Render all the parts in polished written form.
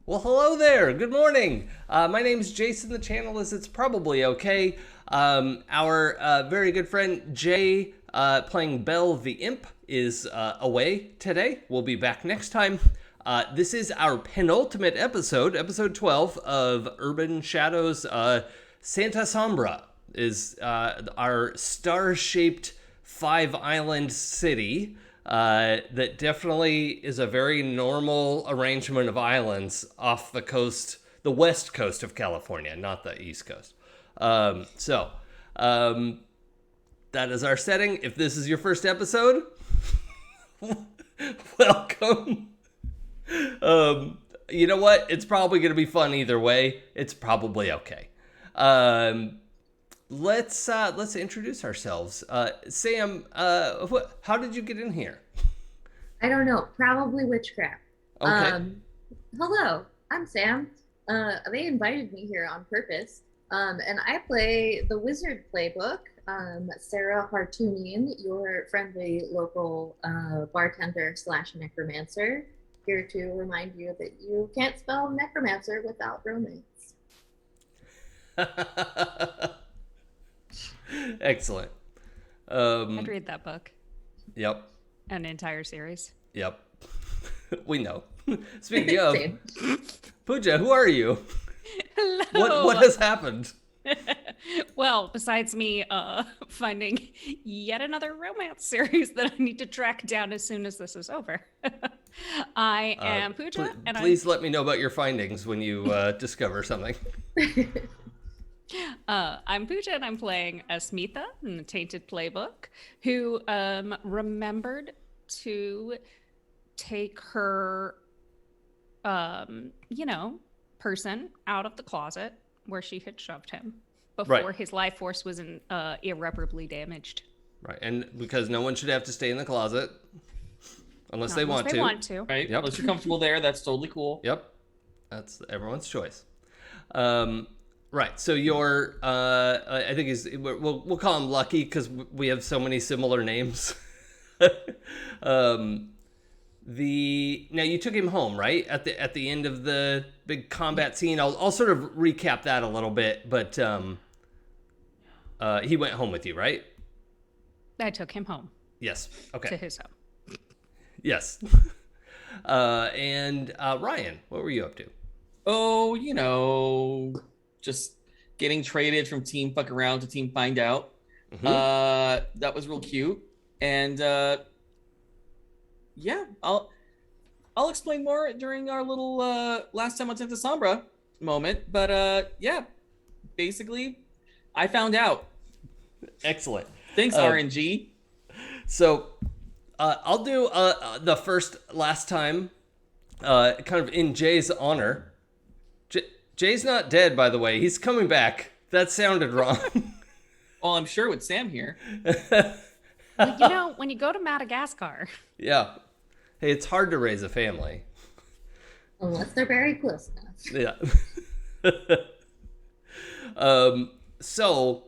Well, hello there. Good morning. My name's Jason. The channel is It's Probably Okay. Our very good friend Jay, playing Belle the Imp, is away today. We'll be back next time. This is our penultimate episode, episode 12 of Urban Shadows. Santa Sombra is our star-shaped five-island city. That definitely is a very normal arrangement of islands off the coast, the west coast of California, not the east coast. That is our setting. If this is your first episode, welcome. You know what? It's probably going to be fun either way. It's probably okay. Let's introduce ourselves. Sam, how did you get in here? I don't know. Probably witchcraft. Okay. Hello, I'm Sam. They invited me here on purpose. And I play the Wizard Playbook. Sarah Hartunian, your friendly local bartender slash necromancer, here to remind you that you can't spell necromancer without romance. Excellent. I'd read that book, Yep. an entire series. Yep. We know. Speaking of, Same. Pooja, who are you? Hello. What has happened? Well, besides me finding yet another romance series that I need to track down as soon as this is over. I am Pooja, and Please let me know about your findings when you discover something. I'm Pooja, and I'm playing Asmitha in the Tainted Playbook, who remembered to take her, person out of the closet where she had shoved him before Right. his life force was irreparably damaged. Right, and because no one should have to stay in the closet unless Not they unless want they to. want to. Right? Yep. Unless you're comfortable there, that's totally cool. Yep, that's everyone's choice. Right, so you're, I think we'll call him Lucky because we have so many similar names. Now you took him home, right? At the end of the big combat scene. I'll sort of recap that a little bit, but he went home with you, right? I took him home Yes. to Okay. his home. Yes. And Ryan, what were you up to? Oh, just getting traded from Team Fuck Around to Team Find Out. That was real cute. And yeah, I'll explain more during our little last time on Santa Sombra moment. But yeah, basically, I found out. Excellent. Thanks, RNG. So I'll do the last time, kind of in Jay's honor. Jay's not dead, by the way. He's coming back. That sounded wrong. Well, I'm sure with Sam here. Well, when you go to Madagascar, Yeah. Hey, it's hard to raise a family. Unless they're very close enough. Yeah. So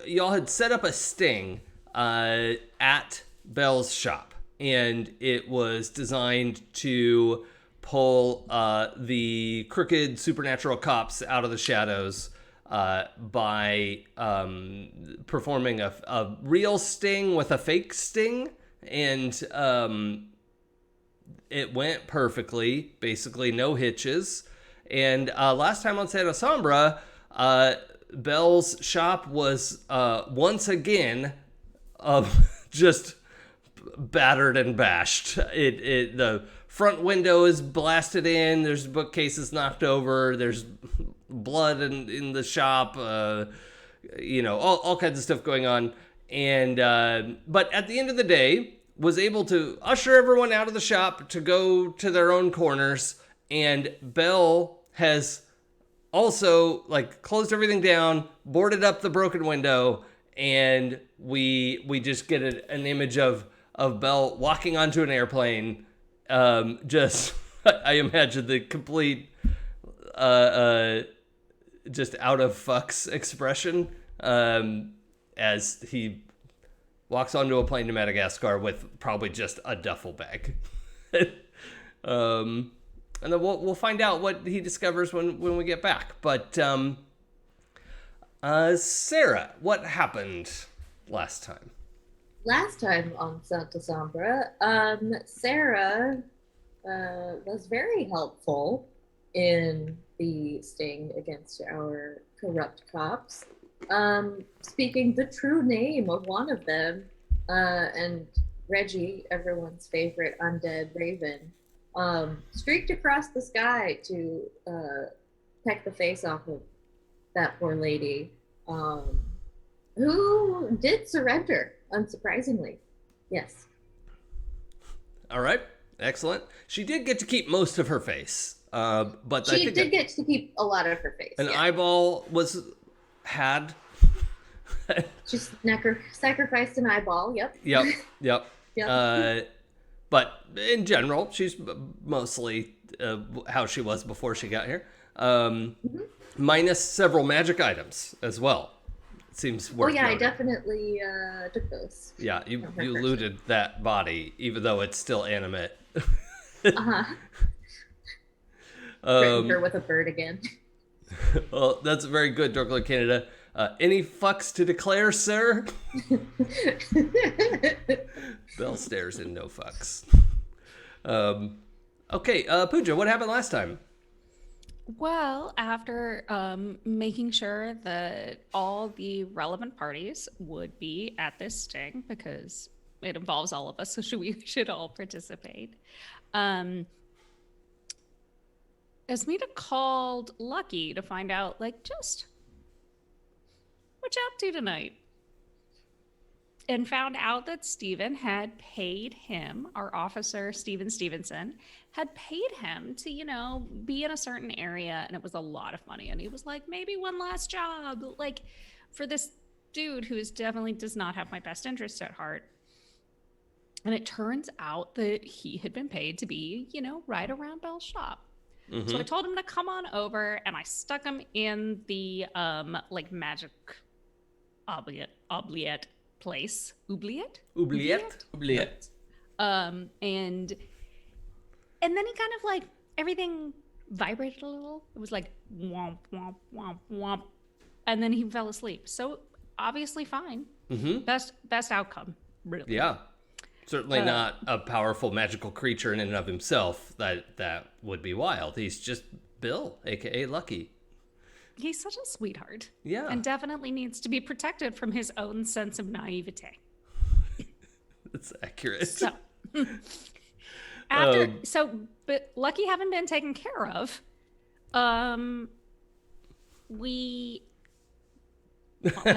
y'all had set up a sting at Belle's shop, and it was designed to pull the crooked supernatural cops out of the shadows by performing a real sting with a fake sting, and it went perfectly, basically no hitches. And last time on Santa Sombra, Belle's shop was once again just battered and bashed. The front window is blasted in. There's bookcases knocked over. There's blood in the shop. All kinds of stuff going on. And but at the end of the day, was able to usher everyone out of the shop to go to their own corners. And Belle has also closed everything down, boarded up the broken window, and we just get an image of Belle walking onto an airplane. Just I imagine the complete just out of fucks expression as he walks onto a plane to Madagascar with probably just a duffel bag. and then we'll find out what he discovers when we get back. But Sarah, what happened last time? Last time on Santa Sombra, Sarah was very helpful in the sting against our corrupt cops, speaking the true name of one of them, and Reggie, everyone's favorite undead raven, streaked across the sky to peck the face off of that poor lady, who did surrender, unsurprisingly. Yes. All right, excellent. She did get to keep most of her face, but She I think did get to keep a lot of her face. an yeah. eyeball had. She sacrificed an eyeball. Yep. Yep. Yep. But in general, she's mostly how she was before she got here. Minus several magic items as well. It seems worth I noting. definitely took those. Yeah, you from her person. looted that body, even though it's still animate. Threatened her with a bird again. Well, that's very good, Dorkler Canada. Any fucks to declare, sir? Bell stares and no fucks. Okay, Pooja, what happened last time? Well, after making sure that all the relevant parties would be at this sting, because it involves all of us, so we should all participate. Esmita called Lucky to find out, just what you up to tonight? And found out that Steven had paid him, our officer, Steven Stevenson, had paid him to, be in a certain area, and it was a lot of money. And he was like, maybe one last job, for this dude who definitely does not have my best interest at heart. And it turns out that he had been paid to be, right around Bell's shop. Mm-hmm. So I told him to come on over, and I stuck him in the magic oubliette place. Oubliette. And then he kind of everything vibrated a little. It was like womp womp womp womp, and then he fell asleep. So obviously fine. Mm-hmm. Best outcome, really. Yeah. Certainly not a powerful magical creature in and of himself. That would be wild. He's just Bill, aka Lucky. He's such a sweetheart. Yeah. And definitely needs to be protected from his own sense of naivete. That's accurate. So, but Lucky having been taken care of, that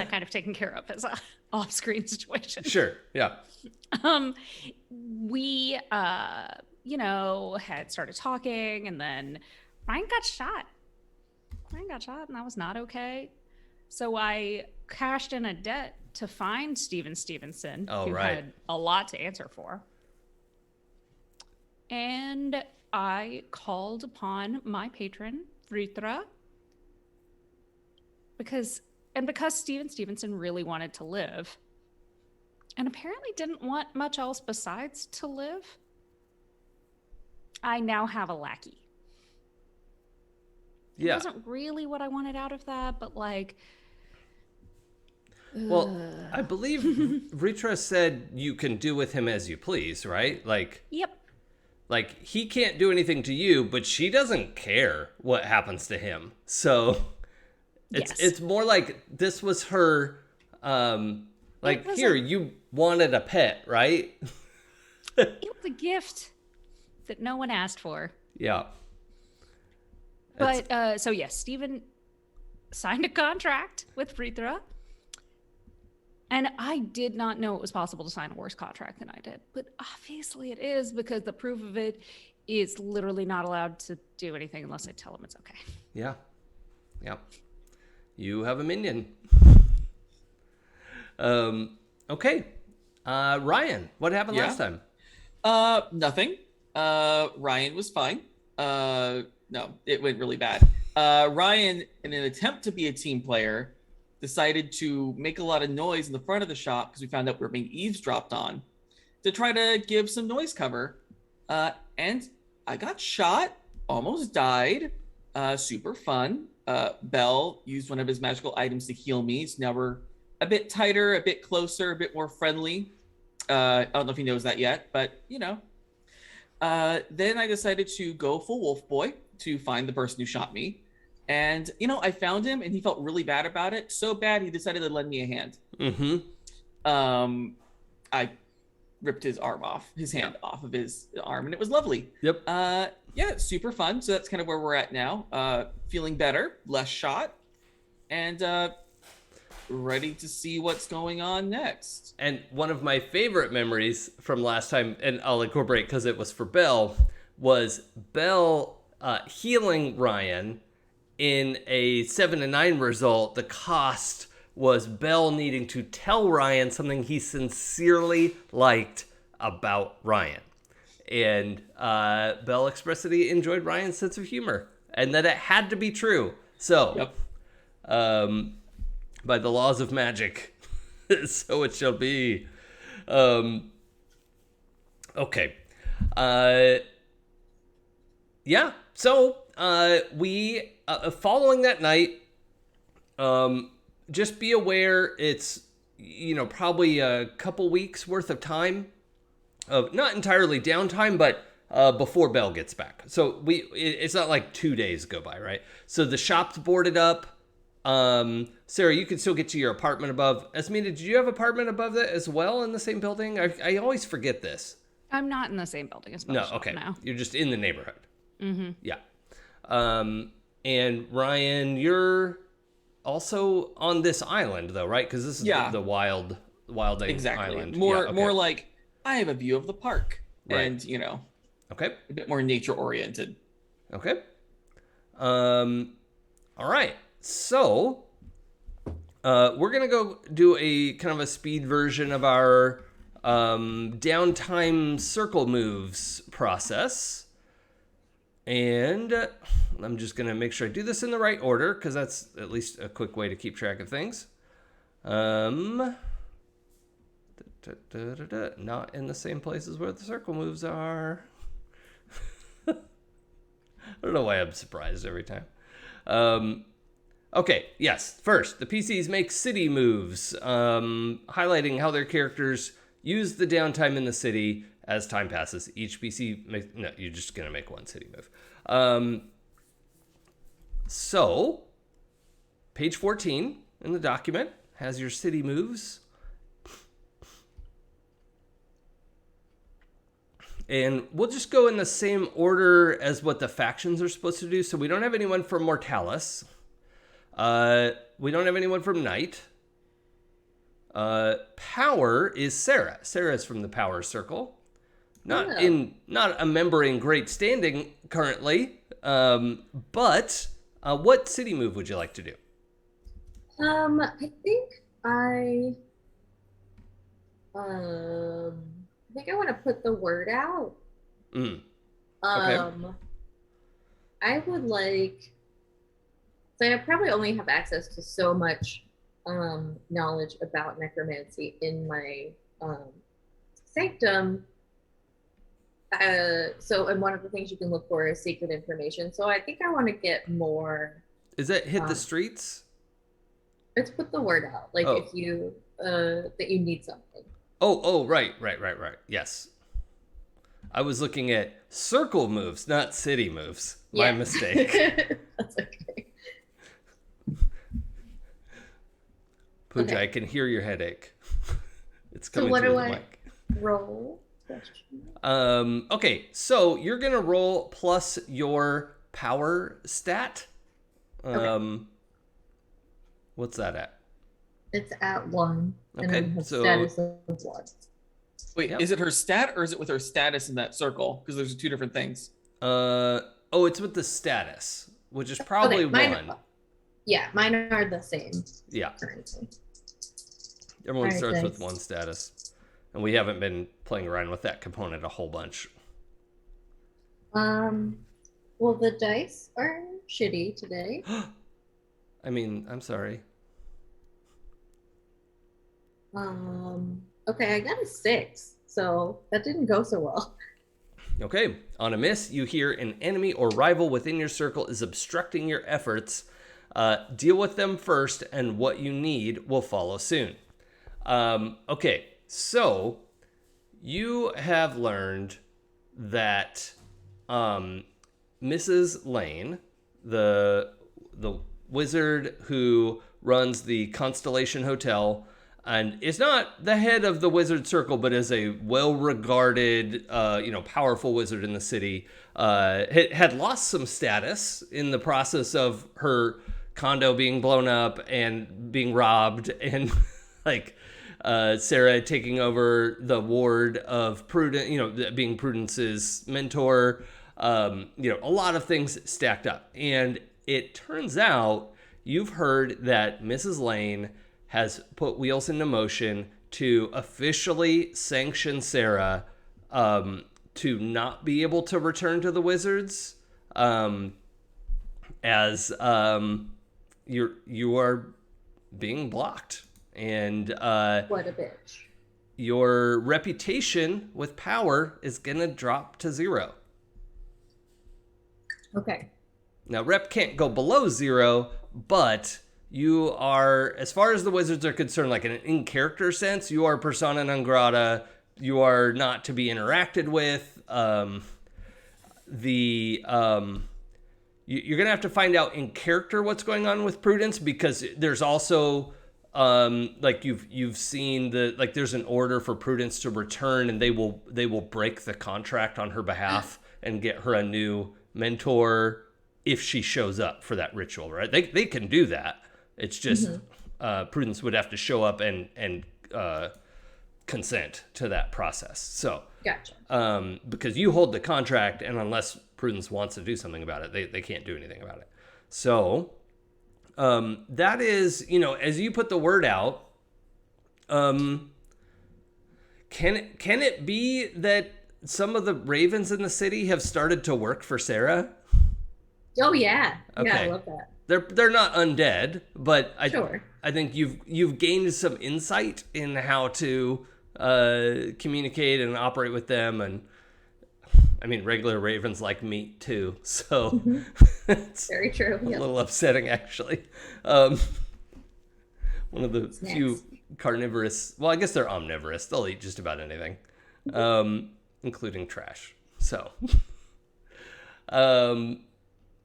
kind of taken care of as a off-screen situation. Sure. Yeah. We, had started talking, and then Ryan got shot, and that was not okay. So I cashed in a debt to find Steven Stevenson, who had a lot to answer for. And I called upon my patron, Vritra, because Steven Stevenson really wanted to live, and apparently didn't want much else besides to live, I now have a lackey. Yeah. It wasn't really what I wanted out of that, but well, I believe Vritra said you can do with him as you please, right? Yep. He can't do anything to you, but she doesn't care what happens to him. So it's more like this was her, here, you wanted a pet, right? It was a gift that no one asked for. Yeah. But, Steven signed a contract with Vritra. And I did not know it was possible to sign a worse contract than I did. But obviously it is, because the proof of it is literally not allowed to do anything unless I tell him it's okay. Yeah. Yeah. You have a minion. Okay. Ryan, what happened last time? Nothing. Ryan was fine. No, it went really bad. Ryan, in an attempt to be a team player, decided to make a lot of noise in the front of the shop because we found out we were being eavesdropped on, to try to give some noise cover. And I got shot almost died. Super fun. Bell used one of his magical items to heal me. So now we're a bit tighter, a bit closer, a bit more friendly. I don't know if he knows that yet, but you know. Then I decided to go full wolf boy to find the person who shot me. And, you know, I found him and he felt really bad about it. So bad, he decided to lend me a hand. I ripped his arm off, his hand off of his arm, and it was lovely. Yep. Yeah, super fun. So that's kind of where we're at now. Feeling better, less shot, and ready to see what's going on next. And one of my favorite memories from last time, and I'll incorporate because it was for Belle, was Belle healing Ryan in a 7-9 result. The cost was Belle needing to tell Ryan something he sincerely liked about Ryan. And Belle expressed that he enjoyed Ryan's sense of humor and that it had to be true. So, by the laws of magic, so it shall be. Okay. Yeah. So we following that night, just be aware it's, you know, probably a couple weeks worth of time of not entirely downtime, but before Belle gets back. So it's not like 2 days go by, right? So the shop's boarded up. Sarah, you can still get to your apartment above. Esmina, did you have apartment above that as well in the same building? I always forget this. I'm not in the same building as No, Bell okay. now. You're just in the neighborhood. Mm-hmm. Yeah. And Ryan, you're also on this island, though, right? Because this is the wild island. More like I have a view of the park, right. And you know, okay, a bit more nature oriented. Okay. All right. So, we're gonna go do a kind of a speed version of our downtime circle moves process. And I'm just going to make sure I do this in the right order, because that's at least a quick way to keep track of things. Not in the same places where the circle moves are. I don't know why I'm surprised every time. Okay, yes. First, the PCs make city moves, highlighting how their characters use the downtime in the city as time passes. Each PC makes... No, you're just going to make one city move. So, page 14 in the document has your city moves. And we'll just go in the same order as what the factions are supposed to do. So we don't have anyone from Mortalis. We don't have anyone from Night. Power is Sarah. Sarah's from the Power Circle. Not a member in great standing currently. But what city move would you like to do? I think I want to put the word out. Okay. I would like. So I probably only have access to so much knowledge about necromancy in my sanctum. And one of the things you can look for is secret information. So I think I want to get more. Is that hit the streets? It's put the word out. Like if you that you need something. Oh, right. Yes. I was looking at circle moves, not city moves. My mistake. That's okay. Pooja, Okay. I can hear your headache. It's coming So what through do the I mic. roll? Okay, so you're gonna roll plus your power stat. What's that at? It's at 1. Okay, and then her so- status of 1. Wait, Yep. is it her stat or is it with her status in that circle? Because there's two different things. It's with the status, which is probably mine, 1. Yeah, mine are the same. Yeah, Currently. everyone Alright, starts with thanks. 1 status, and we haven't been playing around with that component a whole bunch. Well, the dice are shitty today. I mean, I'm sorry. Okay, I got a 6, so that didn't go so well. Okay, on a miss, you hear an enemy or rival within your circle is obstructing your efforts. Deal with them first, and what you need will follow soon. Okay, so you have learned that Mrs. Lane, the wizard who runs the Constellation Hotel, and is not the head of the wizard circle, but is a well-regarded, powerful wizard in the city, had lost some status in the process of her condo being blown up and being robbed, and Sarah taking over the ward of Prudence, being Prudence's mentor. A lot of things stacked up, and it turns out you've heard that Mrs. Lane has put wheels into motion to officially sanction Sarah to not be able to return to the Wizards, as you are being blocked, and What a bitch. your reputation with power is gonna drop to 0. Okay. Now, rep can't go below 0, but you are, as far as the Wizards are concerned, like in an in-character sense, you are persona non grata. You are not to be interacted with. You're going to have to find out in character what's going on with Prudence, because there's also, you've seen there's an order for Prudence to return, and they will break the contract on her behalf and get her a new mentor if she shows up for that ritual, right? They can do that. It's just Prudence would have to show up and consent to that process. So, gotcha. Because you hold the contract, and unless Prudence wants to do something about it, they can't do anything about it. So, that is, as you put the word out, can it be that some of the ravens in the city have started to work for Sarah? Oh yeah. Okay. Yeah, I love that. They're not undead, but Sure. I think you've gained some insight in how to communicate and operate with them, and I mean regular ravens like meat too, so it's Very true. a Yep. little upsetting actually. One of the Snacks. few carnivorous. Well, I guess they're omnivorous. They'll eat just about anything, including trash. So.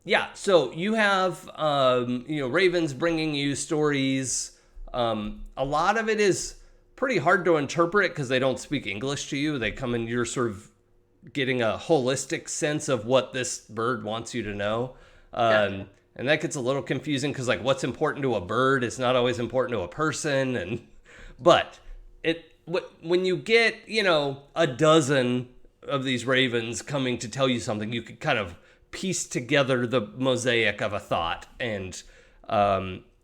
Yeah, so you have, ravens bringing you stories. A lot of it is pretty hard to interpret because they don't speak English to you. They come in, you're sort of getting a holistic sense of what this bird wants you to know. And that gets a little confusing because, what's important to a bird is not always important to a person. But when you get, a dozen of these ravens coming to tell you something, you could kind of piece together the mosaic of a thought, and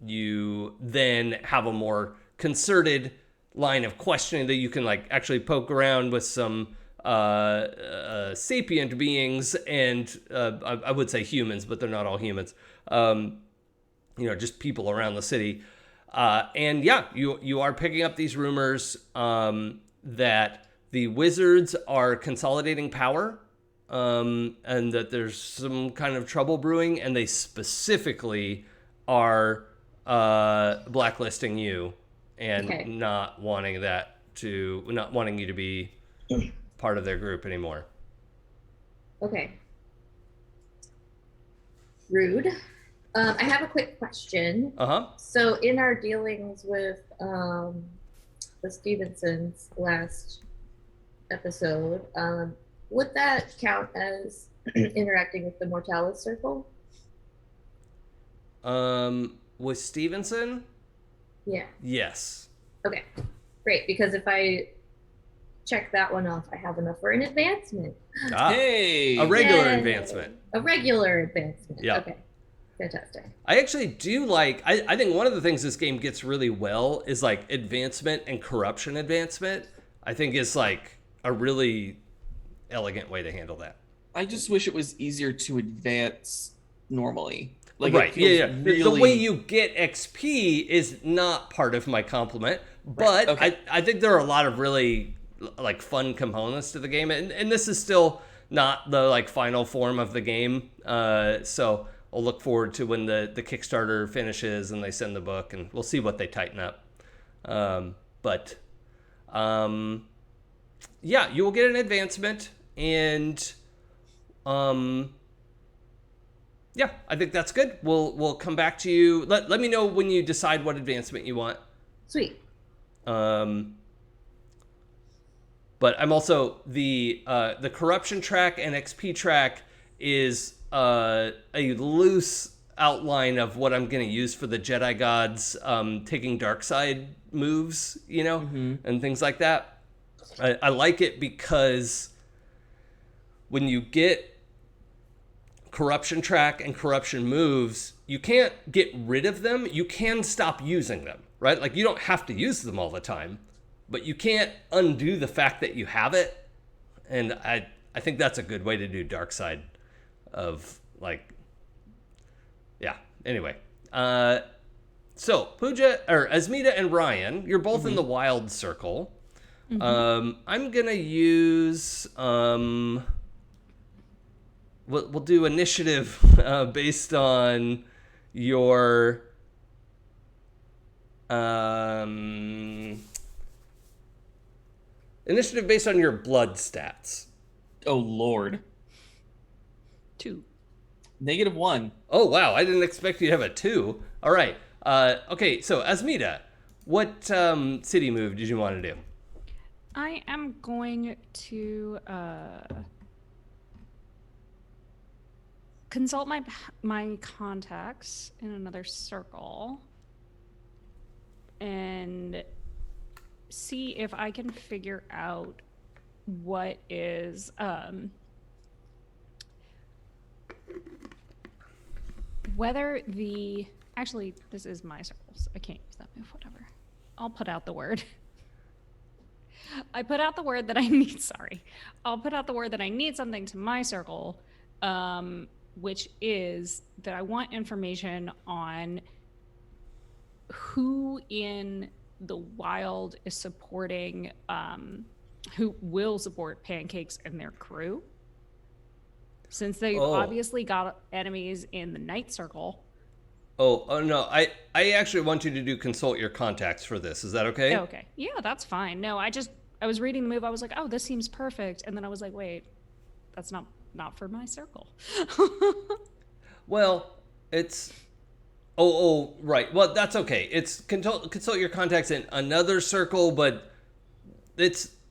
you then have a more concerted line of questioning that you can actually poke around with some sapient beings, and I would say humans, but they're not all humans, just people around the city, and yeah, you are picking up these rumors that the Wizards are consolidating power, and that there's some kind of trouble brewing, and they specifically are blacklisting you and not wanting you to be part of their group anymore. Okay. Rude. I have a quick question. So in our dealings with the Stevensons last episode, would that count as interacting with the Mortalis Circle? With Stevenson? Yeah. Yes. Okay. Great. Because if I check that one off, I have enough for an advancement. Hey! A regular Yay. advancement. A regular advancement. Yeah. Okay. Fantastic. I actually do I think one of the things this game gets really well is advancement and corruption advancement. I think is a really elegant way to handle that. I just wish it was easier to advance normally. Right. Yeah. Really... The way you get XP is not part of my compliment, but Okay. I think there are a lot of really fun components to the game, and this is still not the like final form of the game. So I'll look forward to when the Kickstarter finishes and they send the book, and we'll see what they tighten up. But yeah, you will get an advancement, and yeah, I think that's good. We'll come back to you. Let me know when you decide what advancement you want. Sweet. But I'm also the corruption track and XP track is a loose outline of what I'm going to use for the Jedi gods taking dark side moves, and things like that. I like it because when you get corruption track and corruption moves, you can't get rid of them. You can stop using them, right? Like, you don't have to use them all the time, but you can't undo the fact that you have it. And I think that's a good way to do dark side of, like, yeah. Anyway, so Pooja or Asmita and Ryan, you're both in the wild circle. I'm gonna use we'll do initiative based on your initiative based on your blood stats. Oh Lord. 2. -1. Oh wow, I didn't expect you to have a 2. All right. Okay, so Asmita, what city move did you want to do? I am going to consult my contacts in another circle and see if I can figure out what is whether the actually this is my circles. I can't use that move. Whatever. I'll put out the word. I put out the word that I need. Sorry. I'll put out the word that I need something to my circle, which is that I want information on who in the wild is supporting, who will support Pancakes and their crew. Since they've obviously got enemies in the night circle. Oh no, I actually want you to do consult your contacts for this. Is that okay? Okay. Yeah, that's fine. No, I was reading the move. I was like, oh, this seems perfect. And then I was like, wait, that's not for my circle. Well, it's... Oh, right. Well, that's okay. It's consult your contacts in another circle, but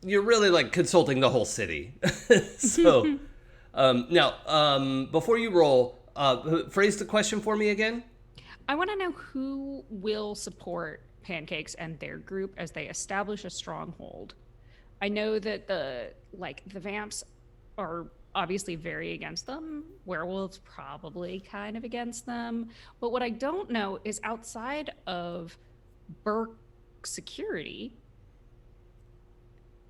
you're really like consulting the whole city. So, now, before you roll, phrase the question for me again. I want to know who will support Pancakes and their group as they establish a stronghold. I know that the vamps are obviously very against them. Werewolves probably kind of against them. But what I don't know is outside of Burke security,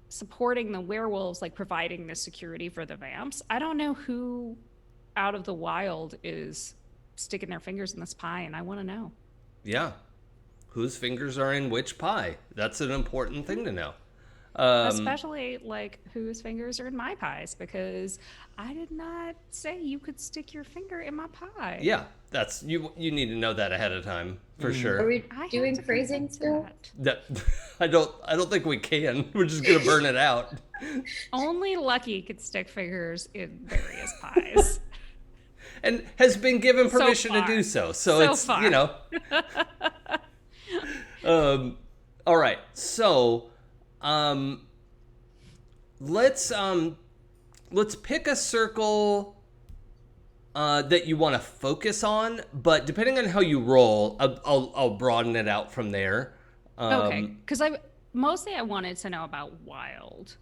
supporting the werewolves, like providing the security for the vamps, I don't know who out of the wild is sticking their fingers in this pie, and I want to know. Yeah. Whose fingers are in which pie? That's an important thing to know. Especially like whose fingers are in my pies, because I did not say you could stick your finger in my pie. Yeah, that's you need to know that ahead of time for sure. Are we doing phrasing still? That I don't think we can. We're just gonna burn it out. Only Lucky could stick fingers in various pies. And has been given permission to do so. So it's far. All right. So let's pick a circle that you want to focus on, but depending on how you roll, I'll broaden it out from there. Okay, because I wanted to know about wild.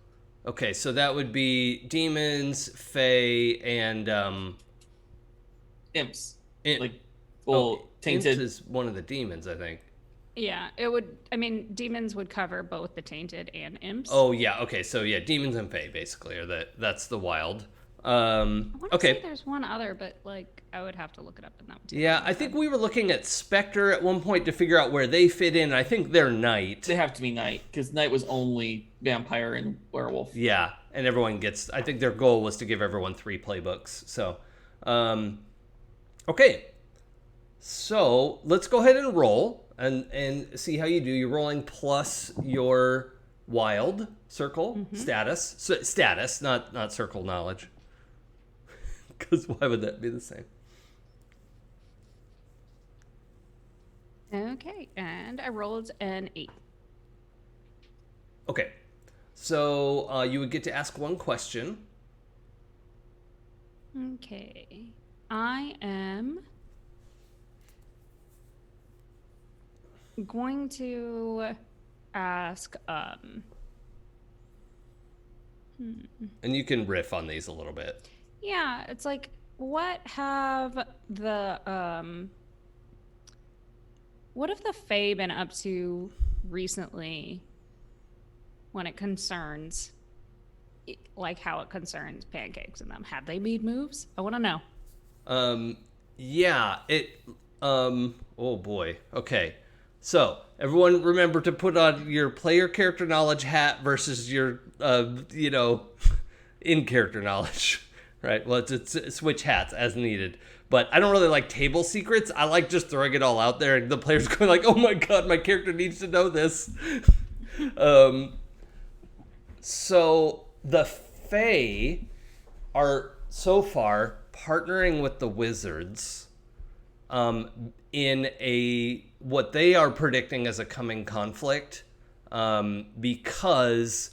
Okay, so that would be demons, fae, and Imps. tainted. Tainted Imps is one of the demons, I think. Yeah, it would. I mean, demons would cover both the tainted and imps. Oh yeah, okay. So yeah, demons and fae basically are that's the wild. I want to Okay. say there's one other, but like I would have to look it up in that one. Yeah, I think we were looking at Spectre at one point to figure out where they fit in. I think they're night. They have to be night, because night was only vampire and werewolf. Yeah. and everyone gets. I think their goal was to give everyone 3 playbooks. So, okay. So let's go ahead and roll and see how you do. You're rolling plus your wild circle status. So, status, not circle knowledge. Because why would that be the same? Okay, and I rolled an 8. Okay. So you would get to ask one question. Okay. I am going to ask And you can riff on these a little bit. yeah, it's like what have the Fae been up to recently when it concerns like how it concerns pancakes and them? Have they made moves? I want to know. Yeah, oh boy. Okay. So, everyone remember to put on your player character knowledge hat versus your, in-character knowledge. Right? Well, it's switch hats as needed. But I don't really like table secrets. I like just throwing it all out there and the players going like, oh my god, my character needs to know this. So, the Fae are, so far, partnering with the wizards in what they are predicting as a coming conflict, because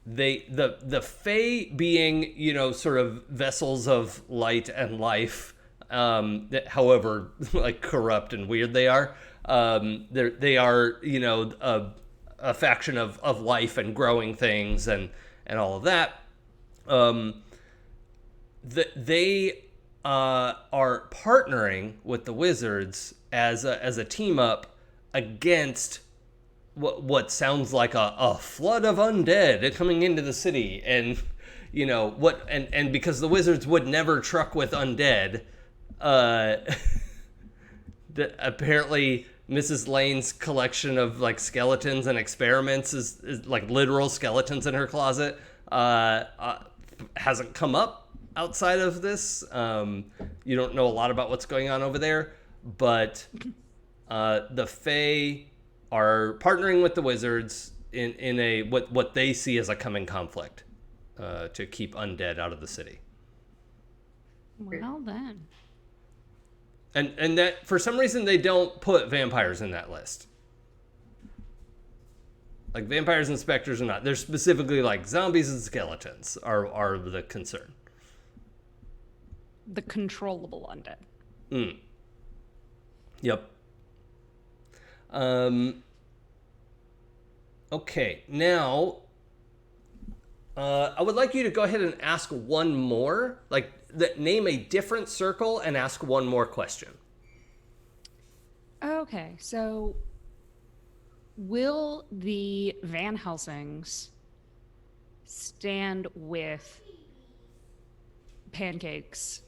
the Fae being sort of vessels of light and life, that however like corrupt and weird they are, they are a faction of life and growing things and all of that. They are partnering with the wizards as a team up against what sounds like a flood of undead coming into the city, and and because the wizards would never truck with undead, apparently Mrs. Lane's collection of like skeletons and experiments is like literal skeletons in her closet hasn't come up outside of this. You don't know a lot about what's going on over there, but the Fae are partnering with the wizards in a what they see as a coming conflict to keep undead out of the city. Well then. And that for some reason they don't put vampires in that list. Like vampires and specters are not. They're specifically like zombies and skeletons are the concern. The controllable undead. Yep. Okay, now I would like you to go ahead and ask one more, name a different circle and ask one more question. Okay, so will the Van Helsings stand with Pancake's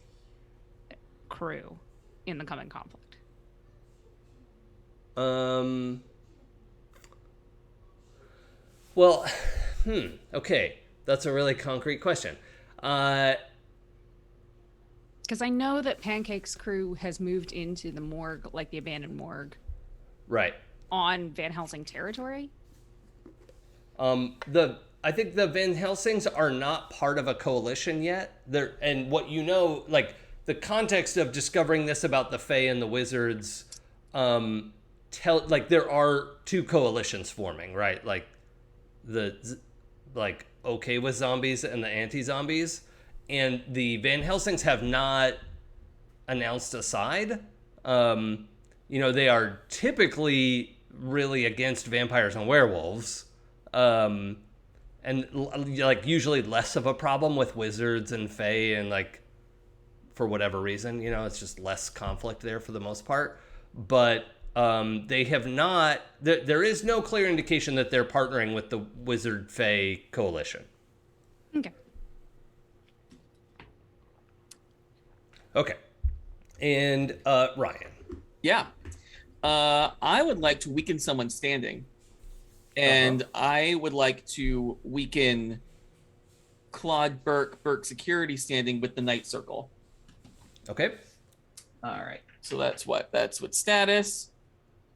crew in the coming conflict? Well, okay. That's a really concrete question. Because I know that Pancake's crew has moved into the morgue, like the abandoned morgue. Right. On Van Helsing territory? I think the Van Helsings are not part of a coalition yet. And what the context of discovering this about the Fae and the Wizards, there are 2 coalitions forming, right? Like okay with zombies and the anti-zombies, and the Van Helsings have not announced a side. They are typically really against vampires and werewolves, and usually less of a problem with wizards and fae, and for whatever reason, it's just less conflict there for the most part. But they have not. There is no clear indication that they're partnering with the Wizard Fae coalition. Okay. Okay. And Ryan. Yeah. I would like to weaken someone standing. And I would like to weaken Claude Burke security standing with the night circle. Okay. All right. So that's what status.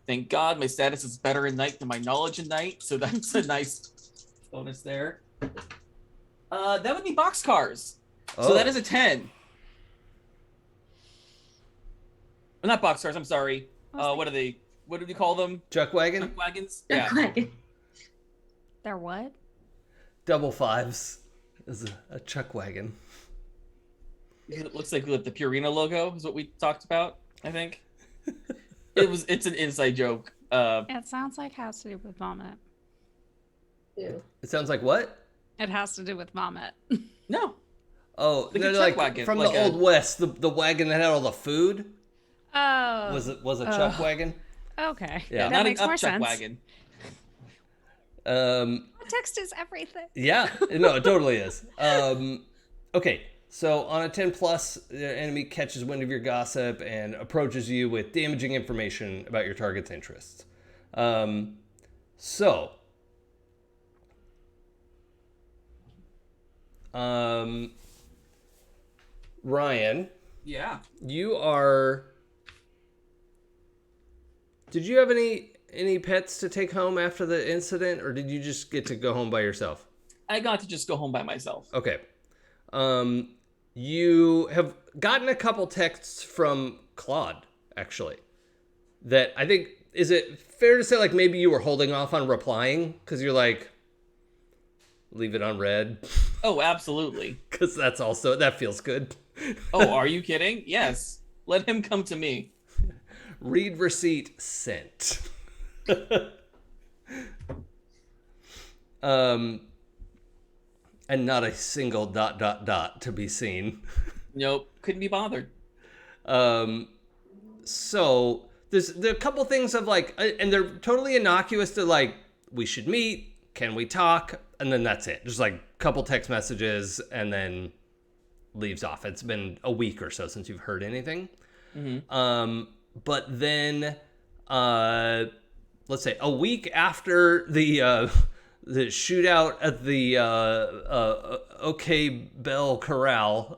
Thank God my status is better in night than my knowledge in night. So that's a nice bonus there. That would be boxcars. So that is a 10. Well, not boxcars, I'm sorry. What are they? What do we call them? Chuck wagon? Chuck wagons? Chuck wagon. They're what? Double fives is a chuck wagon. It looks like the Purina logo is what we talked about, I think. It's an inside joke. It sounds like it has to do with vomit. Ew. It sounds like what? It has to do with vomit. No. Oh, Like a they're chuck like wagon, from like the a- Old West, the wagon that had all the food. Oh. Was a chuck wagon? Okay. Yeah. That Not makes an more up chuck sense. wagon. Context is everything. Yeah, no, it totally is. Okay, so on a 10 plus, the enemy catches wind of your gossip and approaches you with damaging information about your target's interests. So, Ryan, Yeah. you are. Did you have any pets to take home after the incident, or did you just get to go home by yourself? I got to just go home by myself. Okay. You have gotten a couple texts from Claude, actually. That I think, is it fair to say, like, maybe you were holding off on replying? Because you're like, leave it on red. Oh, absolutely. Because that feels good. Oh, are you kidding? Yes. Let him come to me. Read receipt sent. And not a single ... to be seen. Nope. Couldn't be bothered. So there are a couple things of like, and they're totally innocuous to like, we should meet, can we talk, and then that's it. Just like a couple text messages and then leaves off. It's been a week or so since you've heard anything. Mm-hmm. But then, let's say a week after the shootout at the OK Bell Corral,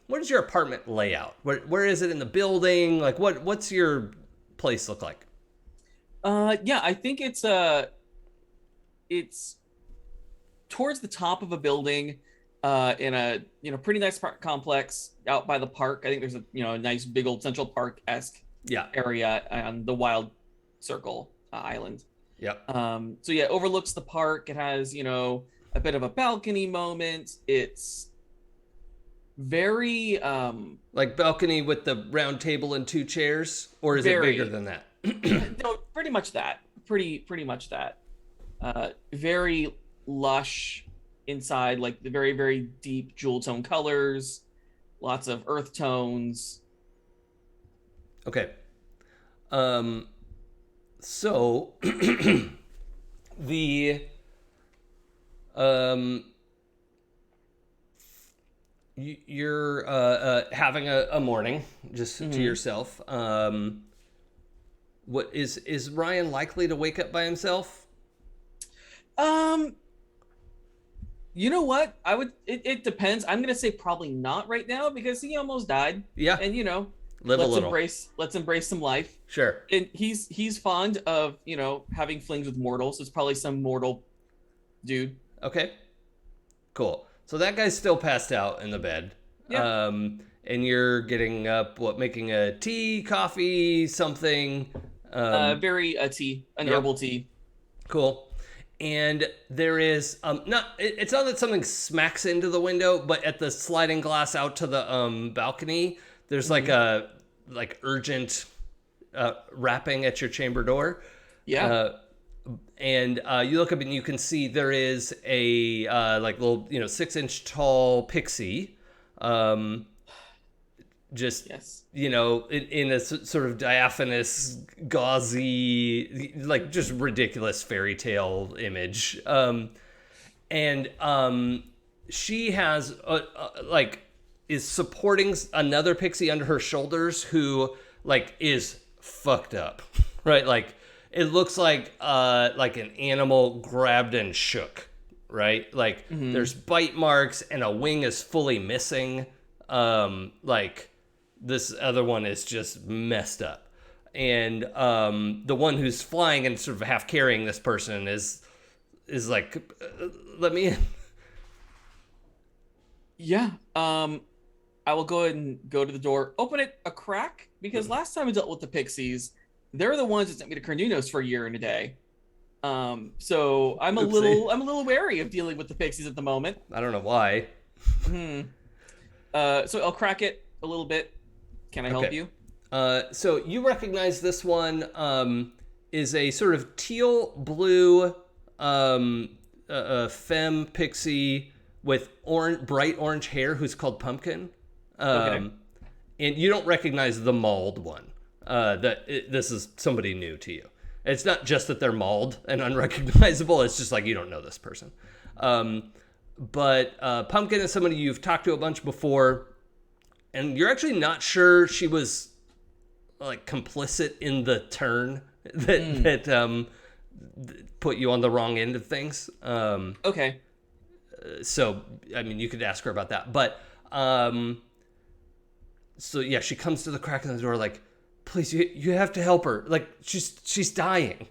what is your apartment layout? Where is it in the building? Like what's your place look like? Yeah, I think it's towards the top of a building, in a pretty nice park complex out by the park. I think there's a nice big old Central Park-esque area on the Wild Circle island. Yep. So yeah, it overlooks the park. It has a bit of a balcony moment. It's very like balcony with the round table and 2 chairs, or is it bigger than that? no, pretty much that. Pretty much that. Very lush inside, like the very, very deep jewel tone colors, lots of earth tones. Okay. So the you're having a morning just to yourself. What is Ryan likely to wake up by himself? You know what? It depends. I'm gonna say probably not right now because he almost died. Yeah. And Live a little. let's embrace some life. Sure. And he's fond of, having flings with mortals. So it's probably some mortal dude. Okay. Cool. So that guy's still passed out in the bed. Yeah. And you're getting up, making a tea, coffee, something. Very tea, an herbal tea. Cool. And there is it's not that something smacks into the window, but at the sliding glass out to the balcony, there's like a urgent rapping at your chamber door. Yeah. And you look up and you can see there is a little 6-inch tall pixie, just Yes. in a sort of diaphanous, gauzy, like just ridiculous fairy tale image. And she has is supporting another pixie under her shoulders who is fucked up, right? Like it looks like an animal grabbed and shook, right? Like there's bite marks and a wing is fully missing. Like this other one is just messed up. And the one who's flying and sort of half carrying this person is like, let me in. Yeah. I will go ahead and go to the door, open it a crack, because last time I dealt with the pixies, they're the ones that sent me to Carnunos for a year and a day. So I'm a little wary of dealing with the pixies at the moment. I don't know why. So I'll crack it a little bit. Can I help you? So you recognize this one is a sort of teal blue femme pixie with bright orange hair who's called Pumpkin. And you don't recognize the mauled one. This is somebody new to you. It's not just that they're mauled and unrecognizable. It's just like you don't know this person. But Pumpkin is somebody you've talked to a bunch before, and you're actually not sure she was like complicit in the turn that put you on the wrong end of things. Okay. So I mean, you could ask her about that, but so yeah, she comes to the crack in the door like, please, you have to help her. Like she's dying.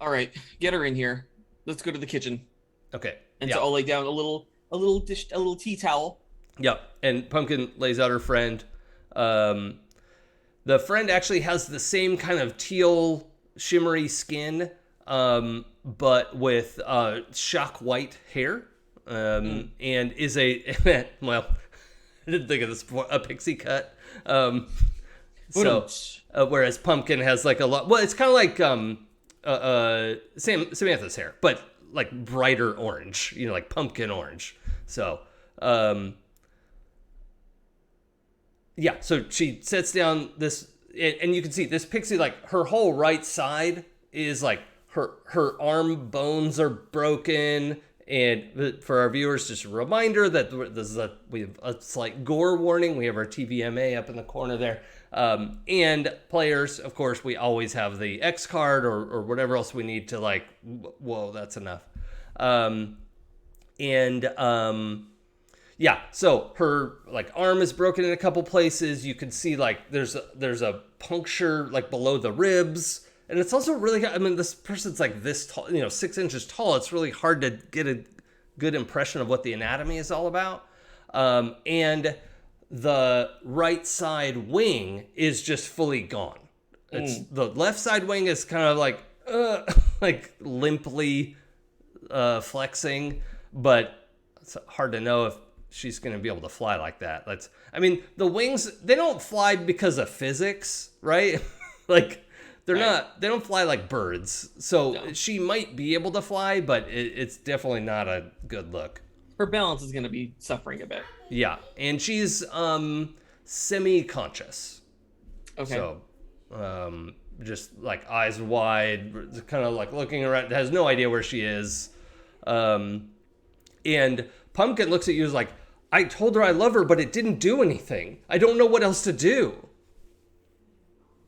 All right, get her in here. Let's go to the kitchen. Okay. And so I'll lay down a little tea towel. Yep. And Pumpkin lays out her friend. The friend actually has the same kind of teal shimmery skin, but with shock white hair, and is a well, I didn't think of this before, a pixie cut. Whereas Pumpkin has like a lot. Well, it's kind of like Samantha's hair, but like brighter orange. You know, like pumpkin orange. So. Yeah, so she sets down this, and you can see this pixie, like her whole right side is like her arm bones are broken. And for our viewers, just a reminder that we have a slight gore warning. We have our TVMA up in the corner there. And players, of course, we always have the X card or whatever else we need to like, whoa, that's enough. Yeah, so her like arm is broken in a couple places. You can see like there's a puncture like below the ribs, and it's also really, I mean, this person's like this tall, 6 inches tall. It's really hard to get a good impression of what the anatomy is all about. And the right side wing is just fully gone. It's the left side wing is kind of like like limply flexing, but it's hard to know if she's going to be able to fly like that. The wings, they don't fly because of physics, right? Like they don't fly like birds. So she might be able to fly, but it's definitely not a good look. Her balance is going to be suffering a bit. Yeah. And she's semi-conscious. Okay. So just like eyes wide, kind of like looking around, has no idea where she is. And Pumpkin looks at you as like, I told her I love her, but it didn't do anything. I don't know what else to do.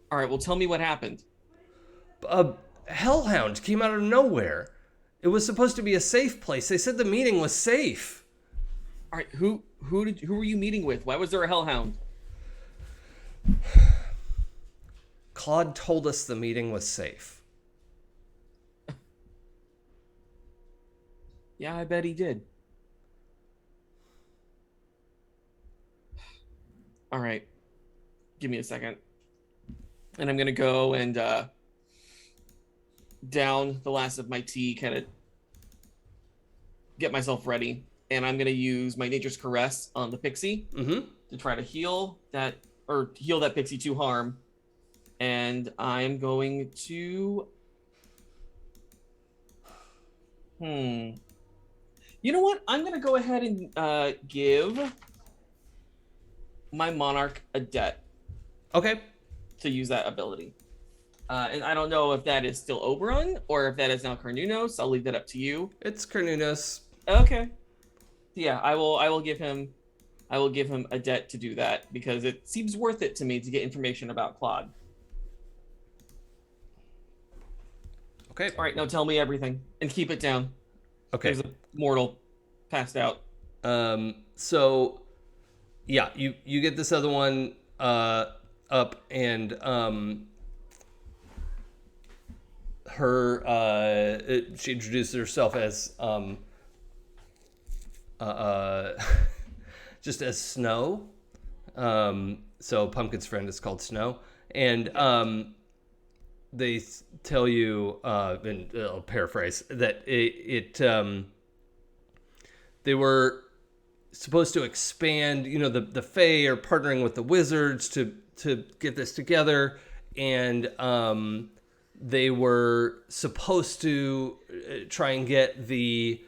All right, well, tell me what happened. A hellhound came out of nowhere. It was supposed to be a safe place. They said the meeting was safe. All right, who were you meeting with? Why was there a hellhound? Claude told us the meeting was safe. Yeah, I bet he did. All right, give me a second. And I'm going to go and down the last of my tea, kind of get myself ready. And I'm going to use my Nature's Caress on the pixie to try to heal that pixie to harm. And I'm going to... You know what? I'm going to go ahead and give my Monarch a debt. Okay. To use that ability. And I don't know if that is still Oberon or if that is now Carnunos. I'll leave that up to you. It's Carnunos. Okay. Yeah, I will give him a debt to do that because it seems worth it to me to get information about Claude. Okay. All right, now tell me everything and keep it down. Okay. There's a mortal passed out. So yeah, you get this other one up, and she introduces herself as just as Snow. So Pumpkin's friend is called Snow, and they tell you, and I'll paraphrase, that they were supposed to expand. The Fae are partnering with the wizards to get this together, and they were supposed to try and get the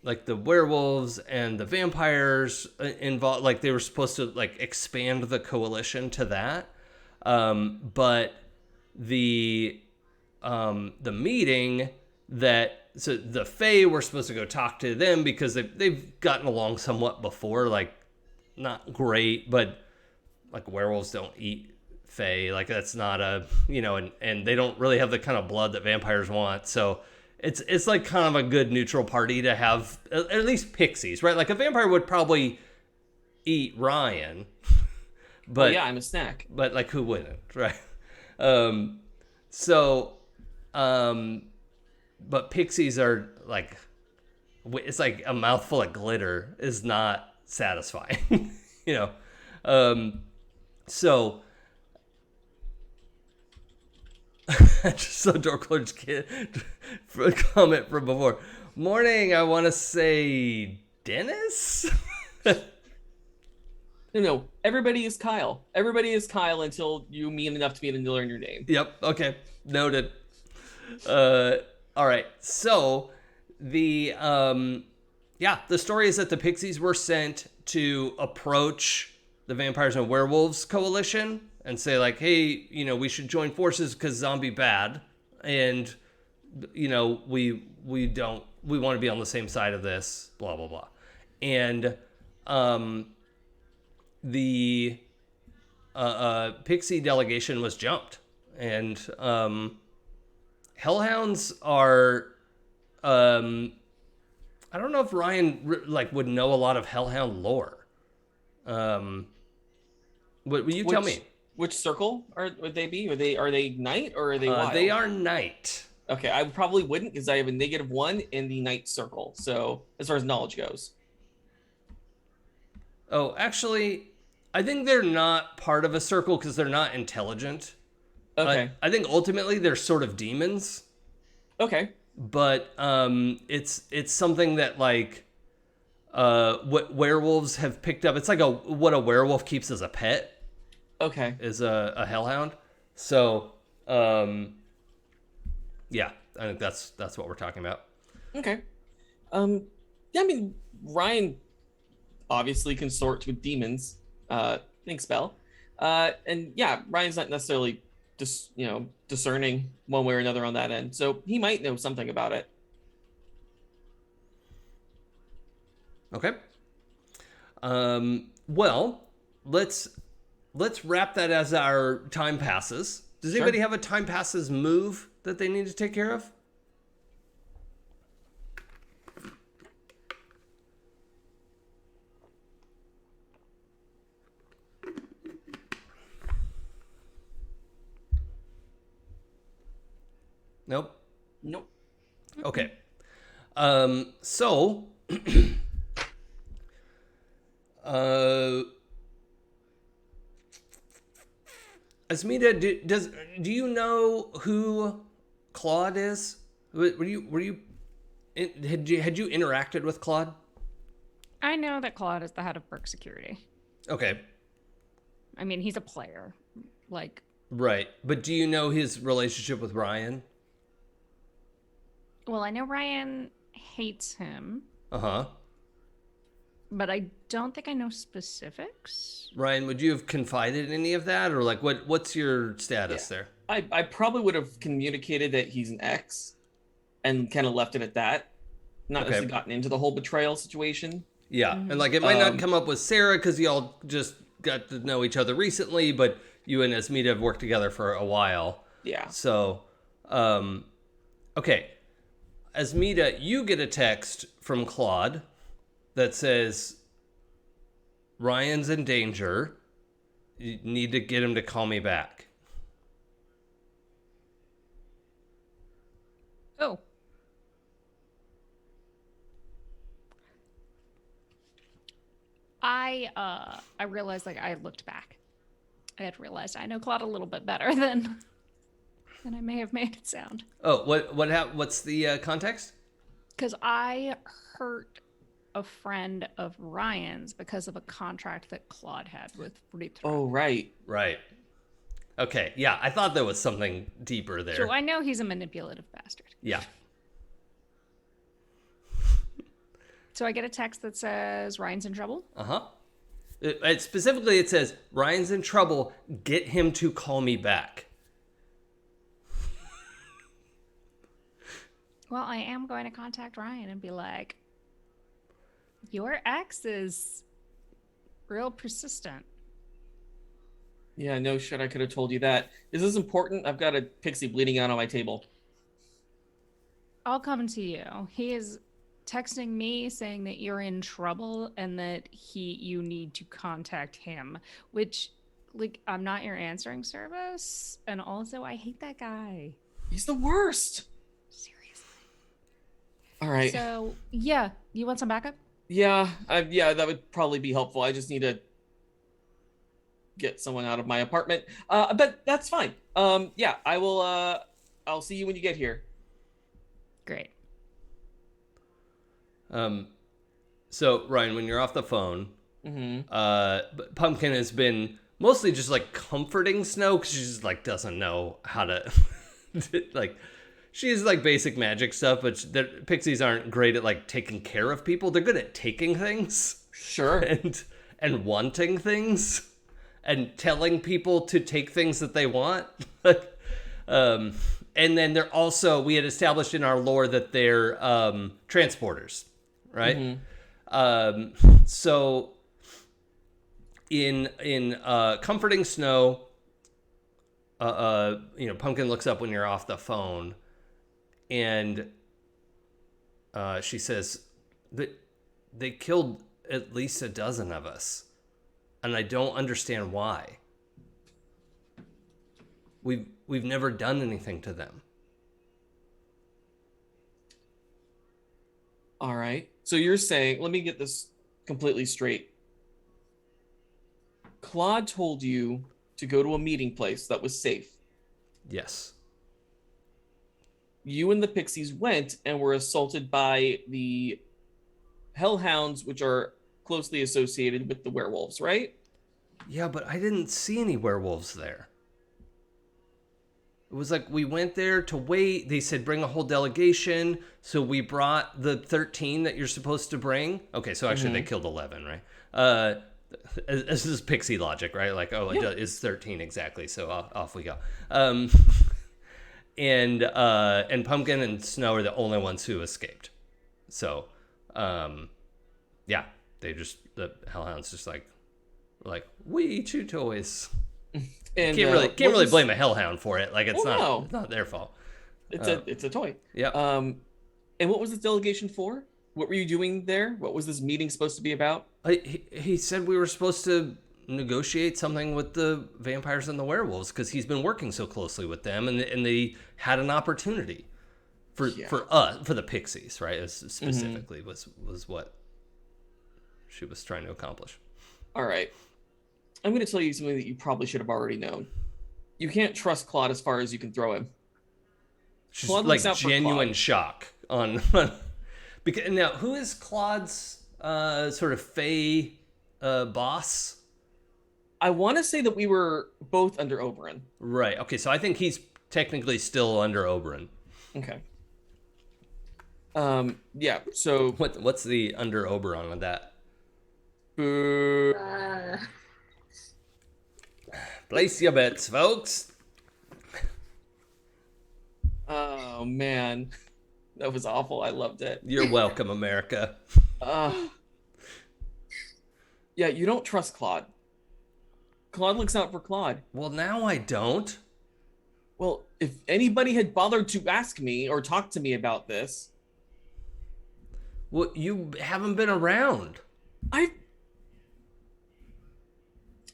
like the werewolves and the vampires involved. Like they were supposed to like expand the coalition to that, but the meeting so the Fae were supposed to go talk to them because they've gotten along somewhat before, like not great, but like werewolves don't eat Fae, like that's not and they don't really have the kind of blood that vampires want, so it's like kind of a good neutral party to have, at least pixies, right? Like a vampire would probably eat Ryan, but yeah, I'm a snack. But like who wouldn't, right? But pixies are like, it's like a mouthful of glitter is not satisfying, so just so Dorklord's kid for a comment from before. Morning, I want to say Dennis? No, everybody is Kyle. Everybody is Kyle until you mean enough to me to learn your name. Yep, okay. Noted. All right. So the story is that the pixies were sent to approach the Vampires and Werewolves Coalition and say like, hey, we should join forces because zombie bad, and we want to be on the same side of this, blah blah blah. And the pixie delegation was jumped, and hellhounds are I don't know if Ryan would know a lot of hellhound lore. What will you tell me? Which circle would they be? Are they knight or are they wild? They are knight. Okay, I probably wouldn't because I have a -1 in the knight circle. So as far as knowledge goes. Oh, actually, I think they're not part of a circle because they're not intelligent. Okay. I think ultimately they're sort of demons. Okay. But it's something that like what werewolves have picked up. It's like what a werewolf keeps as a pet. Okay. Is a hellhound. So yeah, I think that's what we're talking about. Okay. Yeah, I mean Ryan obviously consorts with demons. Thanks, Belle. And yeah, Ryan's not necessarily discerning one way or another on that end, so he might know something about it. Okay. Well, let's wrap that as our time passes. Does anybody have a time passes move that they need to take care of? Nope. Okay. So Asmita, do you know who Claude is? Had you interacted with Claude? I know that Claude is the head of Burke Security. Okay. I mean, he's a player. Like, right. But do you know his relationship with Ryan? Well, I know Ryan hates him. Uh-huh. But I don't think I know specifics. Ryan, would you have confided in any of that? Or like what's your status there? I probably would have communicated that he's an ex and kind of left it at that. Not necessarily gotten into the whole betrayal situation. Yeah. Mm-hmm. And like it might not come up with Sarah because y'all just got to know each other recently, but you and Asmita have worked together for a while. Yeah. So Okay. Asmita, you get a text from Claude that says, Ryan's in danger. You need to get him to call me back. Oh. I realized like I looked back. I had realized I know Claude a little bit better than I may have made it sound. Oh, what's the context? Because I hurt a friend of Ryan's because of a contract that Claude had with Rethra. Oh, right. Right. Okay, yeah, I thought there was something deeper there. So I know he's a manipulative bastard. Yeah. So I get a text that says Ryan's in trouble. Uh-huh. Specifically, it says, Ryan's in trouble. Get him to call me back. Well, I am going to contact Ryan and be like, your ex is real persistent. Yeah, no shit, I could have told you that. Is this important? I've got a pixie bleeding out on my table. I'll come to you. He is texting me saying that you're in trouble and that you need to contact him, which, like, I'm not your answering service, and also I hate that guy. He's the worst. Seriously. All right. So yeah, you want some backup? Yeah, that would probably be helpful. I just need to get someone out of my apartment. But that's fine. Yeah, I will. I'll see you when you get here. Great. So Ryan, when you're off the phone, Mm-hmm. Pumpkin has been mostly just like comforting Snow because she just like doesn't know how to like. She's like basic magic stuff, but the pixies aren't great at like taking care of people. They're good at taking things Sure. and wanting things and telling people to take things that they want. And then they're also, we had established in our lore that they're transporters, right? So in comforting Snow, Pumpkin looks up when you're off the phone, and she says that they killed at least a dozen of us, and I don't understand why. We've never done anything to them. All right. So you're saying, let me get this completely straight. Claude told you to go to a meeting place that was safe. Yes. You and the pixies went and were assaulted by the hellhounds, which are closely associated with the werewolves, right? Yeah, but I didn't see any werewolves there. It was like we went there to wait. They said bring a whole delegation. So we brought the 13 that you're supposed to bring. Okay, so actually they killed 11, right? This is pixie logic, right? Like, oh, Yeah. it's 13 exactly. So off we go. And Pumpkin and Snow are the only ones who escaped. So, yeah, the hellhounds just like we chew toys. And Can't really blame a hellhound for it. Like it's not their fault. It's a toy. Yeah. And what was this delegation for? What were you doing there? What was this meeting supposed to be about? He said we were supposed to negotiate something with the vampires and the werewolves because he's been working so closely with them, and they had an opportunity for the pixies, right? Specifically was what she was trying to accomplish. All right. I'm going to tell you something that you probably should have already known. You can't trust Claude as far as you can throw him. She's Claude like looks out for genuine Claude. shock on because now who is Claude's sort of Fey boss? I want to say that we were both under Oberon. Right. Okay. So I think he's technically still under Oberon. Okay. Yeah. So What's the under Oberon with that? boo. Place your bets, folks. Oh man, that was awful. I loved it. You're welcome, America. Yeah, you don't trust Claude. Claude looks out for Claude. Well, now I don't. Well, if anybody had bothered to ask me or talk to me about this, Well, you haven't been around. I,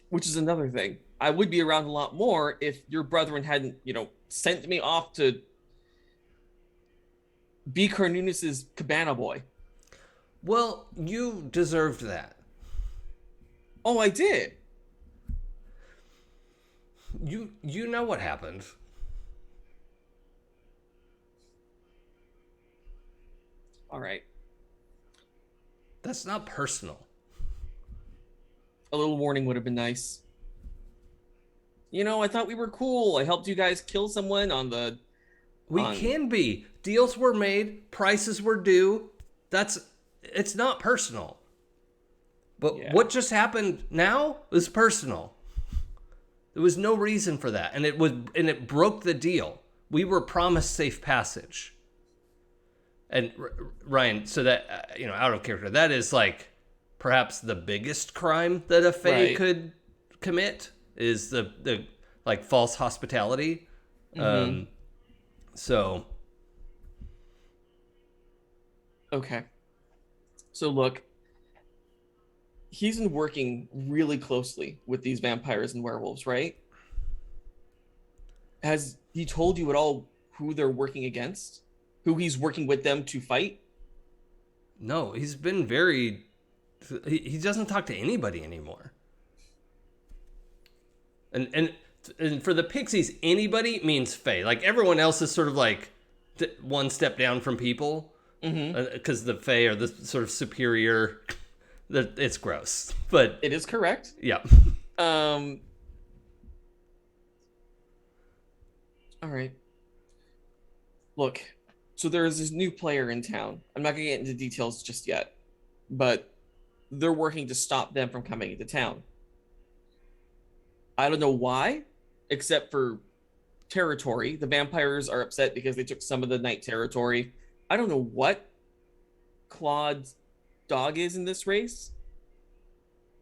which is another thing. I would be around a lot more if your brethren hadn't, sent me off to be Carnunus's cabana boy. Well, you deserved that. Oh, I did. You know what happened. All right. That's not personal. A little warning would have been nice. I thought we were cool. I helped you guys kill someone on the... We can be. Deals were made. Prices were due. It's not personal. But Yeah. what just happened now is personal. There was no reason for that. And it broke the deal. We were promised safe passage. And Ryan, so that, out of character, that is like perhaps the biggest crime that a Fae Right. could commit is the like false hospitality. So Okay. So look, he's been working really closely with these vampires and werewolves, right? Has he told you at all who they're working against? Who he's working with them to fight? no, he's been very. He doesn't talk to anybody anymore. And for the Pixies, anybody means Fae. Like everyone else is sort of like one step down from people, because the Fae are the sort of superior. It's gross, but It is correct. yeah. All right. Look, so there's this new player in town. I'm not gonna get into details just yet, but they're working to stop them from coming into town. I don't know why, except for territory. The vampires are upset because they took some of the night territory. I don't know what Claude's dog is in this race,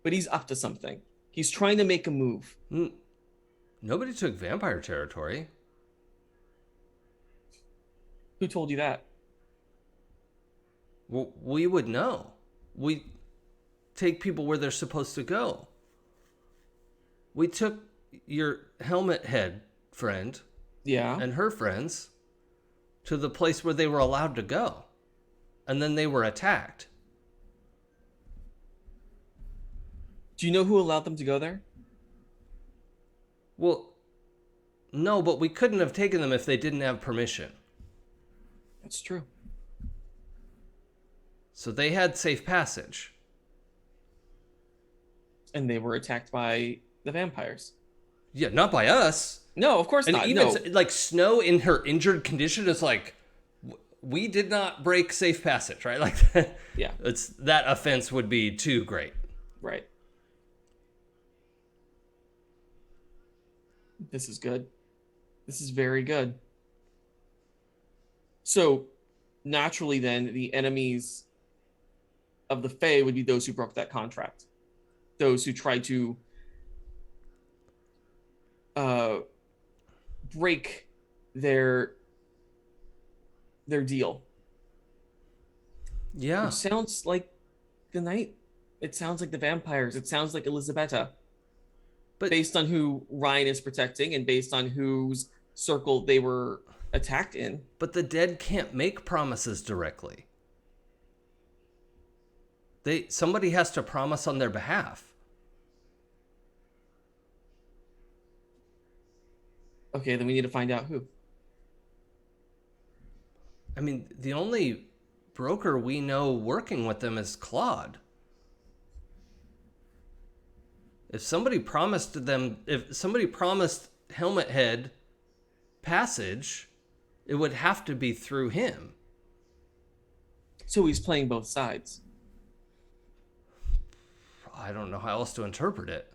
but he's up to something. He's trying to make a move. Nobody took vampire territory. Who told you that? Well, we would know. We take people where they're supposed to go. We took your helmet head friend Yeah. and her friends to the place where they were allowed to go. And then they were attacked. Do you know who allowed them to go there? Well, no, but we couldn't have taken them if they didn't have permission. That's true. So they had safe passage. And they were attacked by the vampires. Yeah, not by us. No, of course And not. even No. like Snow in her injured condition is like, we did not break safe passage, right? Like, Yeah. it's that offense would be too great. Right. This is good. This is very good. So, naturally, then, the enemies of the Fae would be those who broke that contract. Those who tried to break their deal. Yeah. Which sounds like the night. It sounds like the vampires. It sounds like Elisabetta. But Based on who Ryan is protecting and based on whose circle they were attacked in. But the dead can't make promises directly. Somebody has to promise on their behalf. Okay, then we need to find out who. I mean, the only broker we know working with them is Claude. If somebody promised Helmet Head passage, it would have to be through him. So he's playing both sides. I don't know how else to interpret it.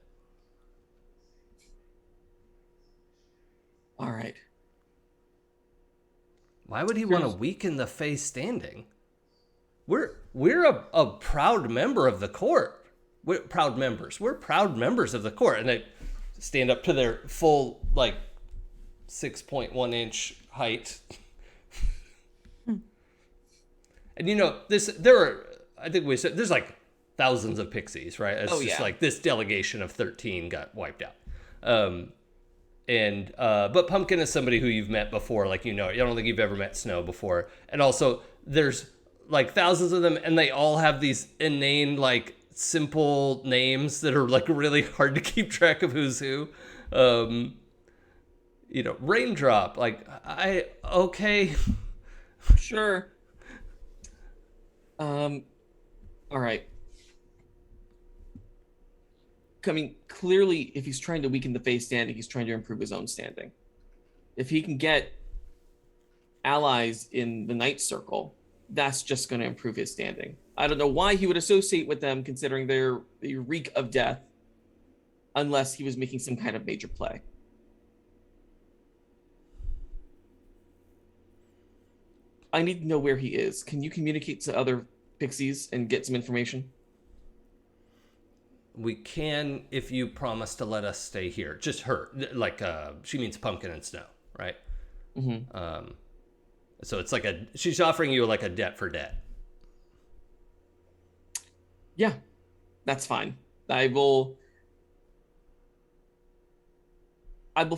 All right. Why would he want to weaken the Fae standing? We're a proud member of the court. We're proud members. We're proud members of the court, and they stand up to their full 6.1 inch height. And I think we said there's like thousands of pixies, right? It's just like this delegation of 13 got wiped out. But Pumpkin is somebody who you've met before, like, I don't think you've ever met Snow before. And also there's like thousands of them, and they all have these inane, like, simple names that are like really hard to keep track of who's who. Raindrop, like, okay. Sure. All right. I mean, clearly, if he's trying to weaken the Fae standing, he's trying to improve his own standing. If he can get allies in the Night Circle, that's just going to improve his standing. I don't know why he would associate with them, considering they reek of death, unless he was making some kind of major play. I need to know where he is. Can you communicate to other pixies and get some information? We can, if you promise to let us stay here. Just her. Like, she means Pumpkin and Snow, right? Mm-hmm. So it's like she's offering you like a debt for debt. Yeah, that's fine. I will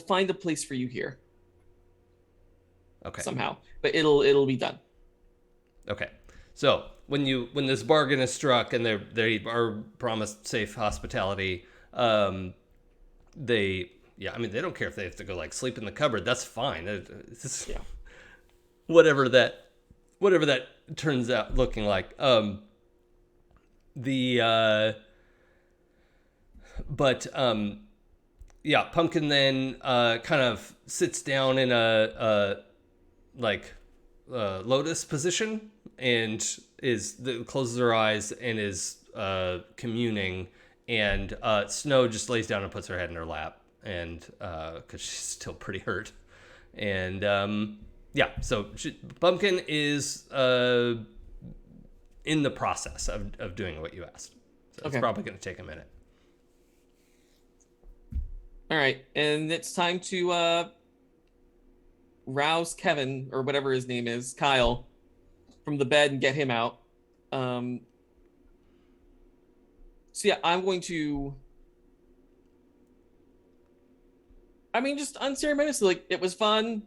find a place for you here. Okay. Somehow, but it'll be done. Okay. So when this bargain is struck and they are promised safe hospitality, they don't care if they have to go like sleep in the cupboard. That's fine. It's whatever that turns out looking like. Pumpkin then kind of sits down in a lotus position and closes her eyes and is communing, and Snow just lays down and puts her head in her lap, and because she's still pretty hurt, and so Pumpkin is in the process of doing what you asked, so it's probably going to take a minute. All right, and it's time to rouse Kevin, or whatever his name is, Kyle, from the bed and get him out. I'm going to, just unceremoniously, like, it was fun.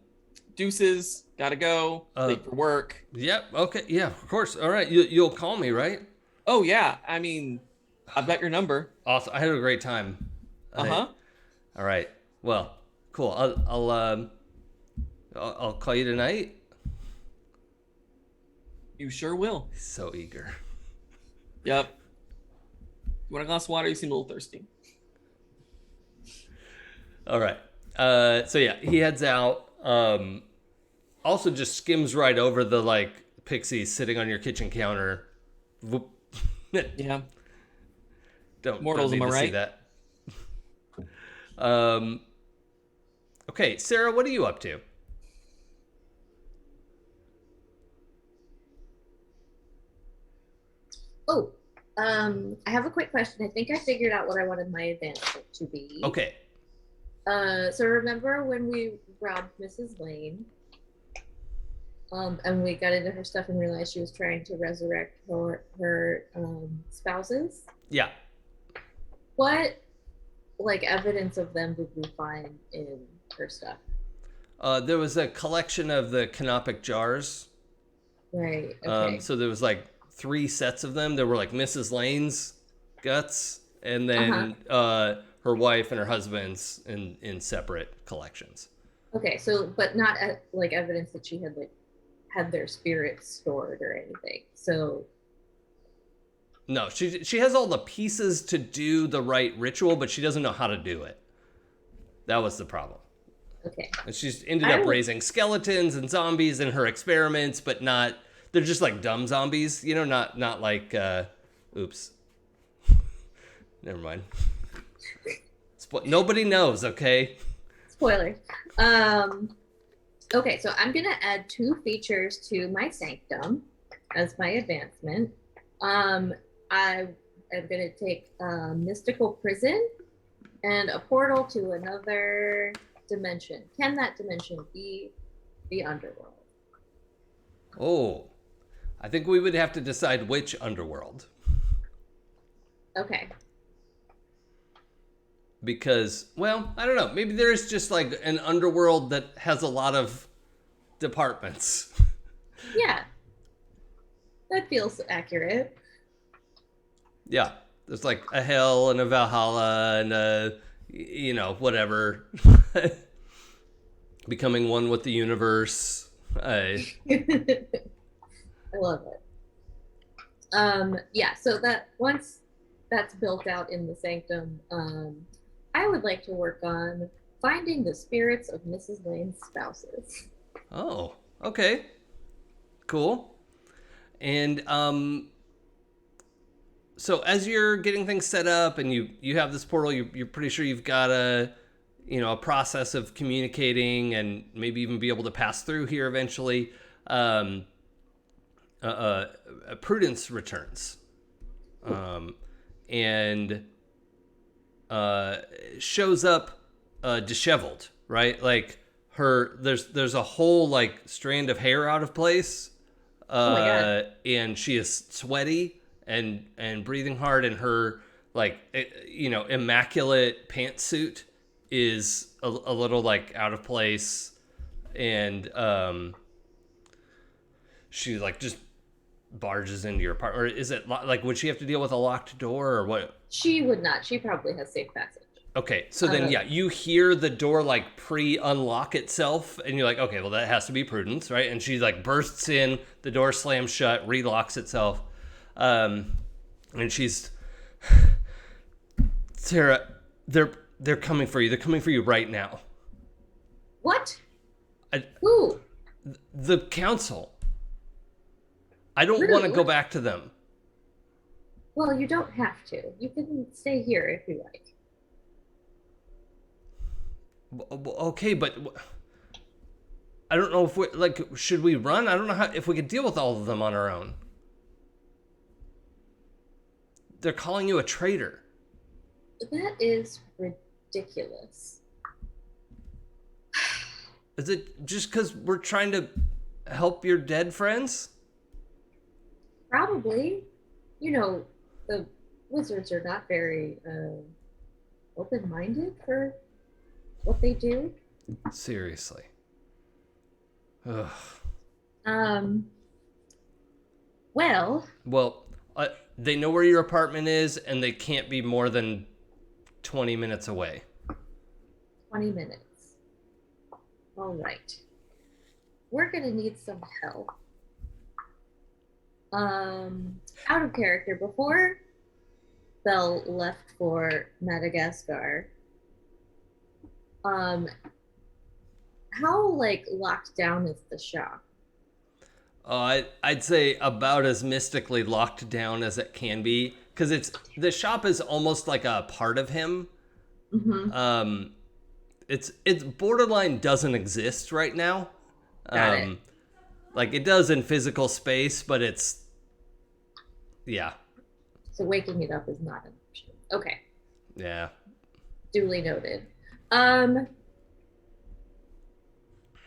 Deuces, gotta go. Late for work. Yep. Okay. Yeah. Of course. All right. You'll call me, right? Oh yeah. I've got your number. Awesome. I had a great time. All right. Well, cool. I'll call you tonight. You sure will. He's so eager. Yep. You want a glass of water? You seem a little thirsty. All right. He heads out. Also just skims right over the like pixies sitting on your kitchen counter. Whoop. Yeah. Don't Mortals, need am I to right? see that. Okay, Sarah, what are you up to? I have a quick question. I think I figured out what I wanted my advancement to be. Okay. So remember when we robbed Mrs. Lane, and we got into her stuff and realized she was trying to resurrect her spouses? Yeah. What, like, evidence of them did we find in her stuff? There was a collection of the canopic jars. Right. Okay. So there was like 3 sets of them. There were like Mrs. Lane's guts, and then her wife and her husband's in separate collections. Okay, so but not like evidence that she had their spirits stored or anything. So no, she has all the pieces to do the right ritual, but she doesn't know how to do it. That was the problem. Okay. And she's ended up raising skeletons and zombies in her experiments, but not. They're just like dumb zombies, not like. Oops. Never mind. Nobody knows, okay? Spoilers. Okay, so I'm gonna add 2 features to my sanctum as my advancement. I am gonna take a mystical prison and a portal to another dimension? Can that dimension be the underworld? Oh, I think we would have to decide which underworld. Okay. Because, well, I don't know. Maybe there's just like an underworld that has a lot of departments. Yeah. That feels accurate. Yeah. There's like a hell and a Valhalla and a, whatever. Becoming one with the universe. I love it. Yeah, so that once that's built out in the sanctum, I would like to work on finding the spirits of Mrs. Lane's spouses. Oh, okay. Cool. And so as you're getting things set up and you have this portal, you're pretty sure you've got a process of communicating and maybe even be able to pass through here eventually. Prudence returns, and shows up disheveled, right? Like there's a whole like strand of hair out of place, Oh my God. and she is sweaty and breathing hard, and her like immaculate pantsuit is a little like out of place, and she like just barges into your apartment. Or is it like, would she have to deal with a locked door or what? She would not. She probably has safe passage. Okay, so then you hear the door like pre-unlock itself, and you're like, okay, well that has to be Prudence, right? And she like bursts in, the door slams shut, relocks itself, and she's, Sarah, they're coming for you. They're coming for you right now. What? I, Who? the council. I don't Really? want to go back to them. Well, you don't have to. You can stay here if you like. Okay, but I don't know if we like. Should we run? I don't know if we could deal with all of them on our own. They're calling you a traitor. That is ridiculous. Is it just because we're trying to help your dead friends? Probably. The wizards are not very open-minded for what they do. Seriously. Ugh. Well, they know where your apartment is, and they can't be more than 20 minutes away. 20 minutes. All right. We're gonna need some help. Out of character, before Belle left for Madagascar, how like locked down is the shop? I'd say about as mystically locked down as it can be, because the shop is almost like a part of him. Mm-hmm. It's borderline doesn't exist right now. Got it. Like it does in physical space, but yeah. So waking it up is not an option. Okay. Yeah. Duly noted.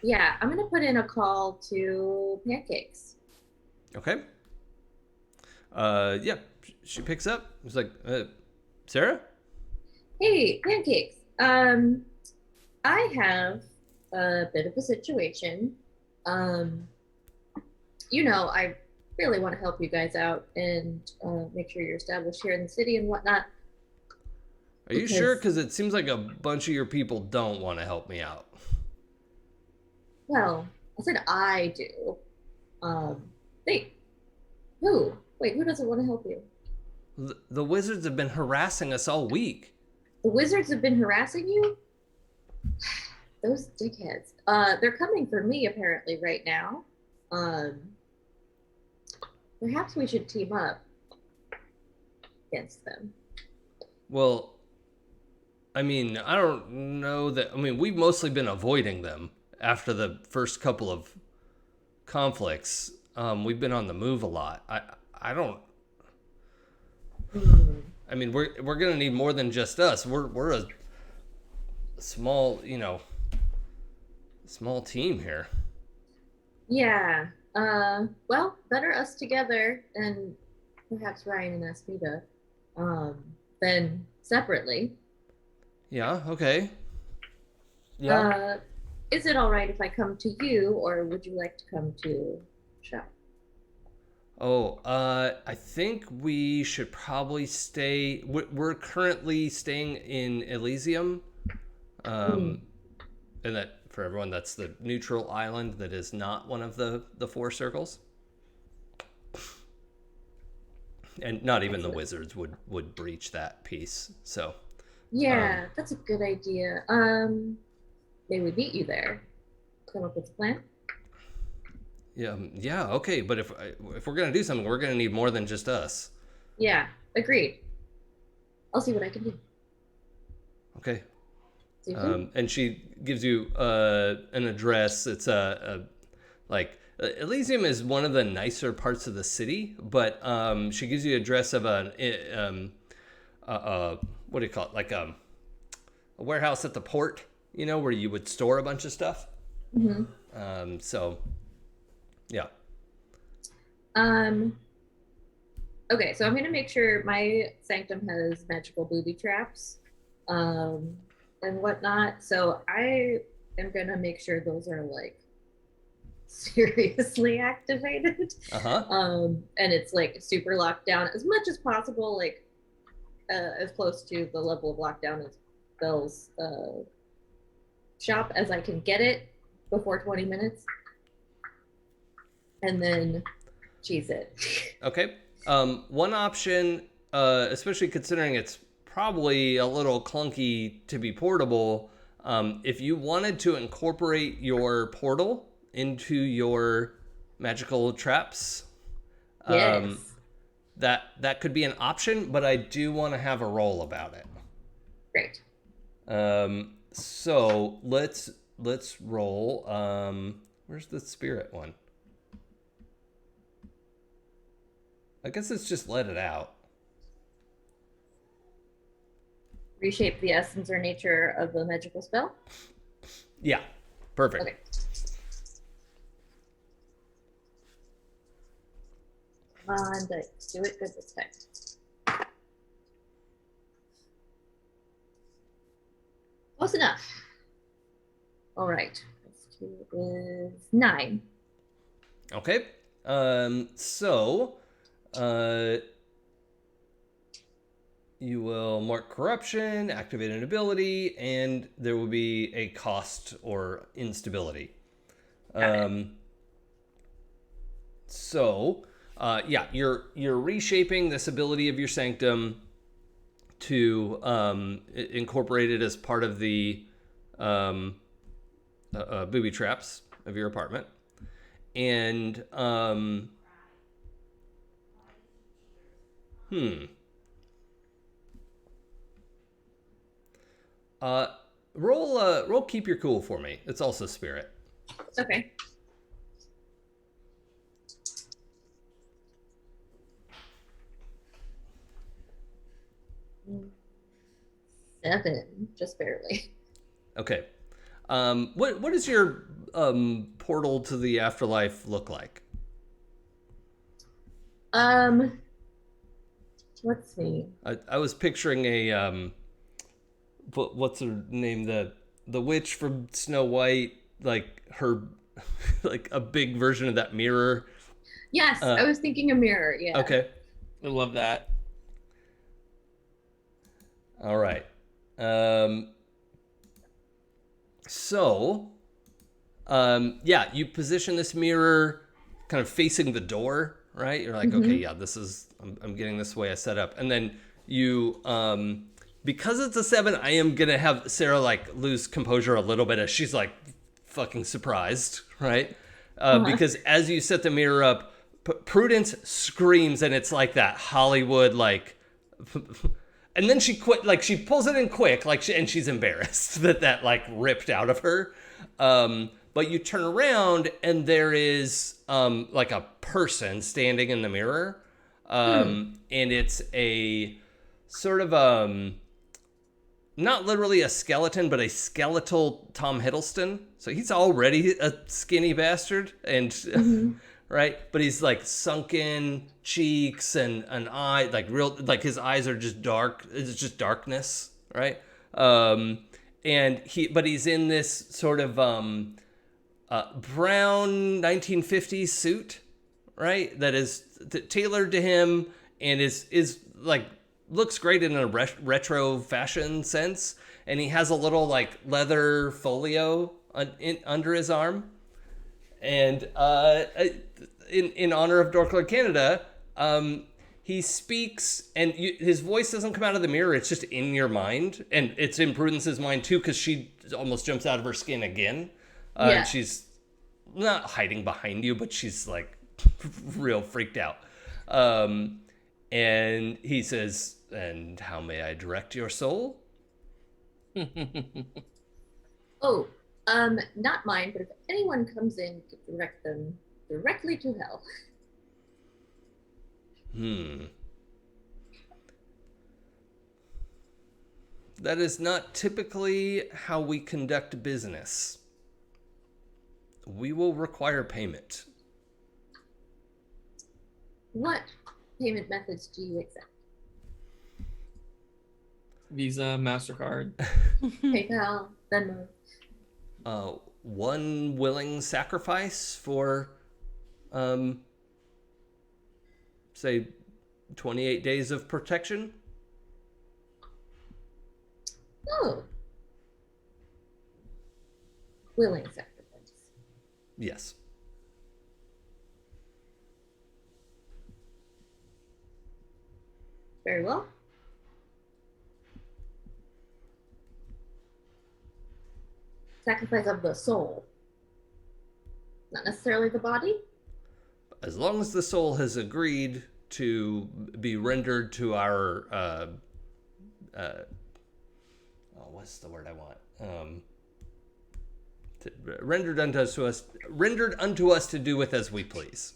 Yeah, I'm gonna put in a call to Pancakes. Okay. Yeah, she picks up. It's like, Sarah? Hey, Pancakes. I have a bit of a situation. I really want to help you guys out and make sure you're established here in the city and whatnot. Are you sure? Because it seems like a bunch of your people don't want to help me out. Well, I said I do. Who? Wait, who doesn't want to help you? The wizards have been harassing us all week. The wizards have been harassing you? Those dickheads. They're coming for me apparently right now. Perhaps we should team up against them. Well, I mean, I don't know that. I mean, we've mostly been avoiding them after the first couple of conflicts. We've been on the move a lot. I don't. I mean, we're gonna need more than just us. We're a small, Small team here. Yeah. Well, better us together and perhaps Ryan and Aspida, than separately. Yeah, okay. Yeah. Uh, is it all right if I come to you, or would you like to come to shop? Oh, I think we should probably stay. We're currently staying in Elysium. Hmm. And that, for everyone, that's the neutral island that is not one of the four circles. And not even the Excellent. wizards would breach that piece. So, um, Yeah, that's a good idea. They would meet you there. Come up with a plan. yeah, okay. But if we're gonna do something, we're gonna need more than just us. Yeah, agreed. I'll see what I can do. Okay. See you soon. And she gives you an address. It's like Elysium is one of the nicer parts of the city, but she gives you an address of what do you call it? Like a warehouse at the port, where you would store a bunch of stuff. Mm-hmm. So, yeah. Um, okay, so I'm gonna make sure my sanctum has magical booby traps, and whatnot. So I am gonna make sure those are like seriously activated. Uh-huh. And it's like super locked down as much as possible, like as close to the level of lockdown as Bell's shop as I can get it before 20 minutes. And then cheese it. Okay. One option, especially considering it's probably a little clunky to be portable, if you wanted to incorporate your portal into your magical traps, Yes. that could be an option, but I do want to have a roll about it. Great. So let's roll. Where's the spirit one? I guess it's just let it out. Reshape the essence or nature of the magical spell. Yeah, perfect. Okay. Come on, let's do it good this time. Close enough. All right. This is 9. Okay. So, you will mark corruption, activate an ability, and there will be a cost or instability. So, yeah, you're reshaping this ability of your sanctum to incorporate it as part of the booby traps of your apartment. And roll keep your cool for me. It's also spirit. Okay. Seven, just barely. Okay. What does your portal to the afterlife look like? Let's see. I was picturing a what's her name, the witch from Snow White, like her like a big version of that mirror. Yes, I was thinking a mirror. Yeah. Okay. I love that. All right. So, yeah, you position this mirror kind of facing the door, right? You're like, okay, yeah, this is, I'm getting this way I set up. And then you, because it's a 7, I am going to have Sarah like lose composure a little bit as she's like fucking surprised, right? Because as you set the mirror up, Prudence screams and it's like that Hollywood, like, and then she she pulls it in quick, and she's embarrassed that like ripped out of her. But you turn around and there is like a person standing in the mirror. And it's a sort of not literally a skeleton, but a skeletal Tom Hiddleston. So he's already a skinny bastard, and right, but he's like sunken cheeks and an eye, like real, like his eyes are just dark. It's just darkness, right? And he's in this sort of brown 1950s suit, right? That is tailored to him and is like looks great in a retro fashion sense. And he has a little like leather folio under his arm. And in honor of Dorkler Canada, he speaks, and his voice doesn't come out of the mirror. It's just in your mind, and it's in Prudence's mind too, because she almost jumps out of her skin again. And she's not hiding behind you, but she's like real freaked out. And he says, "And how may I direct your soul?" Oh, not mine, but if anyone comes in, direct them directly to hell. That is not typically how we conduct business. We will require payment. What payment methods do you accept? Visa, MasterCard. PayPal, Venmo. One willing sacrifice for, say, 28 days of protection. Oh. Willing sacrifice. Yes. Very well. Sacrifice of the soul. Not necessarily the body. As long as the soul has agreed to be rendered to our, what's the word I want? Rendered unto us to do with as we please.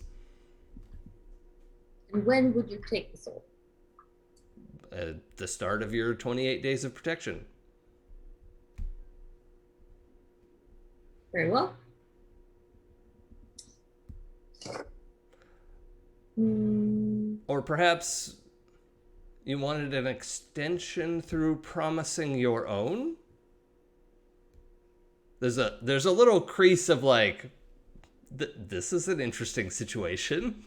And when would you take the soul? At the start of your 28 days of protection. Very well. Or perhaps you wanted an extension through promising your own? There's a little crease of like, this is an interesting situation.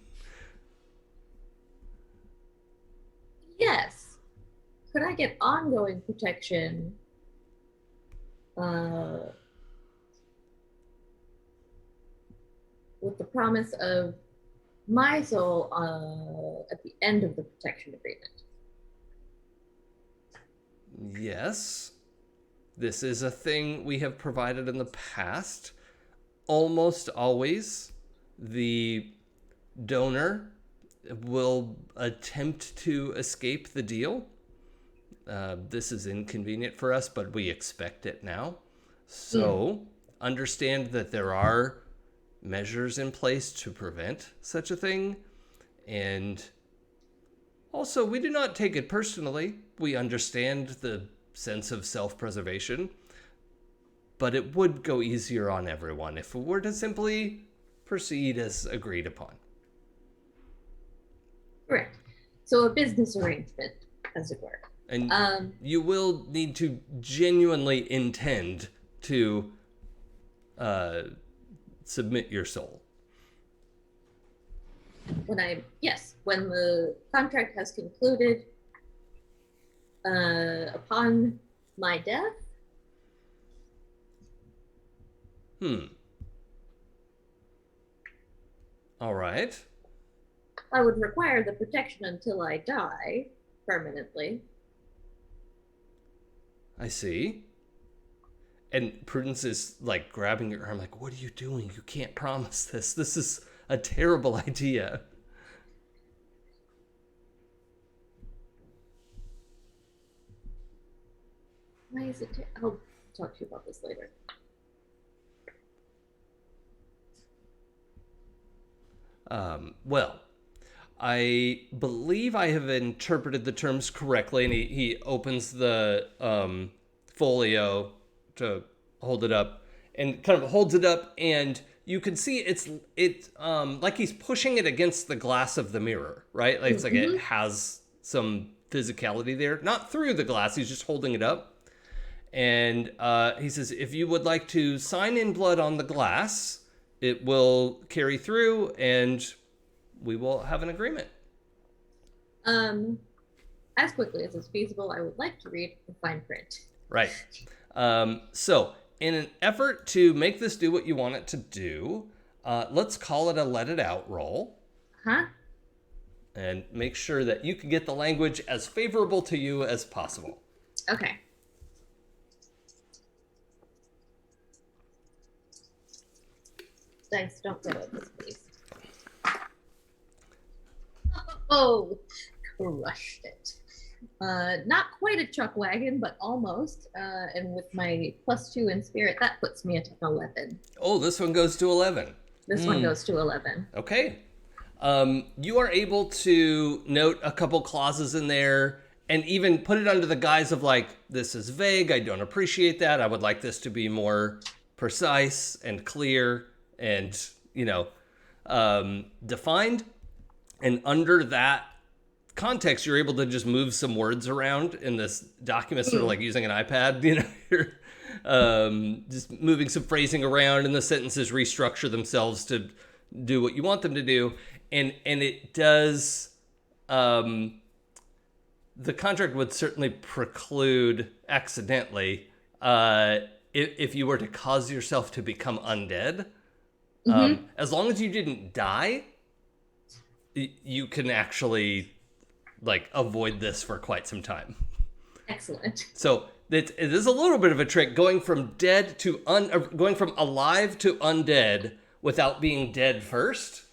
Yes. Could I get ongoing protection? With the promise of my soul at the end of the protection agreement. Yes. This is a thing we have provided in the past. Almost always, the donor will attempt to escape the deal. This is inconvenient for us, but we expect it now. So understand that there are measures in place to prevent such a thing. And also, we do not take it personally. We understand the sense of self-preservation, but it would go easier on everyone if we were to simply proceed as agreed upon. Correct. So a business arrangement, as it were. And you will need to genuinely intend to submit your soul. When the contract has concluded, upon my death. All right. I would require the protection until I die permanently. I see. And Prudence is like grabbing your arm, like, what are you doing? You can't promise this. This is a terrible idea. Why is it? I'll talk to you about this later. Well, I believe I have interpreted the terms correctly, and he opens the folio to hold it up, and kind of holds it up, and you can see it's like he's pushing it against the glass of the mirror, right? Like it's like it has some physicality there, not through the glass. He's just holding it up, and he says, "If you would like to sign in blood on the glass, it will carry through, and we will have an agreement." As quickly as is feasible, I would like to read the fine print. Right. So, in an effort to make this do what you want it to do, let's call it a let it out roll. Huh? And make sure that you can get the language as favorable to you as possible. Okay. Dice, don't go like this, please. Oh, crushed it. Not quite a chuck wagon, but almost. And with my +2 in spirit, that puts me at an 11. Oh, this one goes to 11. This one goes to 11. Okay. You are able to note a couple clauses in there and even put it under the guise of like, this is vague. I don't appreciate that. I would like this to be more precise and clear and, defined. And under that context, you're able to just move some words around in this document, sort of like using an iPad, you're just moving some phrasing around, and the sentences restructure themselves to do what you want them to do. And it does, the contract would certainly preclude accidentally, if you were to cause yourself to become undead. As long as you didn't die, you can actually avoid this for quite some time. Excellent. So it is a little bit of a trick going from dead to going from alive to undead without being dead first.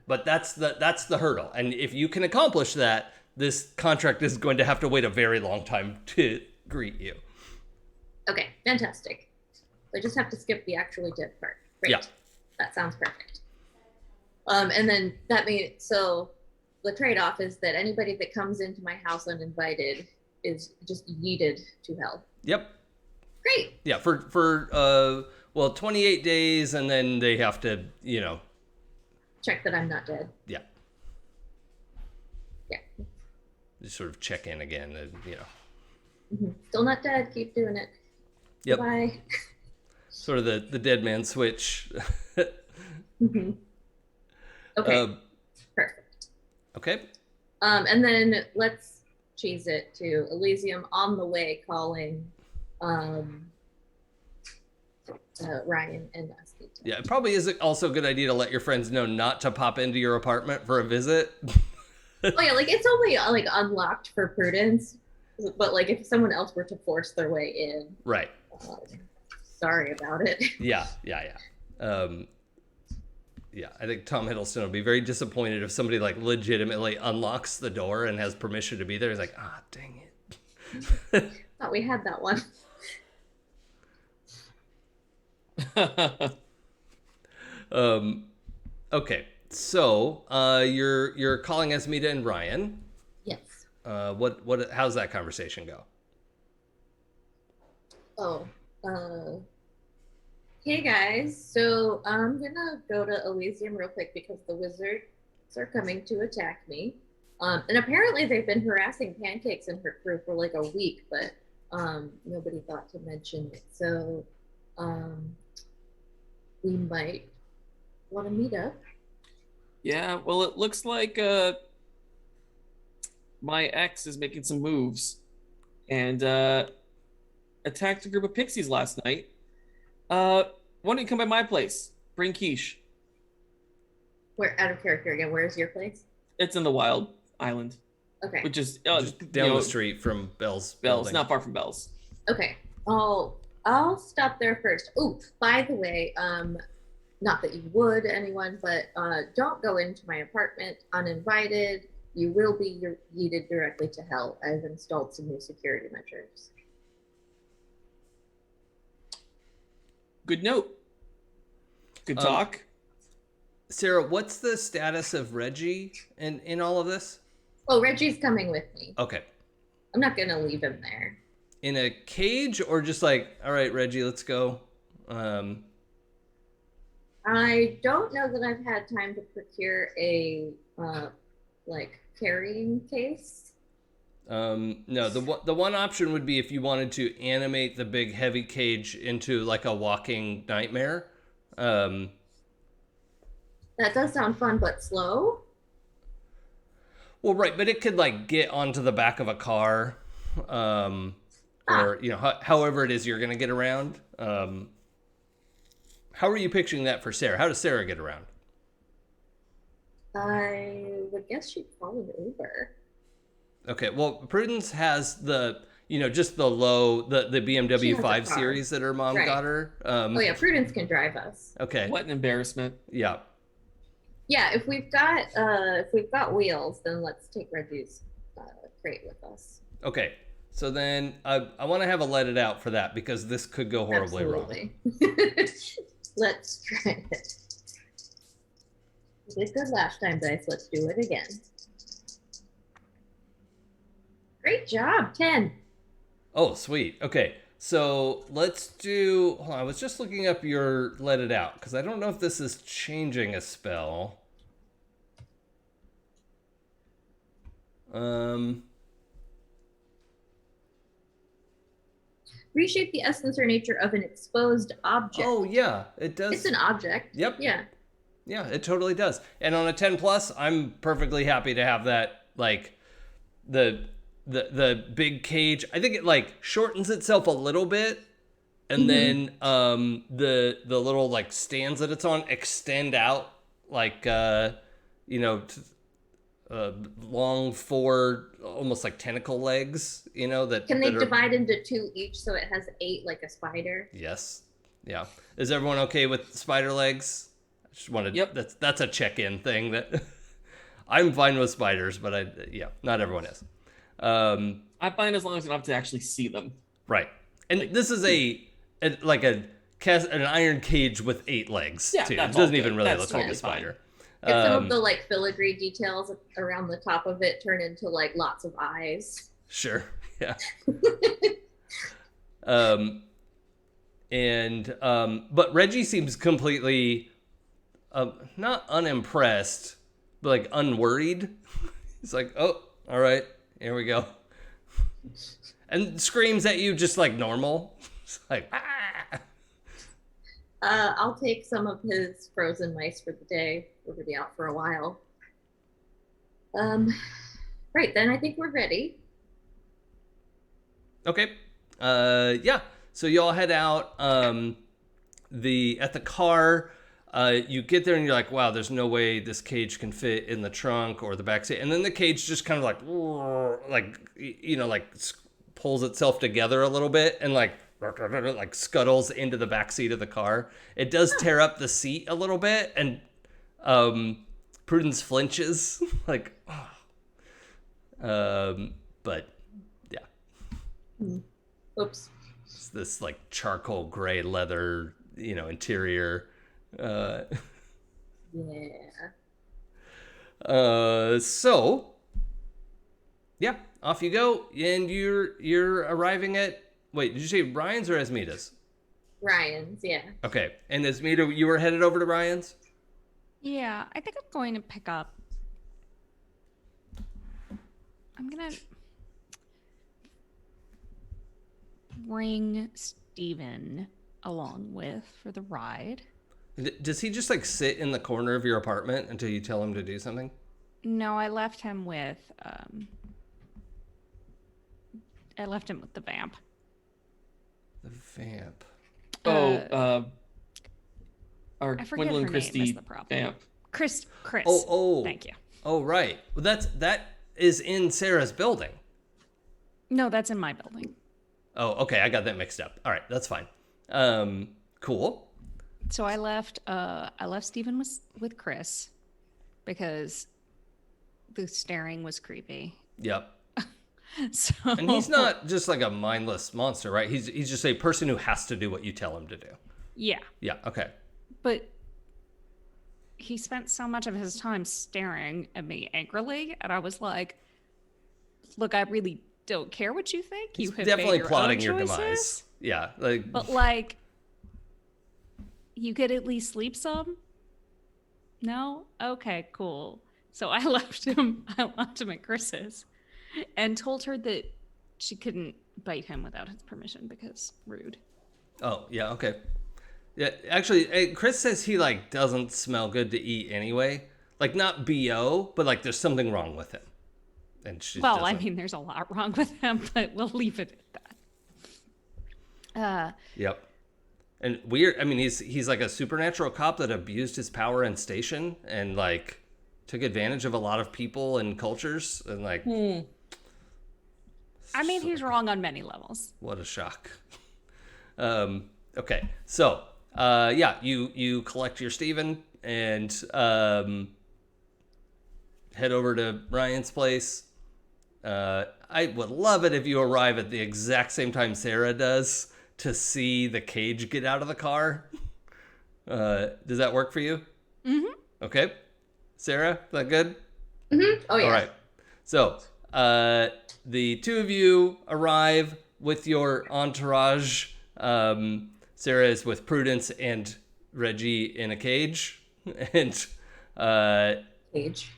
But that's the hurdle. And if you can accomplish that, this contract is going to have to wait a very long time to greet you. Okay, fantastic. I just have to skip the actually dead part. Great. Yeah. That sounds perfect. And then that means, so the trade-off is that anybody that comes into my house uninvited is just yeeted to hell. Yep. Great. Yeah, for 28 days, and then they have to, Check that I'm not dead. Yeah. Yeah. Just sort of check in again, and Still not dead. Keep doing it. Yep. Bye. Sort of the dead man switch. Okay. Perfect. Okay. And then let's cheese it to Elysium on the way, calling Ryan and Dusty. Yeah, it probably is also a good idea to let your friends know not to pop into your apartment for a visit. Oh yeah, it's only unlocked for prudence, but if someone else were to force their way in, Right. Sorry about it. Yeah. I think Tom Hiddleston would be very disappointed if somebody legitimately unlocks the door and has permission to be there. He's like, dang it. Thought we had that one. Okay, so you're calling Esmita and Ryan. Yes. How's that conversation go? Hey guys, so I'm gonna go to Elysium real quick because the wizards are coming to attack me. And apparently they've been harassing Pancakes and her crew for a week, but nobody thought to mention it. So we might want to meet up. Yeah, well, it looks like my ex is making some moves and attacked a group of pixies last night. Why don't you come by my place? Bring quiche. We're out of character again. Where's your place? It's in the Wild Island. Okay. Which is just down the street from Bell's. Bell's, building. not far from Bell's. Okay. I'll stop there first. Oh, by the way, not that you would, anyone, but don't go into my apartment uninvited. You will be yeeted directly to hell. I've installed some new security measures. Good note. Good talk. Sarah, what's the status of Reggie in all of this? Oh, Reggie's coming with me. Okay. I'm not going to leave him there. in a cage, or just like, all right, Reggie, let's go? I don't know that I've had time to procure a like carrying case. No, the one option would be if you wanted to animate the big heavy cage into like a walking nightmare. That does sound fun, but slow. Well, right, but it could like get onto the back of a car, or however it is you're gonna get around. How are you picturing that for Sarah? How does Sarah get around? I would guess she'd call an Uber. Okay, well, Prudence has just the the She BMW has a 5 car. Series that her mom Right. got her. Oh yeah, Prudence can drive us. Okay. What an embarrassment. Yeah. Yeah, if we've got wheels, then let's take Reggie's crate with us. Okay. So then I want to have a let it out for that because this could go horribly wrong. Absolutely. Let's try it. We did good last time, guys. Let's do it again. Great job, 10. Oh, sweet. Okay. So let's do. Hold on, I was just looking up your let it out because I don't know if this is changing a spell. Reshape the essence or nature of an exposed object. Oh yeah, it does. It's an object. Yep. Yeah. Yeah, it totally does. And on a 10 plus, I'm perfectly happy to have that, like the big cage. I think it like shortens itself a little bit, and then the little like stands that it's on extend out like long four almost like tentacle legs, that Can they that are- divide into 2 each so it has 8 like a spider? Yes. Yeah. Is everyone okay with spider legs? I just wanted. Yep. That's a check-in thing that I'm fine with spiders, but not everyone is. I'm fine as long as I don't have to actually see them. Right. And this is an iron cage with 8 legs Yeah, too. It that's doesn't all even good. really That's look like a totally fine. spider. And some of the like filigree details around the top of it turn into like lots of eyes. Sure. Yeah. But Reggie seems completely not unimpressed, but like unworried. He's like, "Oh, all right, here we go," and screams at you just like normal. It's like, ah! I'll take some of his frozen mice for the day. We're gonna be out for a while. Right then, I think we're ready. Okay. Yeah. So y'all head out. At the car, you get there and you're like, wow, there's no way this cage can fit in the trunk or the back seat. And then the cage just kind of pulls itself together a little bit and like scuttles into the back seat of the car. It does tear up the seat a little bit, and Prudence flinches like, but yeah. Oops. It's this like charcoal gray leather, interior. Yeah. So yeah, off you go, and you're arriving at. Wait, did you say Ryan's or Esmita's? Ryan's, yeah. Okay, and Esmita, you were headed over to Ryan's. Yeah, I think I'm going to pick up. I'm gonna bring Steven along with for the ride. Does he just like sit in the corner of your apartment until you tell him to do something? No, I left him with the vamp. The vamp. Our I forget Gwendolyn her name is Christie the problem. vamp. Chris. Oh. Thank you. Oh, right. Well, that is in Sarah's building. No, that's in my building. Oh, okay. I got that mixed up. All right, that's fine. Cool. So I left Steven with Chris because the staring was creepy. Yep. So And he's not just like a mindless monster, right? He's just a person who has to do what you tell him to do. Yeah. Yeah. Okay. But he spent so much of his time staring at me angrily, and I was like, look, I really don't care what you think. You It's have definitely made your plotting own your choices. demise. Yeah, like But like, you could at least sleep some. No? Okay, cool. So I left him at Chris's and told her that she couldn't bite him without his permission because rude. oh yeah, okay. Yeah, actually, Chris says he like doesn't smell good to eat anyway. Like not bo, but like there's something wrong with him. And she Well, I doesn't. mean, there's a lot wrong with him, but we'll leave it at that. Yep. And weird. I mean, he's like a supernatural cop that abused his power and station and like took advantage of a lot of people and cultures and like. I mean, he's wrong on many levels. What a shock. Okay, so yeah, you collect your Steven and head over to Ryan's place. I would love it if you arrive at the exact same time Sarah does to see the cage get out of the car. Does that work for you? Mm-hmm. Okay. Sarah, is that good? Mm-hmm. Oh yeah. All right. So the two of you arrive with your entourage. Sarah is with Prudence and Reggie in a cage. And Cage.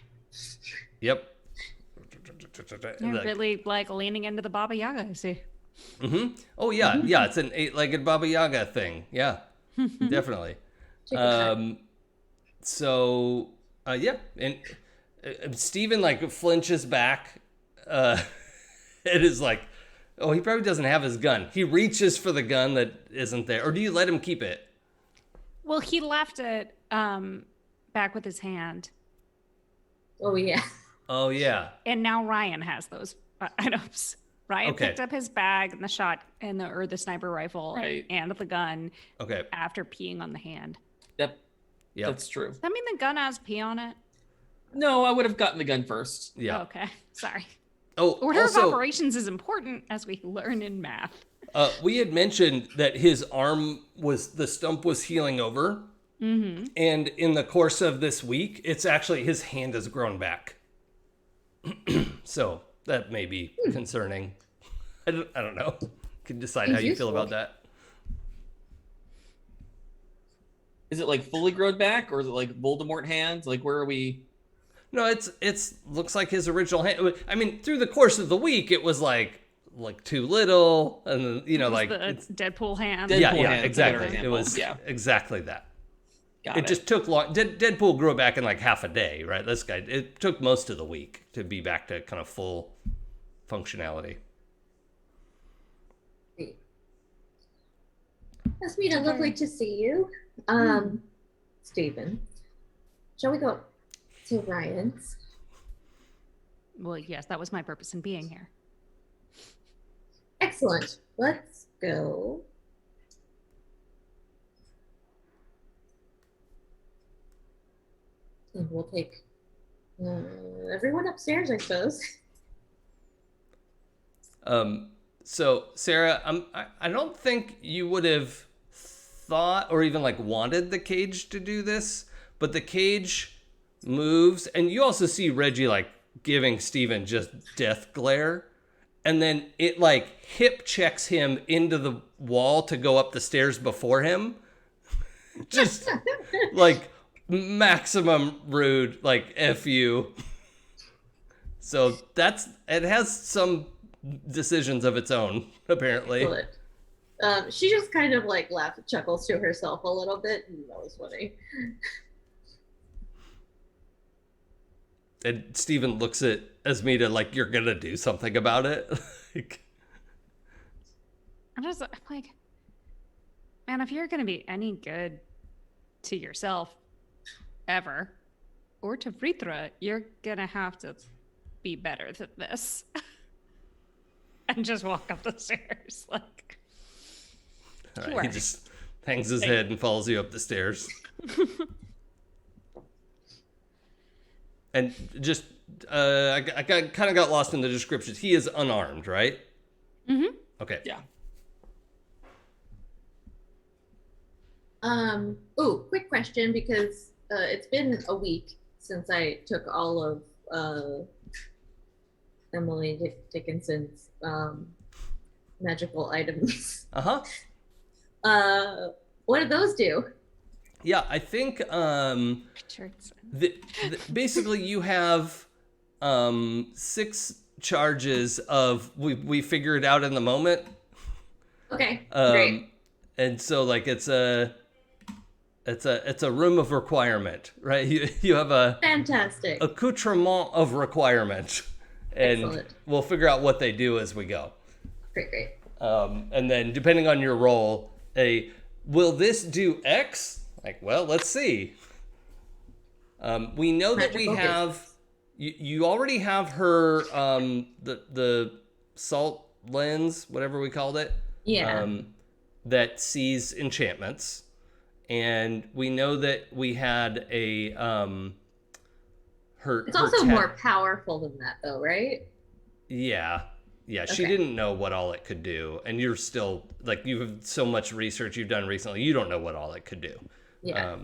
yep. You're really like leaning into the Baba Yaga, I see. Oh yeah, yeah. It's an 8-legged Baba Yaga thing. Yeah, definitely. Take a cut. So yeah, and Steven like flinches back. It is like, oh, he probably doesn't have his gun. He reaches for the gun that isn't there, or do you let him keep it? Well, he left it back with his hand, Oh yeah. Oh yeah. and now Ryan has those items. Ryan Okay. picked up his bag and the shot and the sniper rifle Right. and the gun Okay. after peeing on the hand. Yep, Yep. that's true. Does that mean the gun has pee on it? No, I would have gotten the gun first. Yeah. Oh, okay, sorry. Oh, Order also, of operations is important, as we learn in math. we had mentioned that his arm the stump was healing over. Mm-hmm. And in the course of this week, it's actually his hand has grown back. So that may be concerning. I don't know. You can decide how you feel about that. Is it like fully grown back, or is it like Voldemort hands? Like, where are we? No, it's looks like his original hand. I mean, through the course of the week, it was like too little, and then, you know, like the it's, Deadpool hand. Deadpool yeah, hand, exactly. better It example. was Yeah. exactly that. Got It just took long. Deadpool grew back in like half a day, right? This guy, it took most of the week to be back to kind of full functionality. Esmita, lovely to see you. Stephen. Shall we go to Ryan's? Well, yes, that was my purpose in being here. Excellent. Let's go. And we'll take everyone upstairs, I suppose. So Sarah, I don't think you would have thought or even like wanted the cage to do this, but the cage moves, and you also see Reggie like giving Steven just death glare, and then it like hip checks him into the wall to go up the stairs before him. Just like maximum rude, like F you. So it has some decisions of its own, apparently. Excellent. She just kind of like chuckles to herself a little bit, and that was funny. And Steven looks at Esmita like, you're gonna do something about it. I'm like, man, if you're gonna be any good to yourself ever, or to Vrithra, you're gonna have to be better than this. And just walk up the stairs. Like, All right, sure. he just hangs his head and follows you up the stairs. And just, I kind of got lost in the descriptions. He is unarmed, right? Mm-hmm. Okay. Yeah. Quick question, because it's been a week since I took all of Emily Dickinson's magical items. Uh-huh. What did those do? Yeah, I think Richardson. basically you have 6 charges of we figure it out in the moment. Okay, great. And so like it's a room of requirement, right? You have a Fantastic. accoutrement of requirement, and Excellent. we'll figure out what they do as we go. Great. And then depending on your role, will this do X? Like, well, let's see. We know that we Magical have. You already have her the salt lens, whatever we called it. Yeah. That sees enchantments, and we know that we had a her. It's her also more powerful than that, though, right? Yeah. She Okay. didn't know what all it could do, and you're still like you have so much research you've done recently. You don't know what all it could do. Yeah.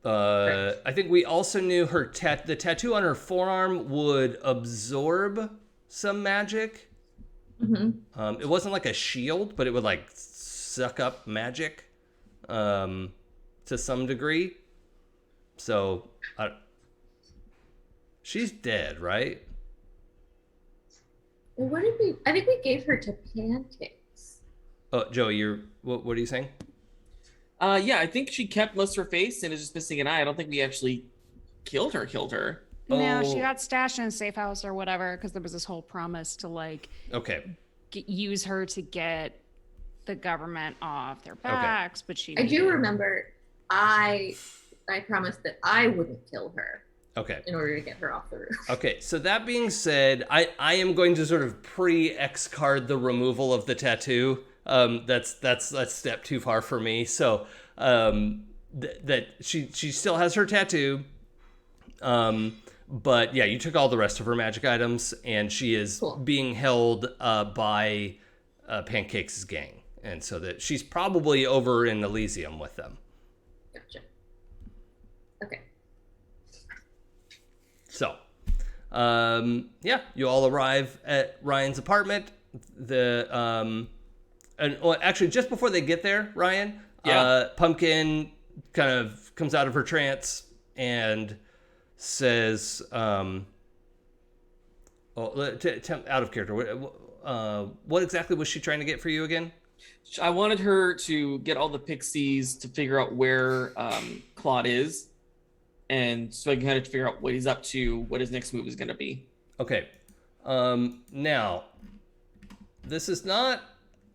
I think we also knew the tattoo on her forearm would absorb some magic. Mm-hmm. It wasn't like a shield, but it would like suck up magic to some degree. So she's dead, right? Well, what did we? I think we gave her to Pancakes. Oh, Joey, what are you saying? Yeah, I think she kept most of her face and is just missing an eye. I don't think we actually killed her. No, she Oh. got stashed in a safe house or whatever because there was this whole promise to like Okay. use her to get the government off their backs, but she. I do didn't. remember. I promised that I wouldn't kill her Okay. in order to get her off the roof. Okay, so that being said, I am going to sort of pre-X card the removal of the tattoo. That's step too far for me. So that she still has her tattoo. But yeah, you took all the rest of her magic items, and she is Cool. being held by Pancakes' gang, and so that she's probably over in Elysium with them. Gotcha. Okay. So, yeah, you all arrive at Ryan's apartment. Actually, just before they get there, Ryan, Pumpkin kind of comes out of her trance and says, out of character, what exactly was she trying to get for you again? I wanted her to get all the pixies to figure out where Claude is, and so I can kind of figure out what he's up to, what his next move is going to be. Okay. Now, this is not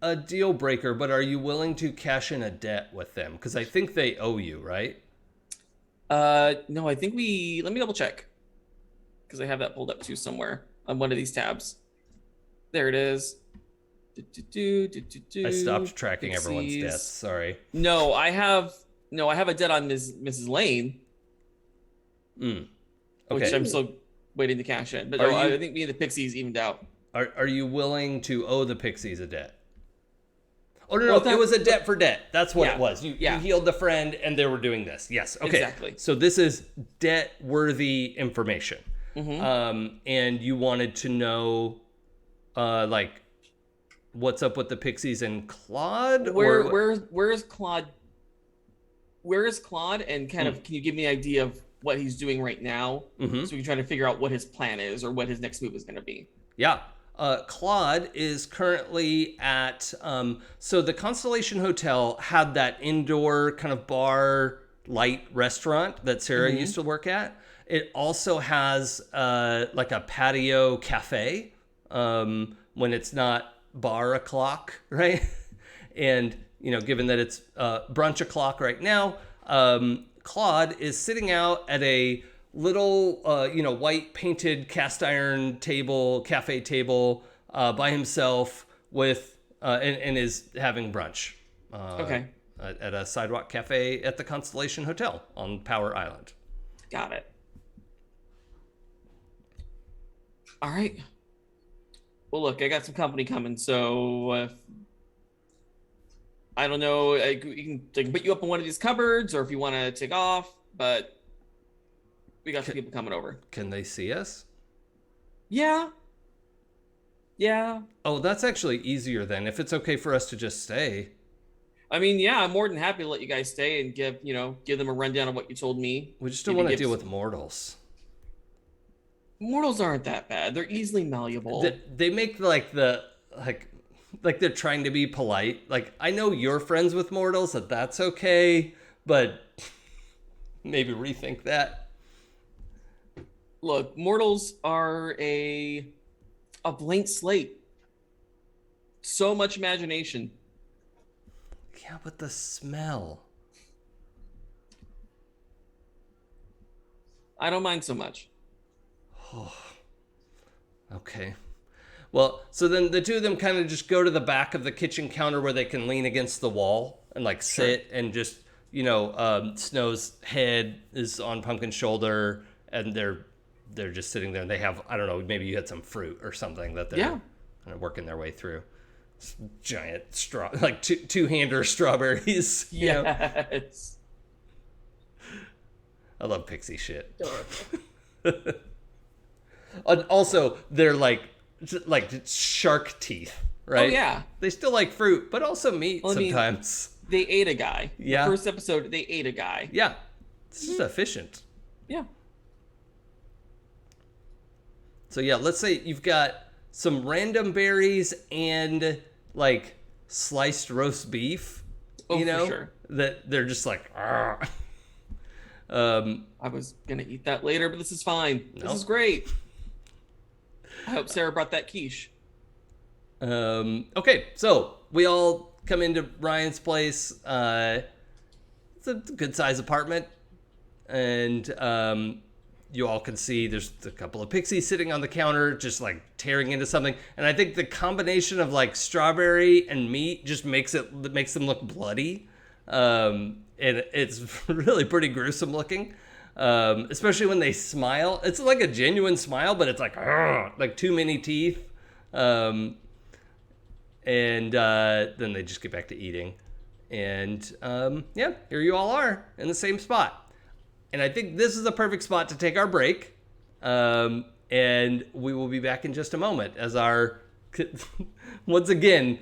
a deal breaker, but are you willing to cash in a debt with them? Because I think they owe you, right? No, I think let me double check, because I have that pulled up too somewhere on one of these tabs. There it is. I stopped tracking everyone's Pixies. debts. Sorry. No, I have a debt on Mrs. Lane, Okay. which I'm still waiting to cash in. But Are no, I you- think me and the pixies evened out. Are you willing to owe the Pixies a debt? Oh, no, Well, it was a debt for debt. That's what Yeah. it was. You Yeah. healed the friend, and they were doing this. Yes. Okay. Exactly. So this is debt-worthy information. Mm-hmm. And you wanted to know, like, what's up with the Pixies and Claude? Where is Claude? Where is Claude? And kind of, can you give me an idea of what he's doing right now, Mhm. so we can try to figure out what his plan is or what his next move is going to be? Yeah. Claude is currently at, so the Constellation Hotel had that indoor kind of bar light restaurant that Sarah used to work at. It also has like a patio cafe when it's not bar o'clock, right? And, given that it's brunch o'clock right now, Claude is sitting out at a little, white painted cast iron cafe table by himself with, and is having brunch. Okay. At a sidewalk cafe at the Constellation Hotel on Power Island. Got it. All right. Well, look, I got some company coming, so I don't know. I can put you up in one of these cupboards, or if you want to take off, but We got some people coming over. Can they see us? Yeah. Yeah. Oh, that's actually easier then, if it's okay for us to just stay. I mean, yeah, I'm more than happy to let you guys stay and give them a rundown of what you told me. We just don't want to deal with mortals. Mortals aren't that bad. They're easily malleable. They make like they're trying to be polite. Like, I know you're friends with mortals, that's okay, but maybe rethink that. Look, mortals are a blank slate. So much imagination. Yeah, but the smell. I don't mind so much. Oh, okay. Well, so then the two of them kind of just go to the back of the kitchen counter where they can lean against the wall and like sit and just, Snow's head is on Pumpkin's shoulder and they're just sitting there and they have, I don't know, maybe you had some fruit or something that they're kind of working their way through. Giant like two-hander strawberries. Yes. I love pixie shit. Adorable. And also, they're like shark teeth, right? Oh, yeah. They still like fruit, but also meat sometimes. They ate a guy. Yeah. The first episode, they ate a guy. Yeah. It's just efficient. Yeah. So, yeah, let's say you've got some random berries and, like, sliced roast beef, For sure. that they're just like, I was going to eat that later, but this is fine. This is great. I hope Sarah brought that quiche. Okay, so we all come into Ryan's place. It's a good size apartment, and you all can see there's a couple of pixies sitting on the counter, just like tearing into something. And I think the combination of like strawberry and meat just makes them look bloody, and it's really pretty gruesome looking. Especially when they smile. It's like a genuine smile, but it's like too many teeth. And then they just get back to eating. And here you all are in the same spot. And I think this is the perfect spot to take our break. And we will be back in just a moment as our, once again,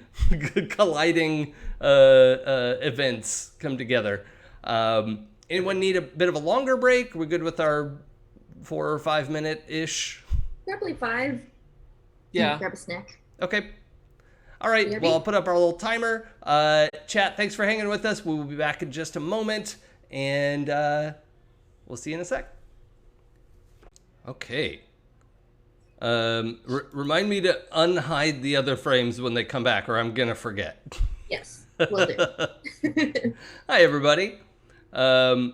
colliding events come together. Anyone need a bit of a longer break? We're good with our 4 or 5 minute-ish? Probably 5. Yeah. Grab a snack. Okay. All right. Yummy. Well, I'll put up our little timer. Chat, thanks for hanging with us. We will be back in just a moment. And we'll see you in a sec. Okay. Remind me to unhide the other frames when they come back, or I'm going to forget. Yes, will do. Hi, everybody. I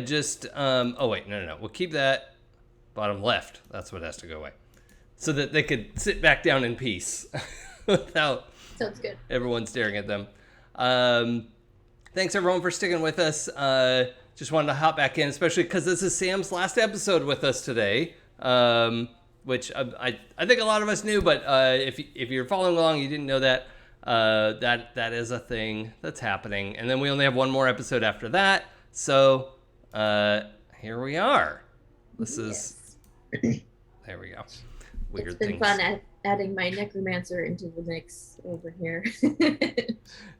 just, oh wait, no. We'll keep that bottom left. That's what has to go away. So that they could sit back down in peace without Sounds good. everyone staring at them. Thanks everyone for sticking with us. Just wanted to hop back in, especially because this is Sam's last episode with us today. Which I think a lot of us knew, but if you're following along, you didn't know that. That is a thing that's happening, and then we only have one more episode after that. So here we are. This is there we go. Weird It's been things. fun adding my necromancer into the mix over here.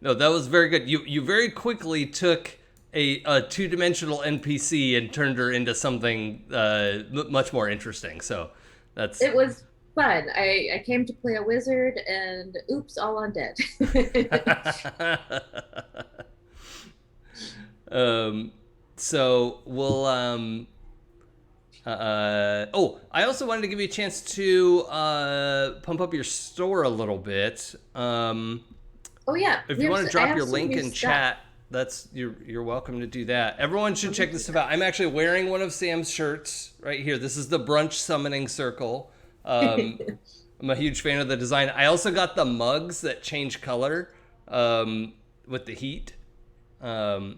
No, that was very good. You very quickly took a 2-dimensional NPC and turned her into something much more interesting. So that's It was fun. I came to play a wizard, and oops, all undead. So we'll I also wanted to give you a chance to pump up your store a little bit. Oh yeah. If you want to drop your link in chat, that's you're welcome to do that. Everyone should check this stuff out. I'm actually wearing one of Sam's shirts right here. This is the Brunch Summoning Circle. I'm a huge fan of the design. I also got the mugs that change color with the heat. Those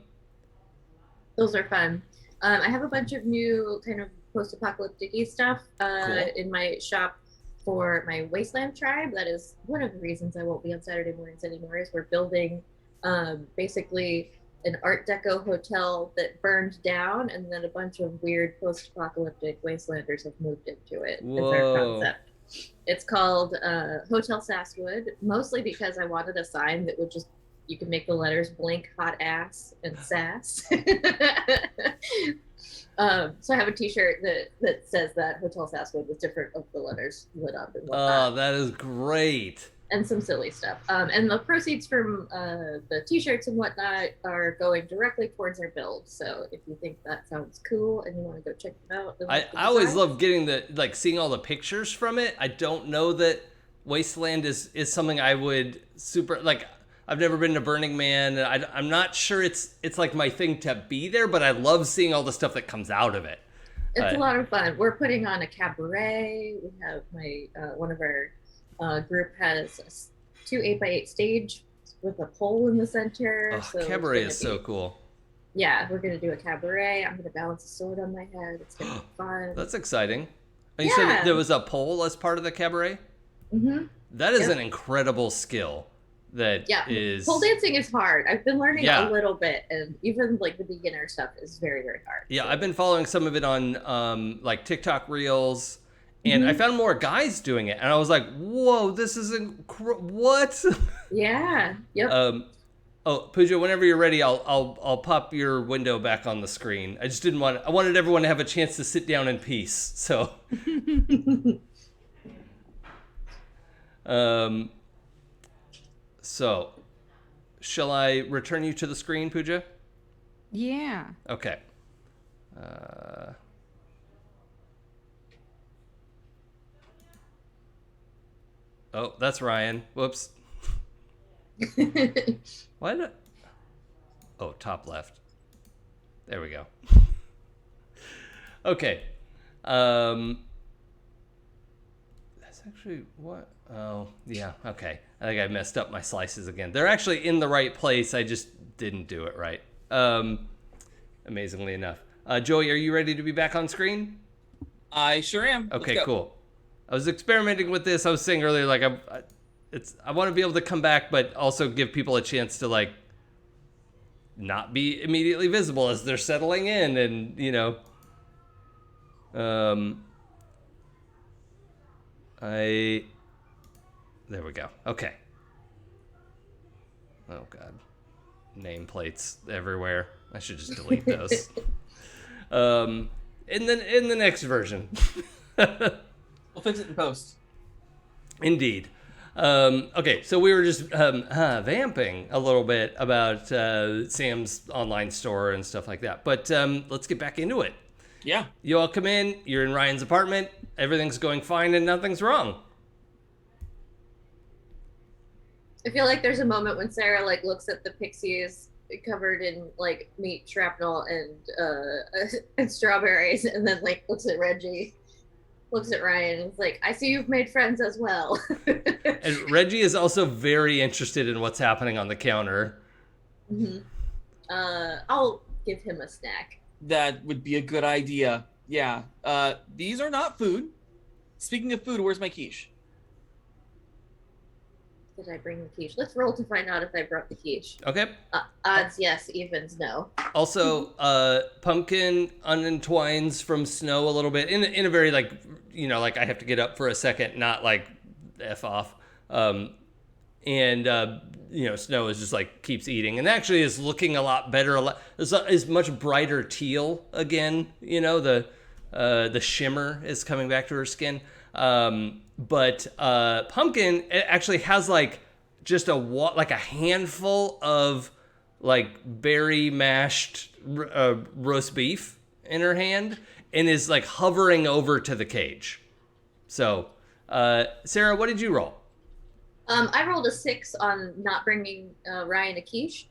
are fun. I have a bunch of new kind of post-apocalyptic-y stuff Cool. in my shop for my Wasteland tribe. That is one of the reasons I won't be on Saturday mornings anymore, is we're building basically an Art Deco hotel that burned down, and then a bunch of weird post-apocalyptic wastelanders have moved into it. It's our Whoa. concept. It's called Hotel Sasswood, mostly because I wanted a sign that would just, you can make the letters blink, hot ass, and sass. So I have a T-shirt that says that Hotel Sasswood with different of the letters lit up and whatnot. Oh, that is great. And some silly stuff. And the proceeds from the T-shirts and whatnot are going directly towards our build. So if you think that sounds cool and you want to go check them out, I always love getting seeing all the pictures from it. I don't know that Wasteland is something I would super like. I've never been to Burning Man. I'm not sure it's like my thing to be there, but I love seeing all the stuff that comes out of it. It's a lot of fun. We're putting on a cabaret. We have one of our group has a 2 8x8 stage with a pole in the center. Oh, so cabaret is so cool. Yeah, we're gonna do a cabaret. I'm gonna balance a sword on my head. It's gonna be fun. That's exciting. And you said there was a pole as part of the cabaret? Mm-hmm. That is an incredible skill. That is pole dancing is hard. I've been learning a little bit, and even like the beginner stuff is very, very hard. Yeah, so. I've been following some of it on like TikTok Reels, and I found more guys doing it, and I was like, "Whoa, this is what?" Yeah. Yep. Oh, Pooja, whenever you're ready, I'll pop your window back on the screen. I just didn't want. I wanted everyone to have a chance to sit down in peace. So. So, shall I return you to the screen, Pooja? Yeah. Okay. Oh, that's Ryan. Whoops. What? Oh, top left. There we go. Okay. That's actually what? Oh, yeah. Okay. I think I messed up my slices again. They're actually in the right place. I just didn't do it right. Amazingly enough. Joey, are you ready to be back on screen? I sure am. Okay, cool. I was experimenting with this. I was saying earlier, like, I want to be able to come back, but also give people a chance to, like, not be immediately visible as they're settling in, and, you know. There we go. Okay. Oh, God. Nameplates everywhere. I should just delete those. In the next version. We'll fix it in post. Indeed. Okay, so we were just vamping a little bit about Sam's online store and stuff like that. But let's get back into it. Yeah. You all come in. You're in Ryan's apartment. Everything's going fine and nothing's wrong. I feel like there's a moment when Sarah like looks at the pixies covered in like meat shrapnel and strawberries, and then like looks at Reggie, looks at Ryan, and is like, "I see you've made friends as well." And Reggie is also very interested in what's happening on the counter. Mm-hmm. I'll give him a snack. That would be a good idea. Yeah. These are not food. Speaking of food, where's my quiche? Did I bring the quiche? Let's roll to find out if I brought the quiche. Okay. Odds yes, evens no. Also, pumpkin unentwines from Snow a little bit in a very like, you know, like I have to get up for a second, not like F off. You know, Snow is just like keeps eating and actually is looking a lot better. Is much brighter teal again. You know, the shimmer is coming back to her skin. But Pumpkin actually has like just like a handful of like berry mashed roast beef in her hand and is like hovering over to the cage. So, Sarah, what did you roll? I rolled a 6 on not bringing Ryan a quiche.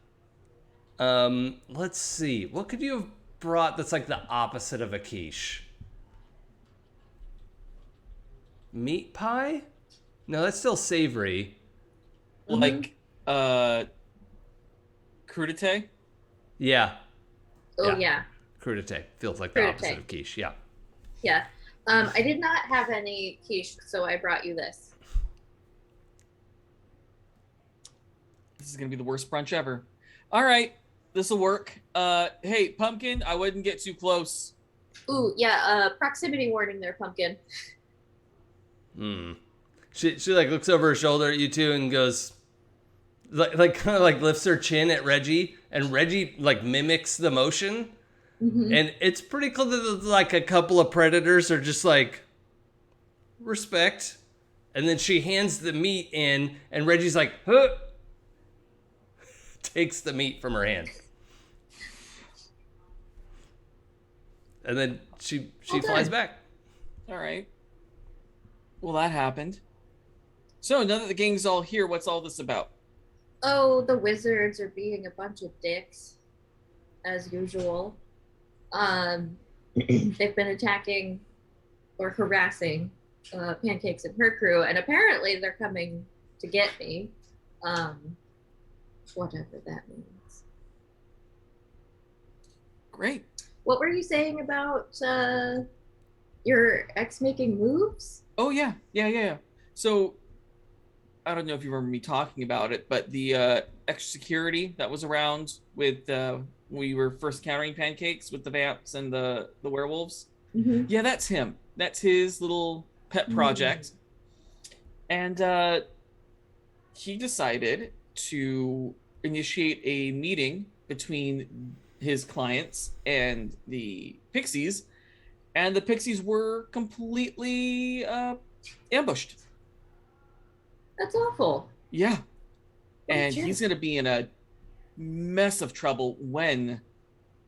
Let's see. What could you have brought that's like the opposite of a quiche? Meat pie? No, that's still savory. Like, crudité? Yeah. Oh, yeah. Crudité. Feels like the opposite of quiche. Yeah. Yeah. I did not have any quiche, so I brought you this. This is going to be the worst brunch ever. All right. This'll work. Hey, Pumpkin, I wouldn't get too close. Ooh, yeah. Proximity warning there, Pumpkin. She like looks over her shoulder at you two and goes, like kind of like lifts her chin at Reggie, and Reggie like mimics the motion, and it's pretty clear that like a couple of predators are just like respect, and then she hands the meat in, and Reggie's like, huh, takes the meat from her hand, and then she flies back. All right. Well, that happened. So now that the gang's all here, what's all this about? Oh, the wizards are being a bunch of dicks, as usual. They've been attacking or harassing Pancakes and her crew, and apparently they're coming to get me. Whatever that means. Great. What were you saying about your ex making moves? Oh, yeah. So, I don't know if you remember me talking about it, but the extra security that was around with we were first encountering Pancakes with the vamps and the werewolves. Mm-hmm. Yeah, that's him. That's his little pet project. And he decided to initiate a meeting between his clients and the Pixies, and the Pixies were completely ambushed. That's awful. Yeah. And sure. he's going to be in a mess of trouble when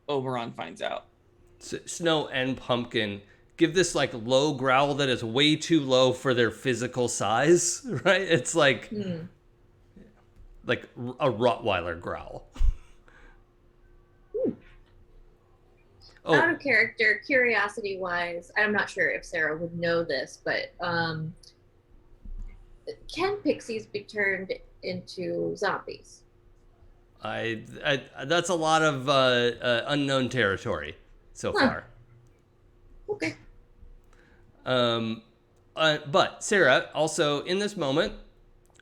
Oberon finds out. Snow and Pumpkin give this like low growl that is way too low for their physical size, right? It's like a Rottweiler growl. Oh. Out of character, curiosity wise, I'm not sure if Sarah would know this, but can pixies be turned into zombies? I that's a lot of unknown territory so far. Okay. But Sarah, also in this moment,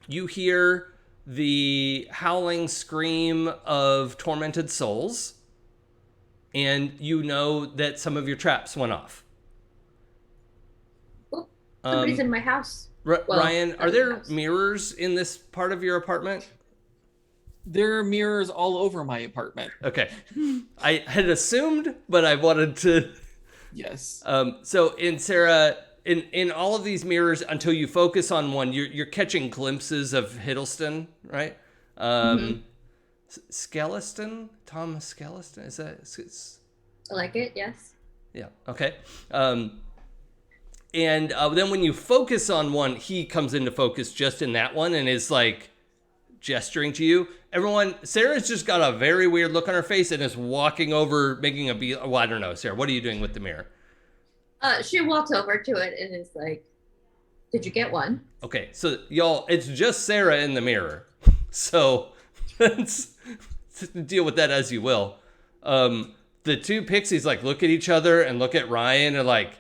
you hear the howling scream of tormented souls, and you know that some of your traps went off. Oh, somebody's in my house. Ryan, are there mirrors in this part of your apartment? There are mirrors all over my apartment. Okay. I had assumed, but I wanted to... Yes. So in Sarah, in all of these mirrors, until you focus on one, you're catching glimpses of Hiddleston, right? Skeliston? Tom Skeliston? Is that... I like it, yes. Yeah, okay. And then when you focus on one, he comes into focus just in that one and is like gesturing to you. Everyone, Sarah's just got a very weird look on her face and is walking over, making a well, I don't know, Sarah, what are you doing with the mirror? She walks over to it and is like, did you get one? Okay, so y'all, it's just Sarah in the mirror. So let's deal with that as you will. The two pixies like look at each other and look at Ryan and like,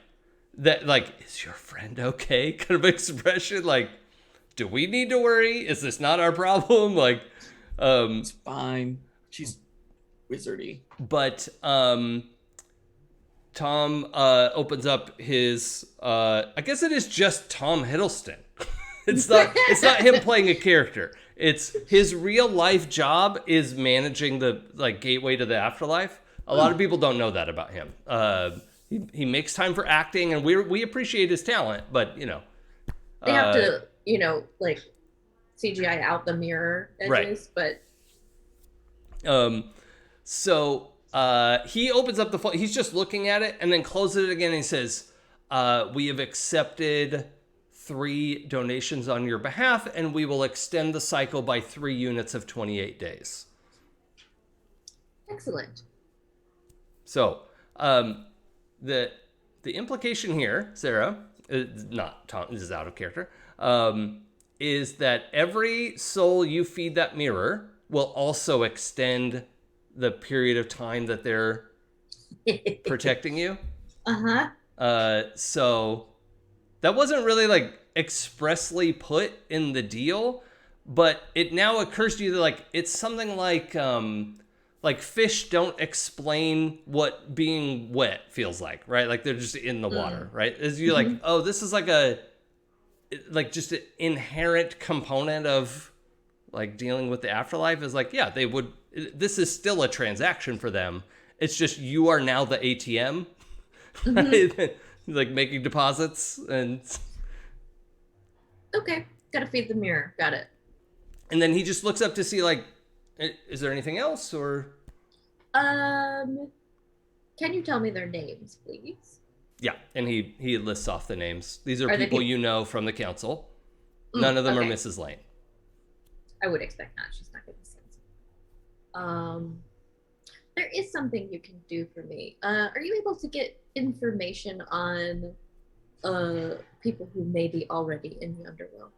that like, is your friend okay kind of expression, like, do we need to worry, is this not our problem, like it's fine, she's wizardy. But Tom opens up his I guess it is just Tom Hiddleston. It's not him playing a character, it's his real life job is managing the like gateway to the afterlife. A lot of people don't know that about him. He makes time for acting, and we appreciate his talent, but you know, they have to, you know, like CGI out the mirror edges, right. But so he opens up the phone. He's just looking at it and then closes it again. And he says, "We have accepted 3 donations on your behalf, and we will extend the cycle by 3 units of 28 days." Excellent. So, the implication here, Sarah, not Tom, this is out of character, is that every soul you feed that mirror will also extend the period of time that they're protecting you. So that wasn't really like expressly put in the deal, but it now occurs to you that like it's something like like fish don't explain what being wet feels like, right? Like they're just in the water, right? As you like, oh, this is like just an inherent component of like dealing with the afterlife is like, yeah, this is still a transaction for them. It's just you are now the ATM, right? Like making deposits Okay, gotta feed the mirror. Got it. and then he just looks up to see like, is there anything else or? Can you tell me their names, please? Yeah, and he lists off the names. These are Are they people peop- you know from the council. None of them okay. are Mrs. Lane. I would expect not. She's not gonna sense. There is something you can do for me. Are you able to get information on people who may be already in the underworld?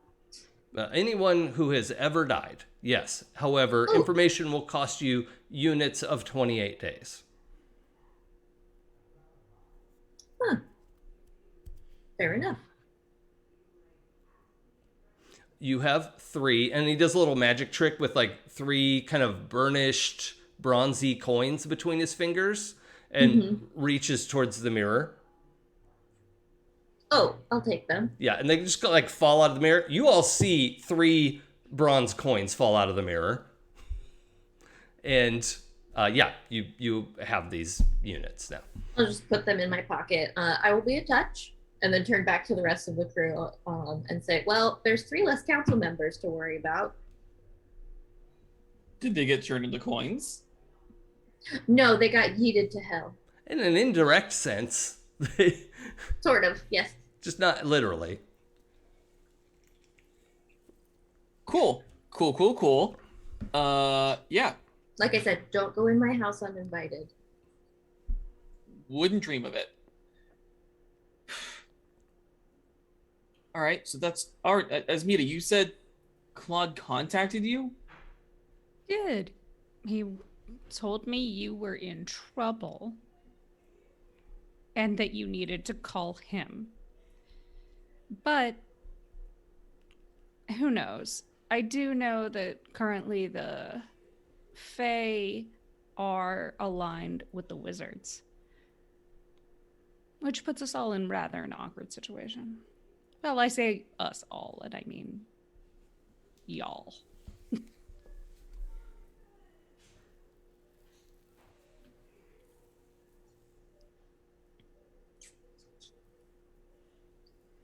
Anyone who has ever died, yes. However, information will cost you units of 28 days. Huh. Fair enough. You have 3, and he does a little magic trick with like 3 kind of burnished bronzy coins between his fingers and reaches towards the mirror. Oh, I'll take them. Yeah, and they just go, like fall out of the mirror. You all see 3 bronze coins fall out of the mirror. And yeah, you have these units now. I'll just put them in my pocket. I will be in touch, and then turn back to the rest of the crew and say, well, there's 3 less council members to worry about. Did they get turned into coins? No, they got yeeted to hell. In an indirect sense. Sort of, yes. Just not literally. Cool. Yeah. Like I said, don't go in my house uninvited. Wouldn't dream of it. All right, so that's all right. Asmita, you said Claude contacted you? Did. He told me you were in trouble and that you needed to call him. But who knows? I do know that currently the Fae are aligned with the wizards, which puts us all in rather an awkward situation. Well, I say us all, and I mean y'all.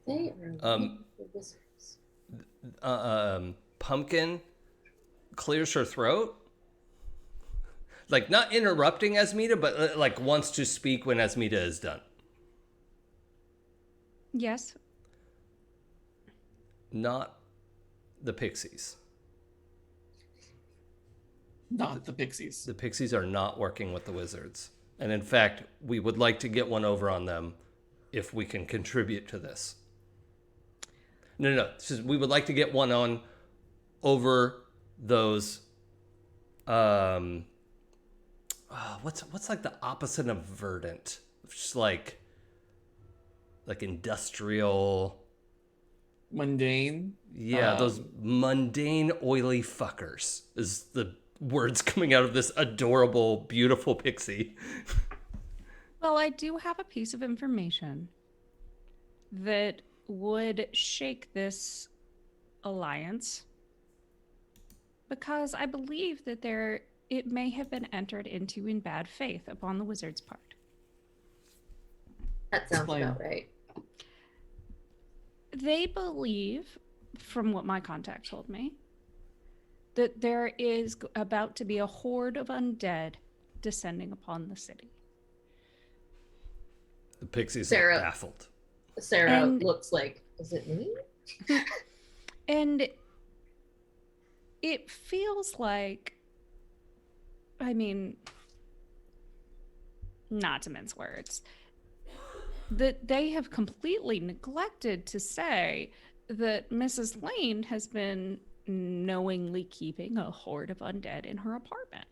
They are the wizards. Pumpkin clears her throat. Like, not interrupting Asmita, but like wants to speak when Asmita is done. Yes. Not the pixies. Not the pixies. The pixies are not working with the wizards. And in fact, we would like to get one over on them if we can contribute to this. No. We would like to get one on over those. What's like the opposite of verdant? Just like industrial. Mundane. Yeah, those mundane, oily fuckers is the words coming out of this adorable, beautiful pixie. Well, I do have a piece of information that would shake this alliance, because I believe that it may have been entered into in bad faith upon the wizard's part. That sounds Explain. about right. They believe, from what my contact told me, that there is about to be a horde of undead descending upon the city. The pixies Sarah. are baffled. Sarah And- looks like, is it me? And it feels like, I mean, not to mince words, that they have completely neglected to say that Mrs. Lane has been knowingly keeping a horde of undead in her apartment.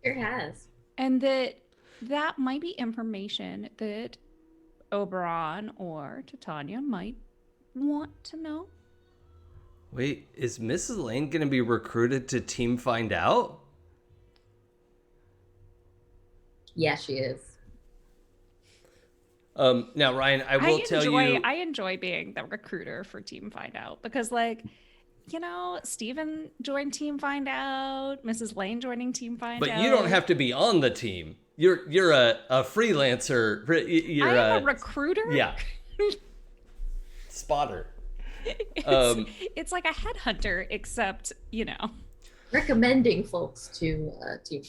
Sure has. And that might be information that Oberon or Titania might want to know. Wait, is Mrs. Lane going to be recruited to Team Find Out? Yeah, she is. Now, Ryan, I will tell you. I enjoy being the recruiter for Team Find Out because, like, you know, Steven joined Team Find Out, Mrs. Lane joining Team Find Out. But you don't have to be on the team. You're a freelancer. You're I am a recruiter? Yeah. Spotter. It's like a headhunter, except, you know. Recommending folks to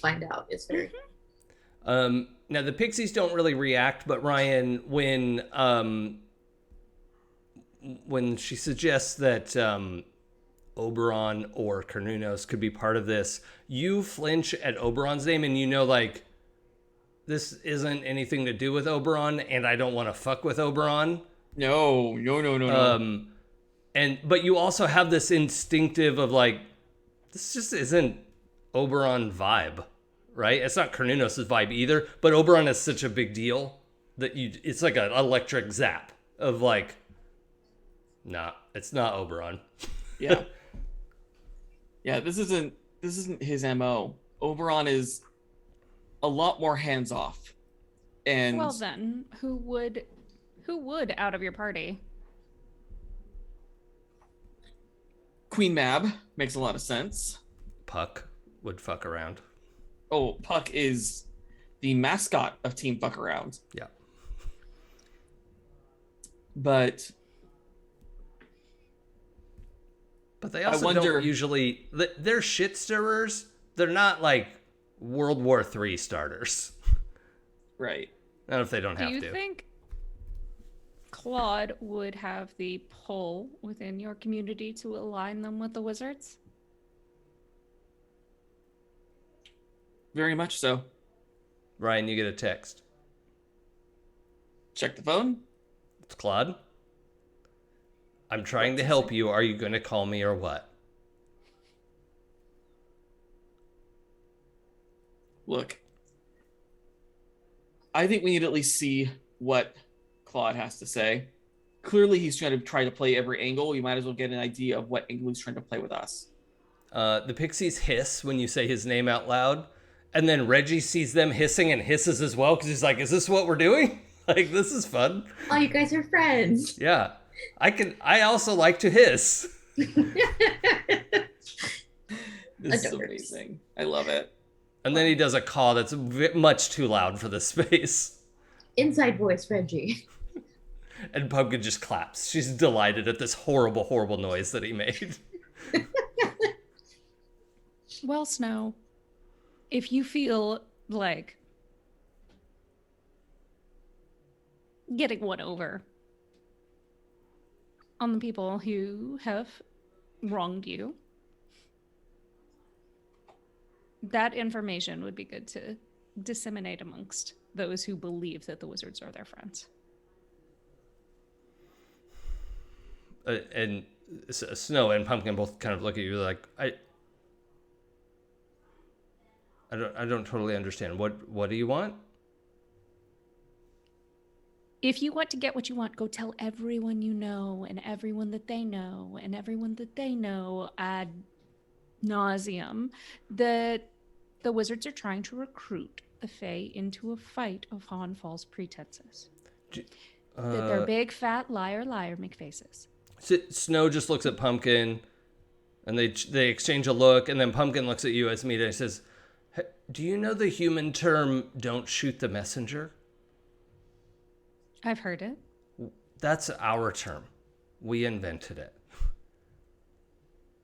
find out is very. Now the pixies don't really react, but Ryan, when she suggests that Oberon or Carnunos could be part of this, you flinch at Oberon's name, and you know, like, this isn't anything to do with Oberon, and I don't want to fuck with Oberon. No. But you also have this instinctive of like, this just isn't Oberon vibe, right? It's not Carnunos' vibe either, but Oberon is such a big deal that it's like an electric zap of like, nah, it's not Oberon. Yeah. Yeah, this isn't his MO. Oberon is a lot more hands off. And Well then, who would out of your party? Queen Mab makes a lot of sense. Puck would fuck around. Oh, Puck is the mascot of Team Fuck Around. Yeah. But they also don't usually... They're shit stirrers. They're not like World War III starters. Right. Not if they don't have to. Do you think Claude would have the pull within your community to align them with the wizards? Very much so. Ryan, you get a text. Check the phone. It's Claude. I'm trying to help you. Are you going to call me or what? Look, I think we need to at least see what Claude has to say. Clearly, he's trying to play every angle. You might as well get an idea of what angle he's trying to play with us. The pixies hiss when you say his name out loud. And then Reggie sees them hissing and hisses as well because he's like, is this what we're doing? Like, this is fun. Oh, you guys are friends. Yeah. I also like to hiss. This is amazing. I love it. And then he does a call that's much too loud for the space. Inside voice, Reggie. And Pumpkin just claps. She's delighted at this horrible, horrible noise that he made. Well, Snow, if you feel like getting one over on the people who have wronged you, that information would be good to disseminate amongst those who believe that the wizards are their friends. And Snow and Pumpkin both kind of look at you like, I don't totally understand. What do you want? If you want to get what you want, go tell everyone you know and everyone that they know and everyone that they know ad nauseum that the wizards are trying to recruit the Fae into a fight of Han false pretenses. That they're big, fat, liar, McFaces. Snow just looks at Pumpkin, and they exchange a look, and then Pumpkin looks at you, Esmita, and says, hey, do you know the human term, don't shoot the messenger? I've heard it. That's our term. We invented it.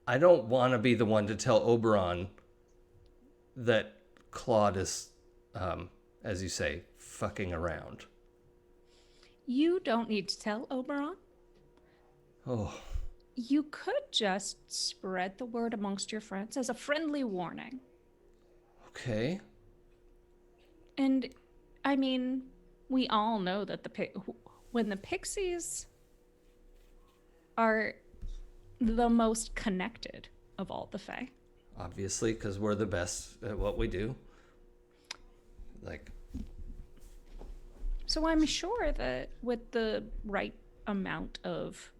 I don't want to be the one to tell Oberon that Claude is, as you say, fucking around. You don't need to tell Oberon. Oh. You could just spread the word amongst your friends as a friendly warning. Okay. And, I mean, we all know that when the pixies are the most connected of all the Fae. Obviously, because we're the best at what we do. Like. So I'm sure that with the right amount of,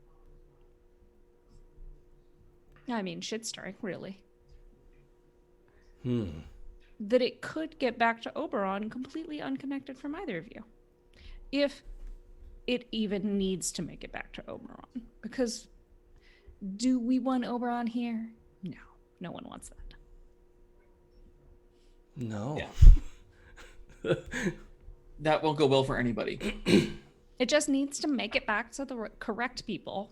shit-stirring, really. that it could get back to Oberon completely unconnected from either of you. If it even needs to make it back to Oberon. Because do we want Oberon here? No. No one wants that. No. Yeah. That won't go well for anybody. It just needs to make it back to the correct people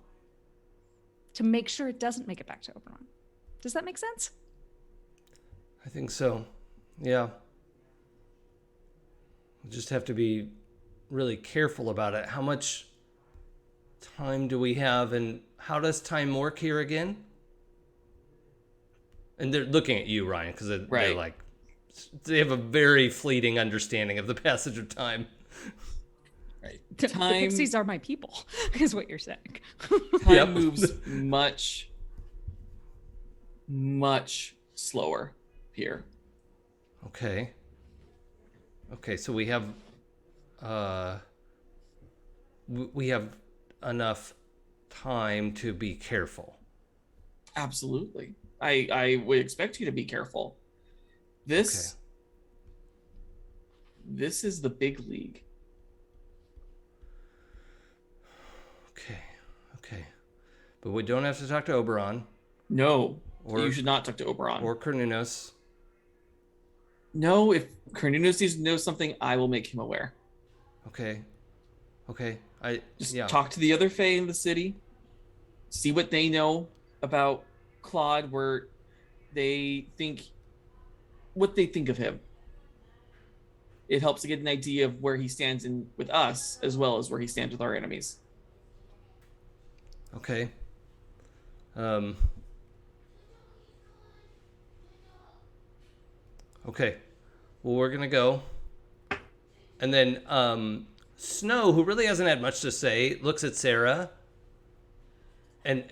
to make sure it doesn't make it back to Oberon. Does that make sense? I think so. Yeah. We just have to be really careful about it. How much time do we have, and how does time work here again? And they're looking at you, Ryan, because they're Right. like, they have a very fleeting understanding of the passage of time. Right. The Time pixies are my people, is what you're saying. time moves much, much slower here. Okay. Okay, so we have we have enough time to be careful. Absolutely. I would expect you to be careful. This is the big league. Okay. But we don't have to talk to Oberon No, Or- you should not talk to Oberon. or Cornunos. No, if Cornelius needs to know something, I will make him aware. Okay. Just Yeah. talk to the other Fae in the city. See what they know about Claude, what they think of him. It helps to get an idea of where he stands with us, as well as where he stands with our enemies. Okay. Okay. Well, we're gonna go, and then Snow, who really hasn't had much to say, looks at Sarah, and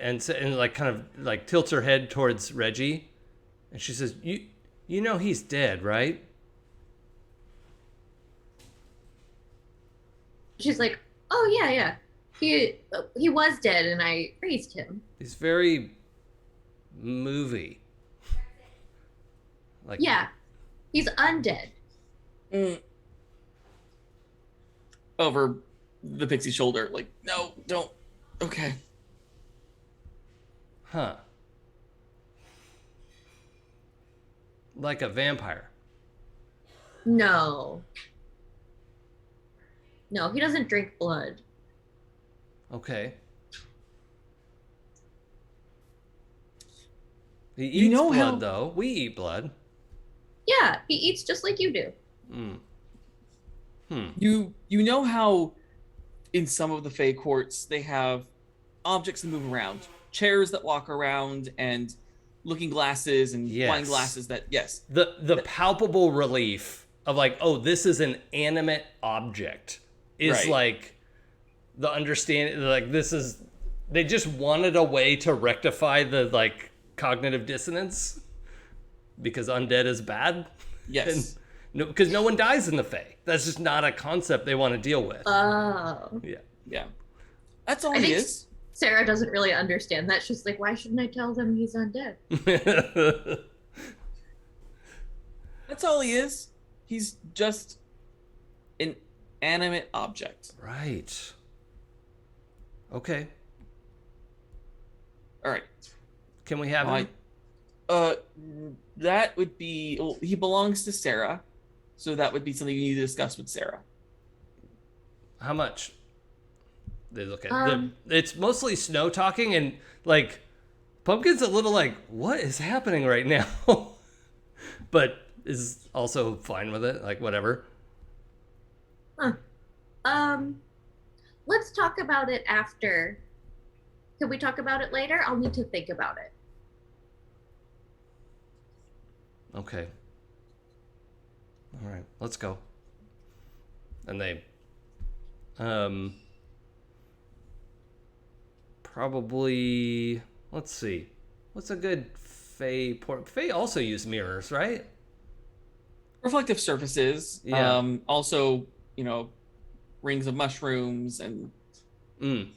like kind of like tilts her head towards Reggie, and she says, "You know he's dead, right?" She's like, oh yeah. He was dead, and I raised him. He's very movie. Like Yeah, he's undead. Over the pixie's shoulder, like, no, don't. Okay. Huh. Like a vampire. No, he doesn't drink blood. Okay. He eats You know blood, how- though. We eat blood. Yeah, he eats just like you do. You know how in some of the Fae courts they have objects that move around, chairs that walk around, and looking glasses and Yes. wine glasses that The palpable relief of like, oh, this is an animate object is Right. like the understanding, like this is, they just wanted a way to rectify the like cognitive dissonance because undead is bad. yes. And no, because no one dies in the Fae. That's just not a concept they want to deal with. Oh. Yeah. That's all I he think is. Sarah doesn't really understand that. She's like, why shouldn't I tell them he's undead? That's all he is. He's just an animate object. Right. Okay. All right. Can we have him? That would be, well, he belongs to Sarah, so that would be something you need to discuss with Sarah. How much? They look at it's mostly Snow talking, and like Pumpkin's a little like, what is happening right now? But is also fine with it, like whatever. Let's talk about it after. Can we talk about it later? I'll need to think about it. Okay. All right, let's go. And they probably, let's see. What's a good Fae port? Fae also use mirrors, right? Reflective surfaces. Yeah. Also, rings of mushrooms, and it'd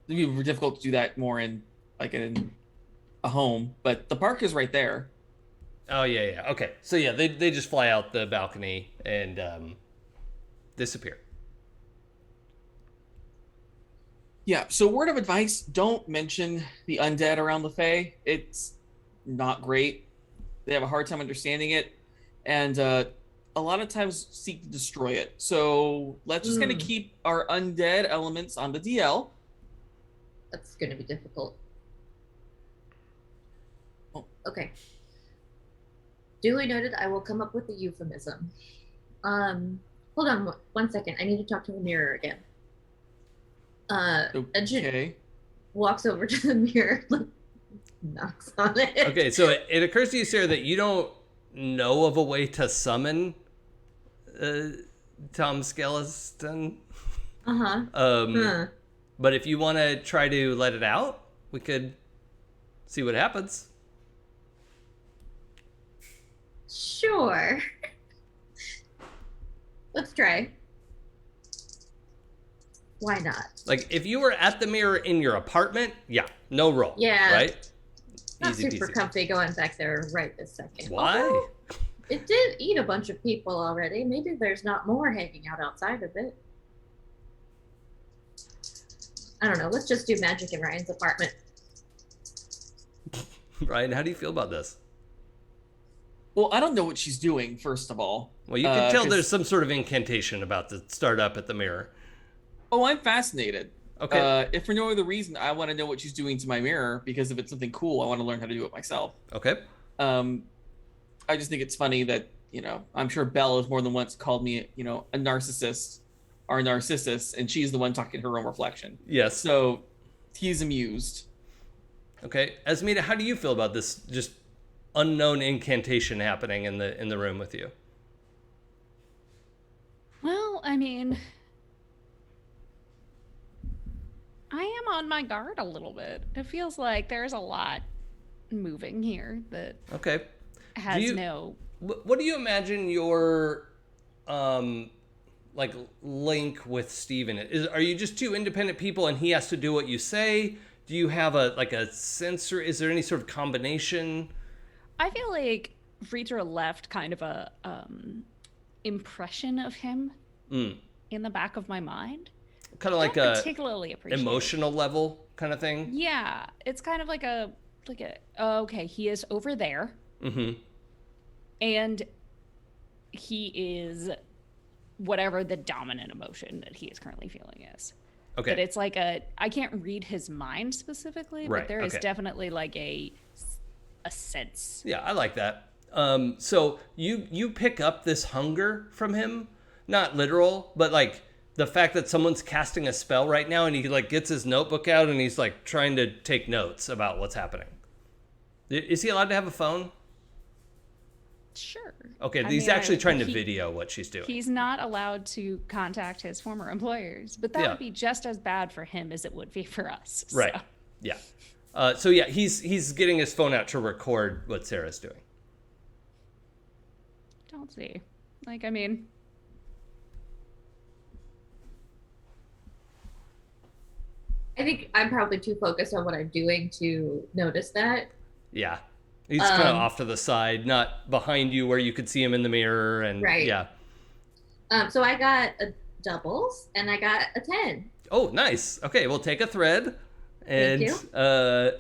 be difficult to do that more in a home, but the park is right there. Oh, yeah. Okay. So, yeah, they just fly out the balcony and disappear. Yeah, so word of advice, don't mention the undead around the Fae. It's not great. They have a hard time understanding it, and a lot of times seek to destroy it. So let's just kind of keep our undead elements on the DL. That's going to be difficult. Oh. Okay. Duly noted. I will come up with a euphemism. Hold on 1 second. I need to talk to the mirror again. Edgit Okay. walks over to the mirror, like, knocks on it. Okay, so it occurs to you, Sarah, that you don't know of a way to summon Tom Skeliston. But if you want to try to let it out, we could see what happens. Sure. Let's try. Why not? Like, if you were at the mirror in your apartment, yeah, no roll. Yeah. Right? Not Easy super peasy. comfy going back there right this second. Why? Although, it did eat a bunch of people already. Maybe there's not more hanging out outside of it. I don't know. Let's just do magic in Ryan's apartment. Ryan, how do you feel about this? Well, I don't know what she's doing, first of all. Well, you can tell 'cause- there's some sort of incantation about to start up at the mirror. Oh, I'm fascinated. Okay. If for no other reason, I want to know what she's doing to my mirror, because if it's something cool, I want to learn how to do it myself. Okay. I just think it's funny that, I'm sure Belle has more than once called me, a narcissist or a narcissus, and she's the one talking to her own reflection. Yes. So he's amused. Okay. Esmita, how do you feel about this just unknown incantation happening in the room with you? Well, I mean, I am on my guard a little bit. It feels like there's a lot moving here that Okay. has no. What do you imagine your like link with Steven is? Are you just two independent people and he has to do what you say? Do you have a sensor? Is there any sort of combination? I feel like Fritra left kind of a impression of him in the back of my mind. Kind of like Don't a particularly appreciate emotional level kind of thing. Yeah, it's kind of like a okay, he is over there, and he is whatever the dominant emotion that he is currently feeling is. Okay. But it's like I can't read his mind specifically, Right, but there is okay. definitely like a sense. Yeah, I like that. So you pick up this hunger from him, not literal, but like the fact that someone's casting a spell right now and he like gets his notebook out and he's like trying to take notes about what's happening. Is he allowed to have a phone? Sure. Okay, I he's mean, actually trying to he- video what she's doing. He's not allowed to contact his former employers, but that Yeah. would be just as bad for him as it would be for us. Right. So. Yeah. So yeah, he's getting his phone out to record what Sarah's doing. Don't see. Like, I mean, I think I'm probably too focused on what I'm doing to notice that. Yeah. He's kind of off to the side, not behind you where you could see him in the mirror and Right. yeah. So I got a doubles and I got a 10. Oh, nice. Okay, we'll take a thread. And you. I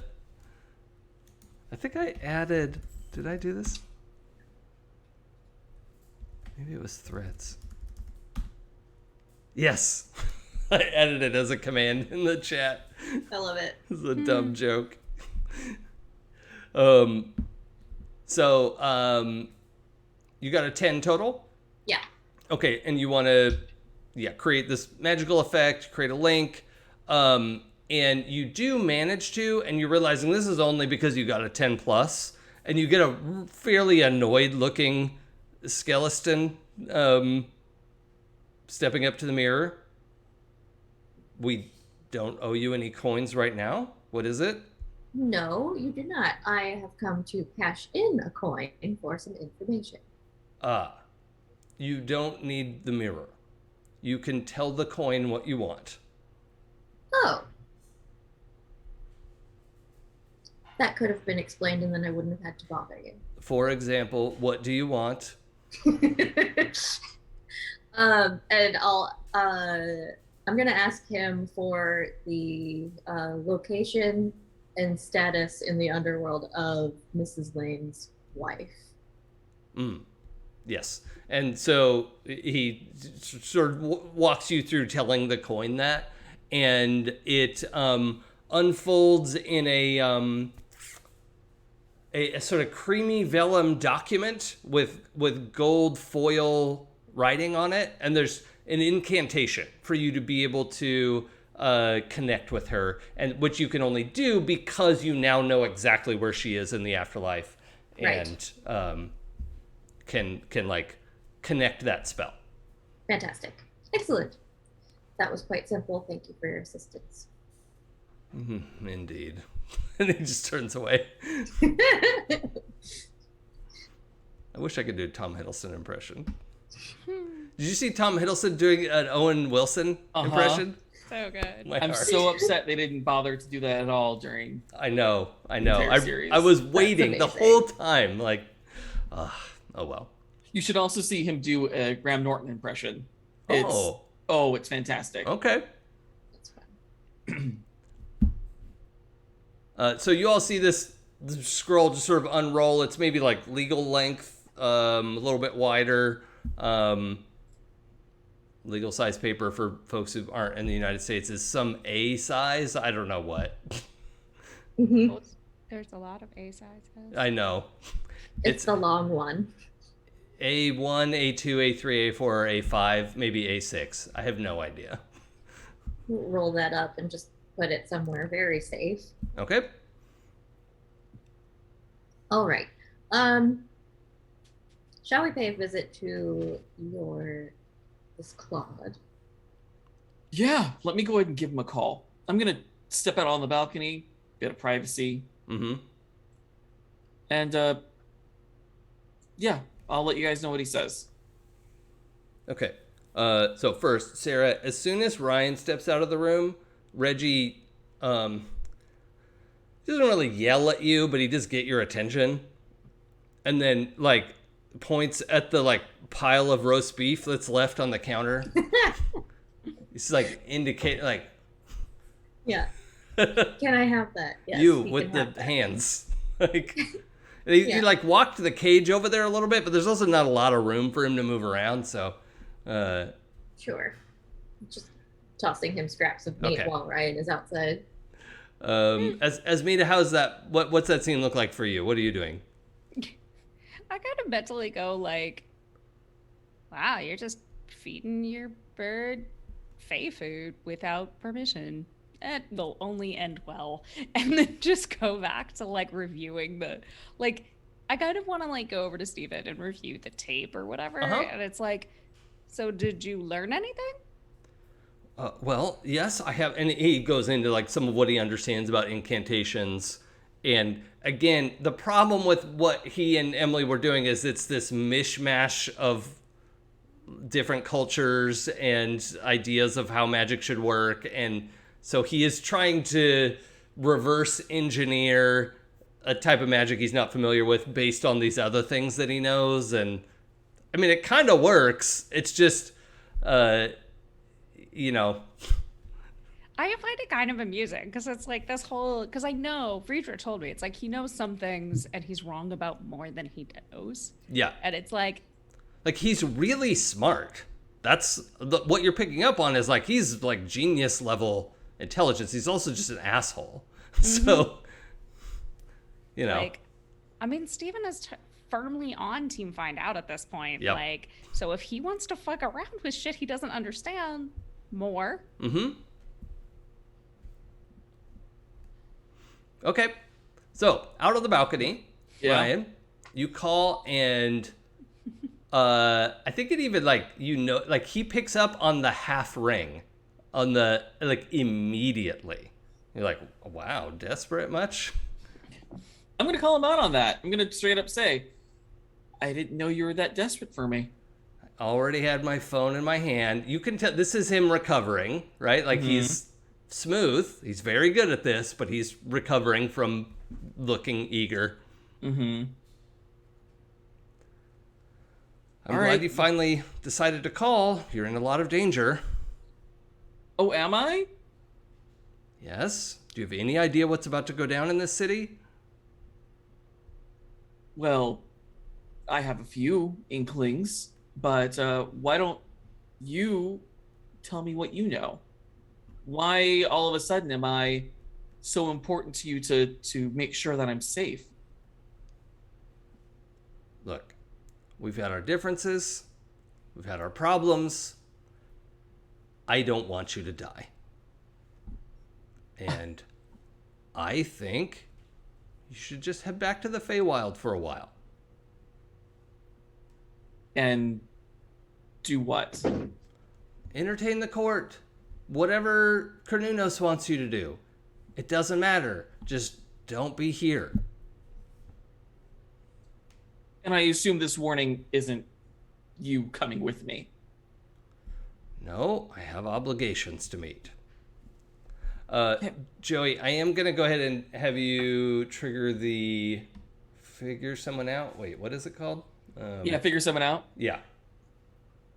think I added, did I do this? Maybe it was threads. Yes. I added it as a command in the chat. I love it. This is a dumb joke. So you got a 10 total? Yeah. Okay, and you want to create this magical effect, create a link, and you do manage to, and you're realizing this is only because you got a 10 plus, and you get a fairly annoyed looking skeleton stepping up to the mirror. We don't owe you any coins right now. What is it? No, you do not. I have come to cash in a coin for some information. You don't need the mirror. You can tell the coin what you want. Oh. That could have been explained, and then I wouldn't have had to bother you. For example, what do you want? And I'm gonna ask him for the location and status in the underworld of Mrs. Lane's wife. Yes. And so he sort of walks you through telling the coin that, and it unfolds in a sort of creamy vellum document with gold foil writing on it, and there's an incantation for you to be able to connect with her, and which you can only do because you now know exactly where she is in the afterlife, and can like connect that spell. Fantastic. Excellent. That was quite simple. Thank you for your assistance. Indeed. And he just turns away. I wish I could do a Tom Hiddleston impression. Did you see Tom Hiddleston doing an Owen Wilson impression? So good. I'm so upset they didn't bother to do that at all during. I know. Series. I was waiting the whole time, like, oh well. You should also see him do a Graham Norton impression. Oh, it's fantastic. okay. That's fun. So you all see this scroll just sort of unroll. It's maybe like legal length, a little bit wider. Legal size paper for folks who aren't in the United States is some A size. I don't know what. There's a lot of A sizes. I know. It's the long one. A1, A2, A3, A4, or A5, maybe A6. I have no idea. Roll that up and just put it somewhere very safe. Okay. All right. Shall we pay a visit to this Claude? Yeah, let me go ahead and give him a call. I'm gonna step out on the balcony, bit of privacy. And yeah, I'll let you guys know what he says. Okay. So first, Sarah, as soon as Ryan steps out of the room, Reggie doesn't really yell at you, but he does get your attention. And then like points at the like pile of roast beef that's left on the counter. He's like indicate like Yeah. Can I have that? Yes, you with the hands. Like he like walked the cage over there a little bit, but there's also not a lot of room for him to move around, so sure. Just tossing him scraps of meat while Ryan is outside. Asmita, how's that? What's that scene look like for you? What are you doing? I kind of mentally go like, wow, you're just feeding your bird Fey food without permission. It will only end well. And then just go back to like reviewing I kind of want to like go over to Steven and review the tape or whatever. And it's like, so did you learn anything? Well, yes, I have. And he goes into like some of what he understands about incantations. And again, the problem with what he and Emily were doing is it's this mishmash of different cultures and ideas of how magic should work. And so he is trying to reverse engineer a type of magic he's not familiar with based on these other things that he knows. And I mean, it kind of works. It's just, I find it kind of amusing because it's like this whole, because I know Friedrich told me it's like he knows some things and he's wrong about more than he knows. Yeah. And it's like he's really smart. That's what you're picking up on is like he's like genius level intelligence. He's also just an asshole. So, like, I mean, Steven is firmly on Team Find Out at this point. Yep. Like, so if he wants to fuck around with shit he doesn't understand more. Okay. So, out of the balcony, Ryan, you call and I think it even he picks up on the half ring on the immediately. You're like, wow, desperate much? I'm going to call him out on that. I'm going to straight up say, I didn't know you were that desperate for me. I already had my phone in my hand. You can tell this is him recovering, right? Like he's smooth. He's very good at this, but he's recovering from looking eager. Mm-hmm. I'm All glad right. you finally decided to call. You're in a lot of danger. Oh, am I? Yes? Do you have any idea what's about to go down in this city? Well, I have a few inklings, but why don't you tell me what you know? Why all of a sudden am I so important to you to make sure that I'm safe? Look, we've had our differences, we've had our problems. I don't want you to die. And I think you should just head back to the Feywild for a while. And do what? Entertain the court. Whatever Kernunos wants you to do. It doesn't matter. Just don't be here. And I assume this warning isn't you coming with me. No, I have obligations to meet. Joey, I am going to go ahead and have you trigger the figure someone out. Wait, what is it called? Yeah, figure someone out. Yeah.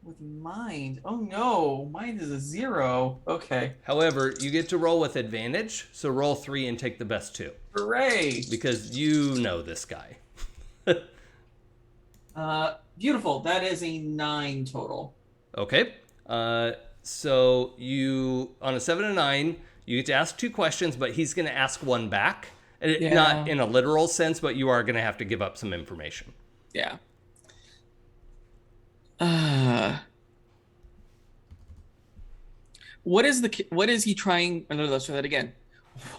With mind. Oh no, mind is a 0. Okay. However, you get to roll with advantage, so roll 3 and take the best 2. Hooray! Because you know this guy. Beautiful. That is a 9 total. Okay. So you, on a 7 and 9, you get to ask 2 questions, but he's going to ask 1 back. Yeah. Not in a literal sense, but you are going to have to give up some information. Yeah. What is he trying? No, let's try that again.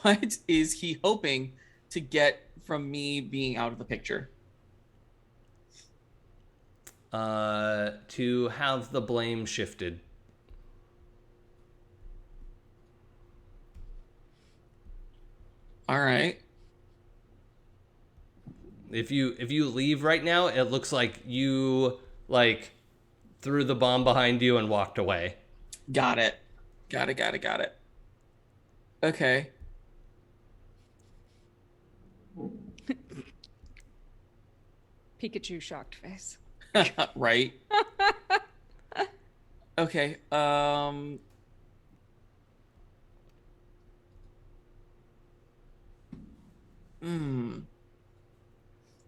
What is he hoping to get from me being out of the picture? To have the blame shifted. All right. If you leave right now, it looks like you threw the bomb behind you and walked away. Got it. Got it. Okay. Pikachu shocked face. Right. Okay.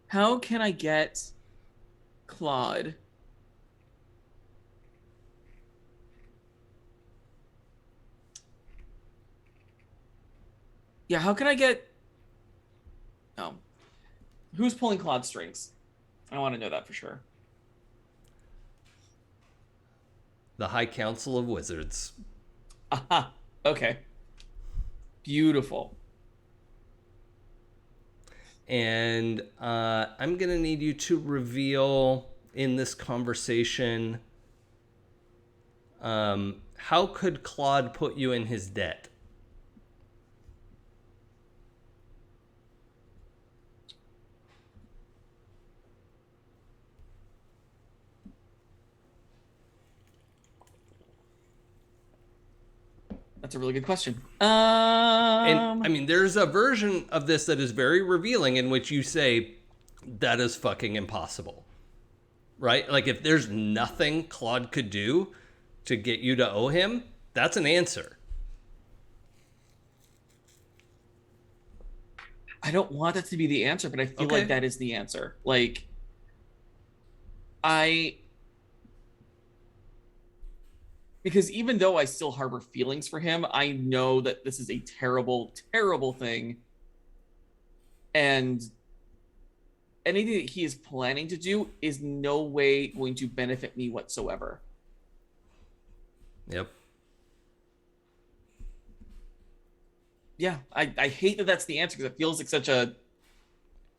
How can I get Claude? Yeah, how can I get... Oh. Who's pulling Claude's strings? I want to know that for sure. The High Council of Wizards. Aha. Okay. Beautiful. And I'm going to need you to reveal in this conversation, how could Claude put you in his debt? That's a really good question. And I mean, there's a version of this that is very revealing in which you say, that is fucking impossible. Right? Like, if there's nothing Claude could do to get you to owe him, that's an answer. I don't want that to be the answer, but I feel like that is the answer. Like, because even though I still harbor feelings for him, I know that this is a terrible, terrible thing. And anything that he is planning to do is no way going to benefit me whatsoever. Yep. Yeah, I hate that that's the answer because it feels like such a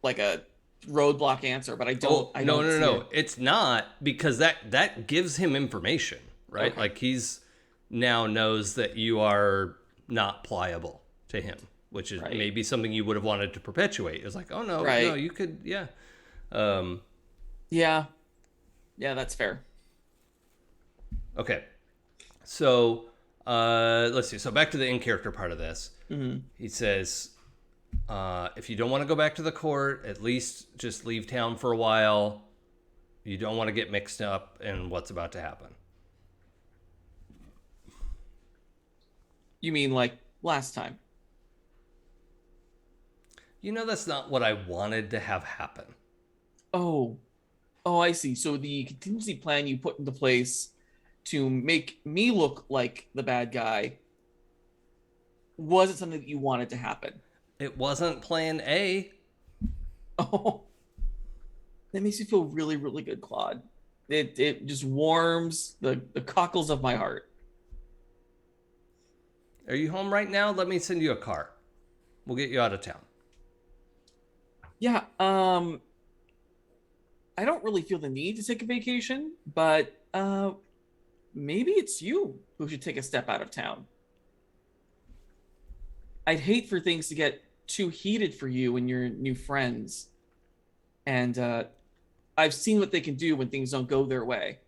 roadblock answer, but I don't. No. It's not, because that gives him information, right? Okay. Like, he's now knows that you are not pliable to him, which is maybe something you would have wanted to perpetuate. It's like, oh no, no, you could, yeah. Yeah, that's fair. Okay, so let's see. So back to the in-character part of this. Mm-hmm. He says, If you don't want to go back to the court, at least just leave town for a while. You don't want to get mixed up in what's about to happen. You mean like last time? You know, that's not what I wanted to have happen. Oh, I see. So the contingency plan you put into place to make me look like the bad guy wasn't something that you wanted to happen. It wasn't plan A. Oh, that makes me feel really, really good, Claude. It just warms the cockles of my heart. Are you home right now? Let me send you a car. We'll get you out of town. Yeah, I don't really feel the need to take a vacation, but maybe it's you who should take a step out of town. I'd hate for things to get too heated for you and your new friends. And I've seen what they can do when things don't go their way.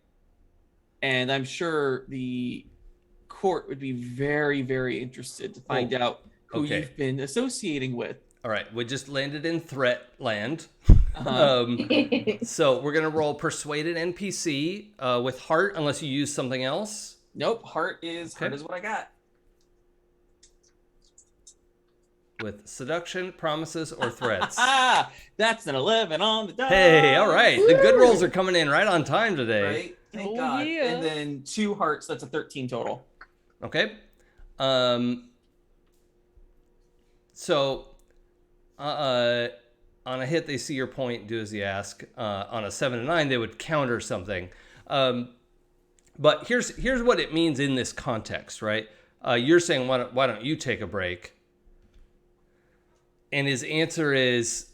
And I'm sure the court would be very, very interested to find out who you've been associating with. All right, we just landed in threat land. Uh-huh. So we're gonna roll persuaded NPC with heart, unless you use something else. Nope, heart is what I got. With seduction, promises, or threats. That's an 11 on the die. Hey, all right. The good rolls are coming in right on time today. Right? Thank God. Yeah. And then 2 hearts, that's a 13 total. Okay. So, on a hit, they see your point, do as you ask. On a 7 and 9, they would counter something. But here's what it means in this context, right? You're saying, why don't you take a break? And his answer is,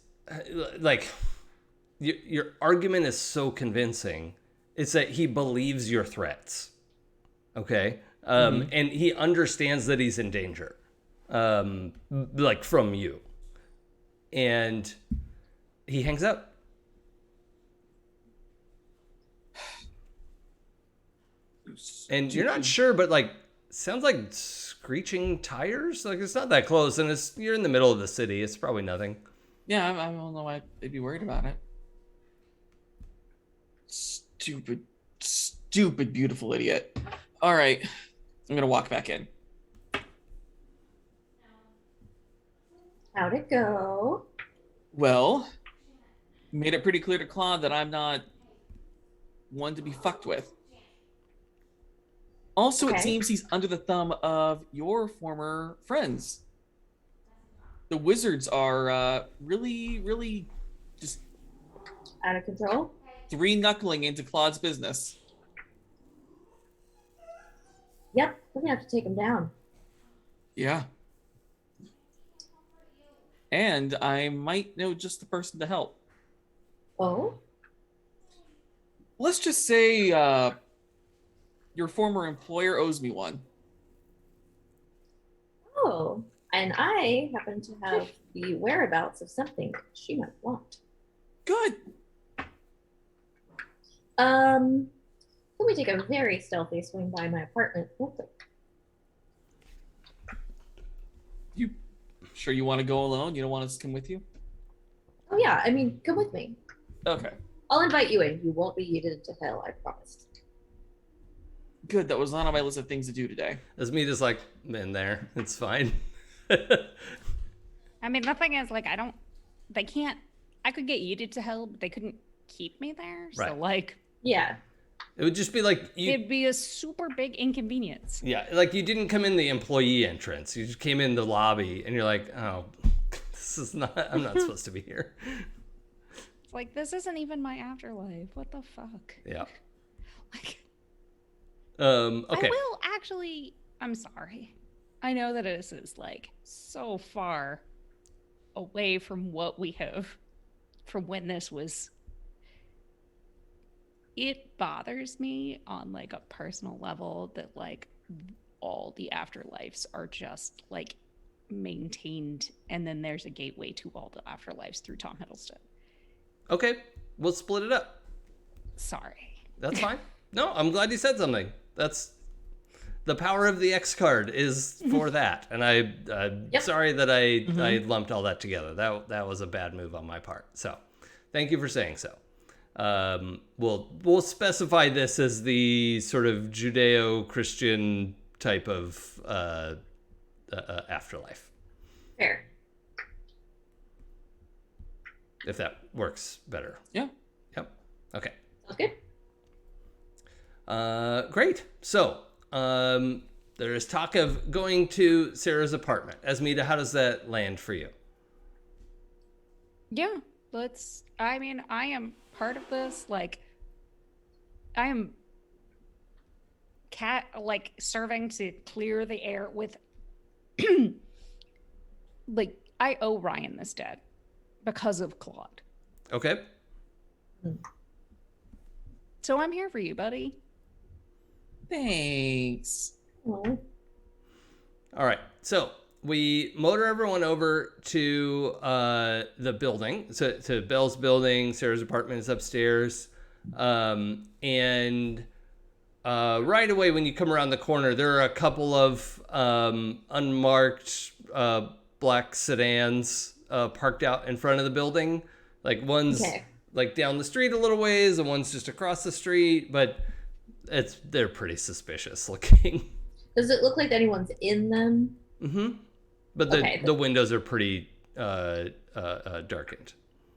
like, your argument is so convincing. It's that he believes your threats, okay? And he understands that he's in danger, like, from you. And he hangs up. And you're not sure, but, like, sounds like screeching tires. Like, it's not that close, and you're in the middle of the city. It's probably nothing. Yeah, I don't know why they'd be worried about it. Stupid, beautiful idiot. All right, I'm gonna walk back in. How'd it go? Well, made it pretty clear to Claude that I'm not one to be fucked with. Also, It seems he's under the thumb of your former friends. The wizards are really, really just Out of control? 3-knuckling into Claude's business. Yep, we're gonna have to take him down. Yeah. And I might know just the person to help. Oh? Let's just say your former employer owes me one. Oh, and I happen to have the whereabouts of something she might want. Good. Let me take a very stealthy swing by my apartment real quick. You sure you want to go alone? You don't want us to come with you? Oh yeah, I mean, come with me. Okay. I'll invite you in. You won't be yeeted to hell, I promise. Good. That was not on my list of things to do today. As me just like, in there. It's fine. I mean, the thing is, like, I could get yeeted to hell, but they couldn't keep me there. So, Right. like, Yeah. It would just be like it'd be a super big inconvenience. Yeah, like you didn't come in the employee entrance. You just came in the lobby, and you're like, oh, this is not. I'm not supposed to be here. It's like, this isn't even my afterlife. What the fuck? Yeah. Like, Okay. I will actually. I'm sorry. I know that this is like so far away from what we have, from when this was. It bothers me on like a personal level that like all the afterlives are just like maintained, and then there's a gateway to all the afterlives through Tom Hiddleston. Okay, we'll split it up. Sorry. That's fine. No, I'm glad you said something. That's the power of the X card is for that. And I'm Yep. sorry that I lumped all that together. That was a bad move on my part. So thank you for saying so. We'll specify this as the sort of Judeo-Christian type of afterlife, Fair. if that works better. Yeah. Yep. Okay. Sounds good. Great. So there is talk of going to Sarah's apartment. Esmita, how does that land for you? Yeah, I mean, I am part of this. Like, I am serving to clear the air with, like, I owe Ryan this debt because of Claude. Okay. So I'm here for you, buddy. Thanks. Aw. All right. So we motor everyone over to the building, to Belle's building. Sarah's apartment is upstairs. And right away, when you come around the corner, there are a couple of unmarked black sedans parked out in front of the building. Like one's Okay. like down the street a little ways, and one's just across the street, but they're pretty suspicious looking. Does it look like anyone's in them? Mm-hmm. But the windows are pretty darkened.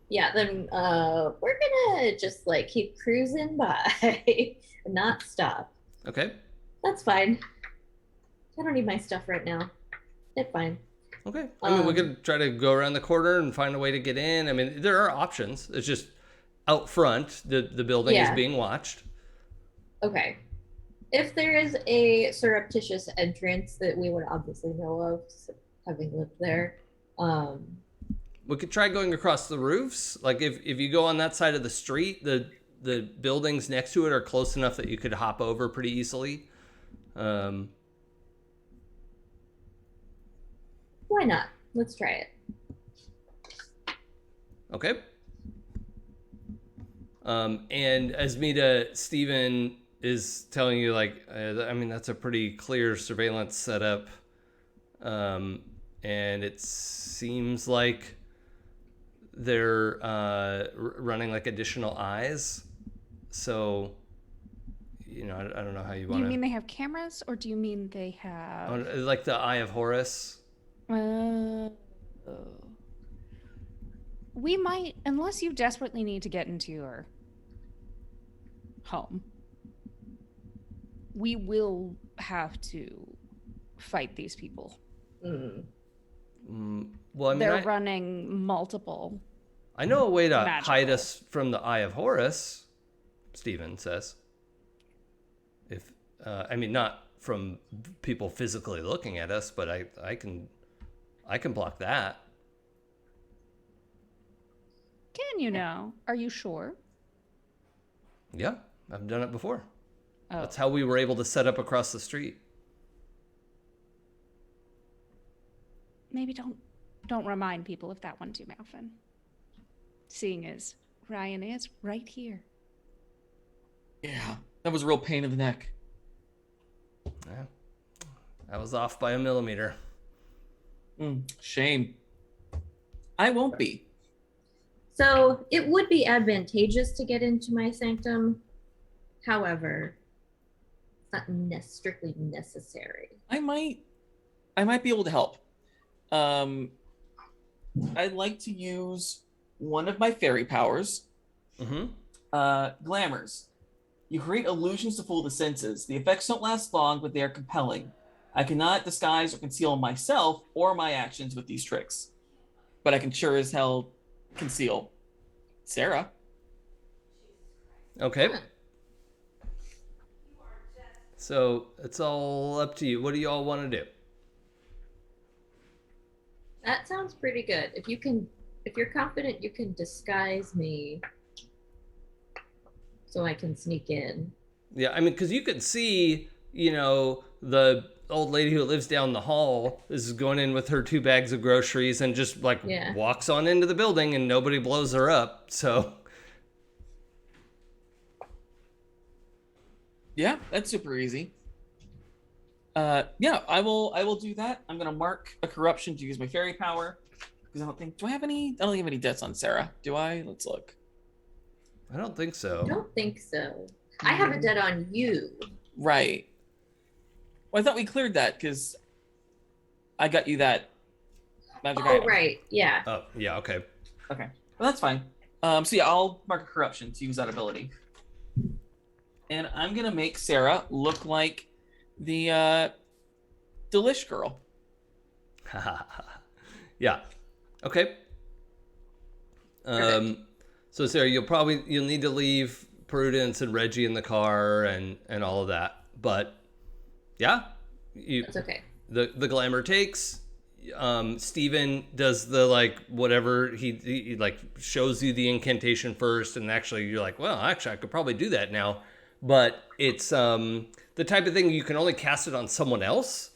Yeah, then we're gonna just like keep cruising by and not stop. Okay. That's fine. I don't need my stuff right now. It's fine. Okay. I mean, we could try to go around the corner and find a way to get in. I mean, there are options. It's just out front, the building is being watched. Okay. If there is a surreptitious entrance that we would obviously know of, having lived there, we could try going across the roofs. Like if you go on that side of the street, the buildings next to it are close enough that you could hop over pretty easily. why not? Let's try it. Okay. And Esmita, Steven is telling you, like, I mean, that's a pretty clear surveillance setup. And it seems like they're running like additional eyes. So, you know, I don't know how you want to. Do you mean they have cameras, or do you mean they have like the Eye of Horus? We might, unless you desperately need to get into your home, we will have to fight these people. Well, I mean, they're running multiple. I know a way to magical. hide us from the Eye of Horus, Steven says. If I mean, not from people physically looking at us, but I can block that. Can you know? Are you sure? Yeah, I've done it before. Oh. That's how we were able to set up across the street. Maybe don't remind people of that one too often. Seeing as Ryan is right here. Yeah, that was a real pain in the neck. Yeah, I was off by a millimeter. Shame. I won't be. So it would be advantageous to get into my sanctum. However, it's not strictly necessary. I might be able to help. I'd like to use one of my fairy powers. Glamours. You create illusions to fool the senses. The effects don't last long, but they are compelling. I cannot disguise or conceal myself or my actions with these tricks, but I can sure as hell conceal Sarah. Okay. So it's all up to you. What do you all want to do? That sounds pretty good. If you're confident you can disguise me so I can sneak in. Yeah, I mean, because you could see, you know, the old lady who lives down the hall is going in with her 2 bags of groceries and just like walks on into the building and nobody blows her up. So yeah, that's super easy. Yeah, I will do that. I'm gonna mark a corruption to use my fairy power because I don't think I don't have any deaths on Sarah. Do I? Let's look. I don't think I so. don't think so. I have a dead on you. Right. Well, I thought we cleared that because I got you that magic Oh, item. right. Yeah. Oh, yeah, okay. Okay. Well, that's fine. So yeah, I'll mark a corruption to use that ability. And I'm gonna make Sarah look like the Delish girl. Yeah. Okay. Perfect. So Sarah, you'll need to leave Prudence and Reggie in the car and all of that. But yeah, That's okay. the glamour takes. Steven does the like whatever he like shows you the incantation first, and actually you're like, well, actually I could probably do that now. But it's the type of thing you can only cast it on someone else.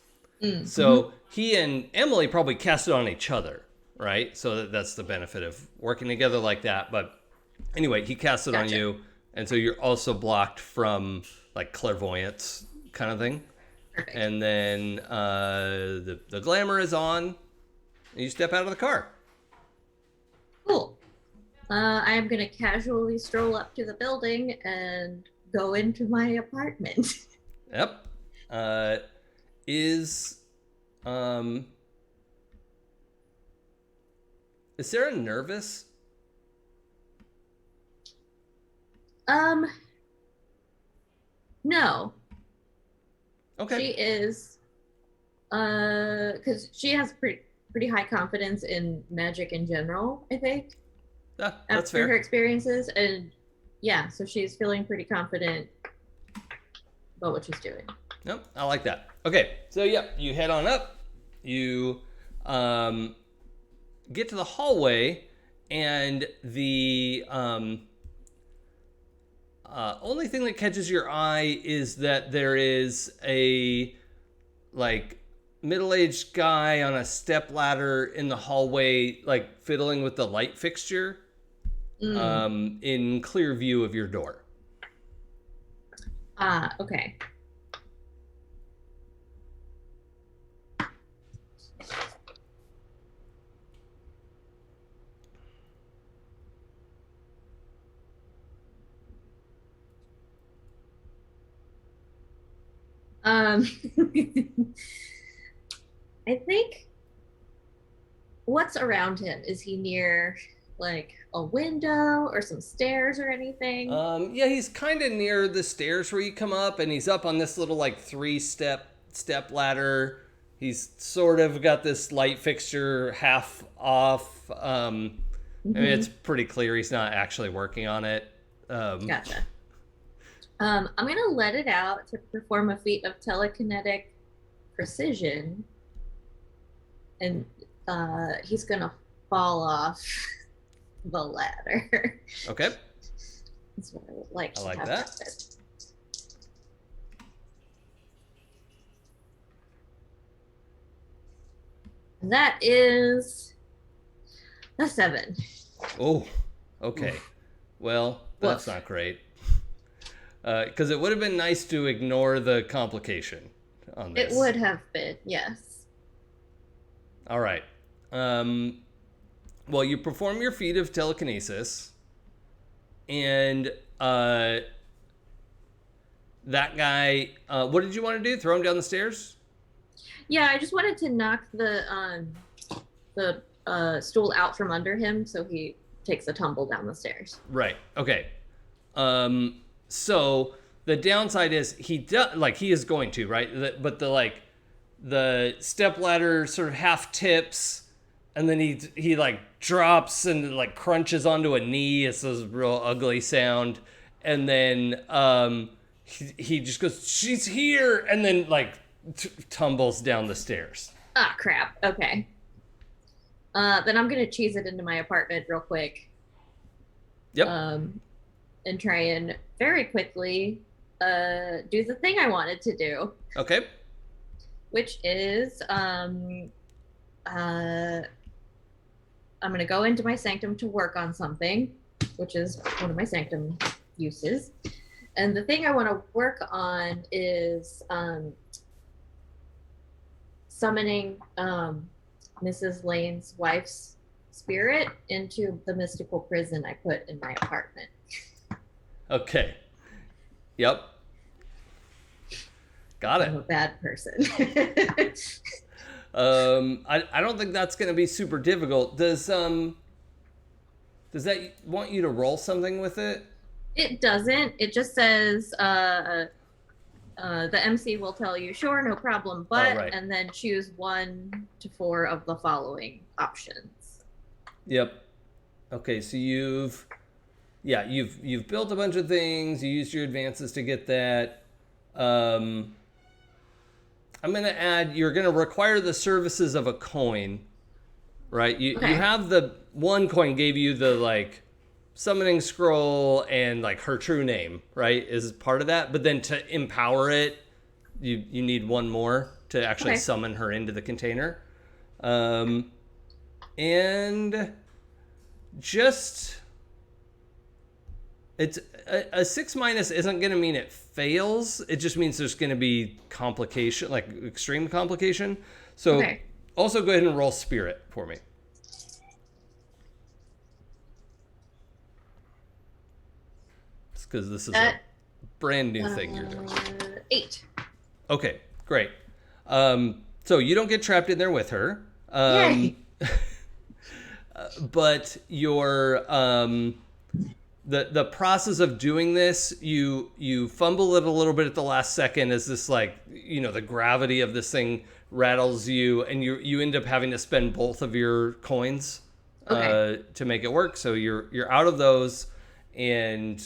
So he and Emily probably cast it on each other, right? So that's the benefit of working together like that. But anyway, he casts it on Gotcha. you, and so you're also blocked from like clairvoyance kind of thing. Perfect. And then the glamour is on, and you step out of the car. Cool. I am going to casually stroll up to the building and go into my apartment. Yep. Is Sarah nervous? No. Okay. She is, because she has pretty high confidence in magic in general, I think, Yeah, that's after her fair. experiences, and yeah, so she's feeling pretty confident about what she's doing. Nope, I like that. Okay, so yeah, you head on up. You get to the hallway, and the only thing that catches your eye is that there is a like middle-aged guy on a step ladder in the hallway, like fiddling with the light fixture, in clear view of your door. Okay. Um, I think what's around him? Is he near like a window or some stairs or anything? Yeah, he's kind of near the stairs where you come up, and he's up on this little like three step ladder. He's sort of got this light fixture half off. I mean, it's pretty clear he's not actually working on it. Gotcha. I'm gonna let it out to perform a feat of telekinetic precision, and he's gonna fall off the ladder. Okay. That's what I would like to I like have that. happen. And that is a 7. Oh, okay. Well, that's Woof. not great. Because it would have been nice to ignore the complication on this. It would have been, yes. All right. Well, you perform your feat of telekinesis, and that guy. What did you want to do? Throw him down the stairs? Yeah, I just wanted to knock the stool out from under him so he takes a tumble down the stairs. Right. Okay. So the downside is he is going to, right? But the step ladder sort of half tips, and then he like drops and like crunches onto a knee. It's this real ugly sound, and then he just goes, "She's here," and then like tumbles down the stairs. Ah, crap. Okay. Then I'm gonna cheese it into my apartment real quick. Yep. And try and very quickly do the thing I wanted to do, Okay. which is I'm gonna go into my sanctum to work on something, which is one of my sanctum uses. And the thing I want to work on is summoning Mrs. Lane's wife's spirit into the mystical prison I put in my apartment. Okay. Yep. Got I'm a it. bad person. I don't think that's going to be super difficult. Does that want you to roll something with it? It doesn't. It just says the MC will tell you, sure, no problem, but, right. and then choose 1 to 4 of the following options. Yep. Okay, so you've built a bunch of things. You used your advances to get that. I'm going to add, you're going to require the services of a coin, right? You have the one coin gave you the like summoning scroll and like her true name, right? Is part of that. But then to empower it, you need one more to actually summon her into the container. And just, it's a 6 minus isn't going to mean it fails. It just means there's going to be complication, like extreme complication. So also go ahead and roll spirit for me. It's because this is a brand new thing you're doing. 8. Okay, great. So you don't get trapped in there with her. Yay. But your the process of doing this, you fumble it a little bit at the last second as this, like, the gravity of this thing rattles you, and you end up having to spend both of your coins to make it work. So you're out of those, and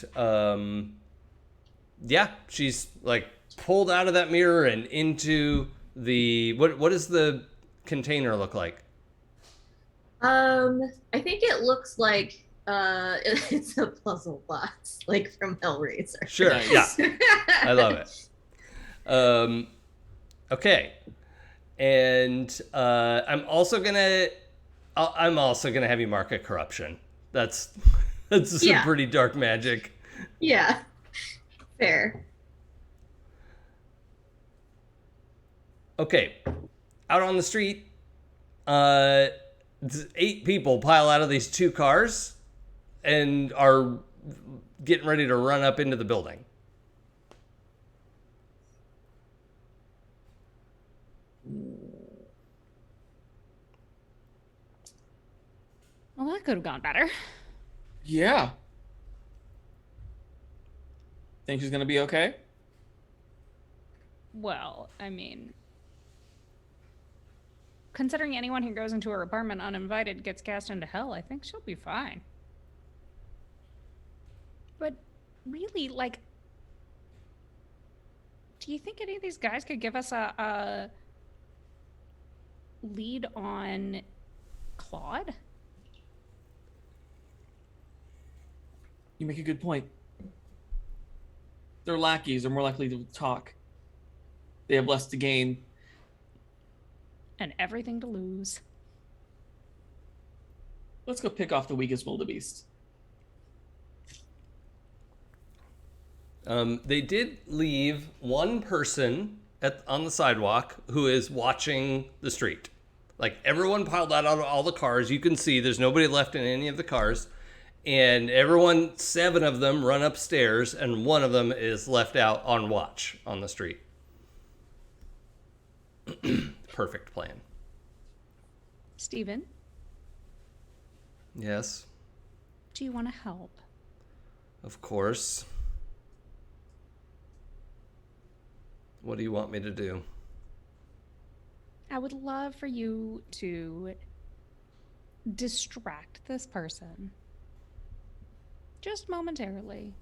she's like pulled out of that mirror and into the what does the container look like? I think it looks like it's a puzzle box, like from Hellraiser. Sure, yeah. I love it. Okay. And I'm also gonna have you mark a corruption. That's some pretty dark magic. Yeah. Fair. Okay. Out on the street, 8 people pile out of these 2 cars and are getting ready to run up into the building. Well, that could have gone better. Yeah. Think she's gonna be okay? Well, I mean, considering anyone who goes into her apartment uninvited gets cast into hell, I think she'll be fine. But really, like, do you think any of these guys could give us a lead on Claude? You make a good point. Their lackeys are more likely to talk. They have less to gain. And everything to lose. Let's go pick off the weakest wildebeest. They did leave one person on the sidewalk who is watching the street. Like, everyone piled out of all the cars. You can see there's nobody left in any of the cars. And everyone, 7 of them, run upstairs, and one of them is left out on watch on the street. Perfect plan. Steven? Yes? Do you want to help? Of course. What do you want me to do? I would love for you to distract this person. Just momentarily.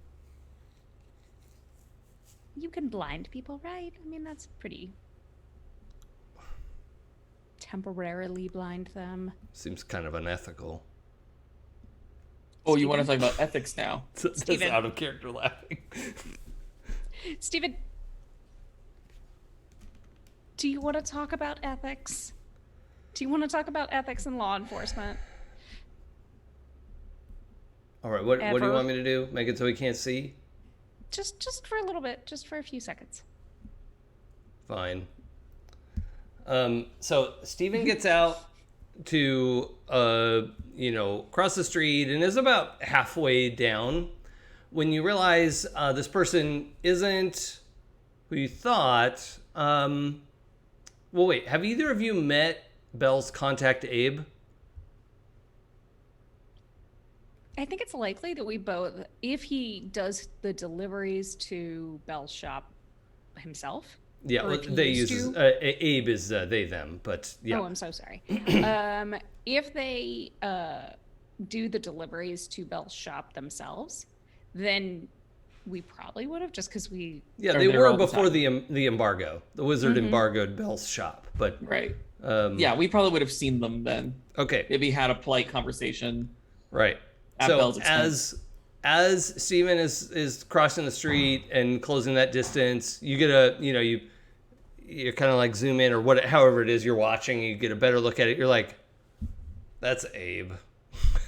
You can blind people, right? I mean, that's pretty... temporarily blind them. Seems kind of unethical. Oh, you want to talk about ethics now? That's out of character laughing. Steven, do you want to talk about ethics? Do you want to talk about ethics in law enforcement? All right, what do you want me to do? Make it so he can't see? Just for a little bit, just for a few seconds. Fine. So Steven gets out to, cross the street and is about halfway down when you realize this person isn't who you thought. Well, wait, have either of you met Belle's contact, Abe? I think it's likely that we both, if he does the deliveries to Belle's shop himself. Yeah, or well, if he they used use to. Abe is they them, but yeah. Oh, I'm so sorry. If they do the deliveries to Belle's shop themselves, then we probably would have, just because we. Yeah, Are they there were all the before time. the embargo. The wizard embargoed Belle's shop, but Right. Yeah, we probably would have seen them then okay, if he had a polite conversation. right. At So Belle's expense. as Steven is crossing the street and closing that distance, you get you're kind of like zoom in or however it is you're watching, you get a better look at it. You're like, that's Abe.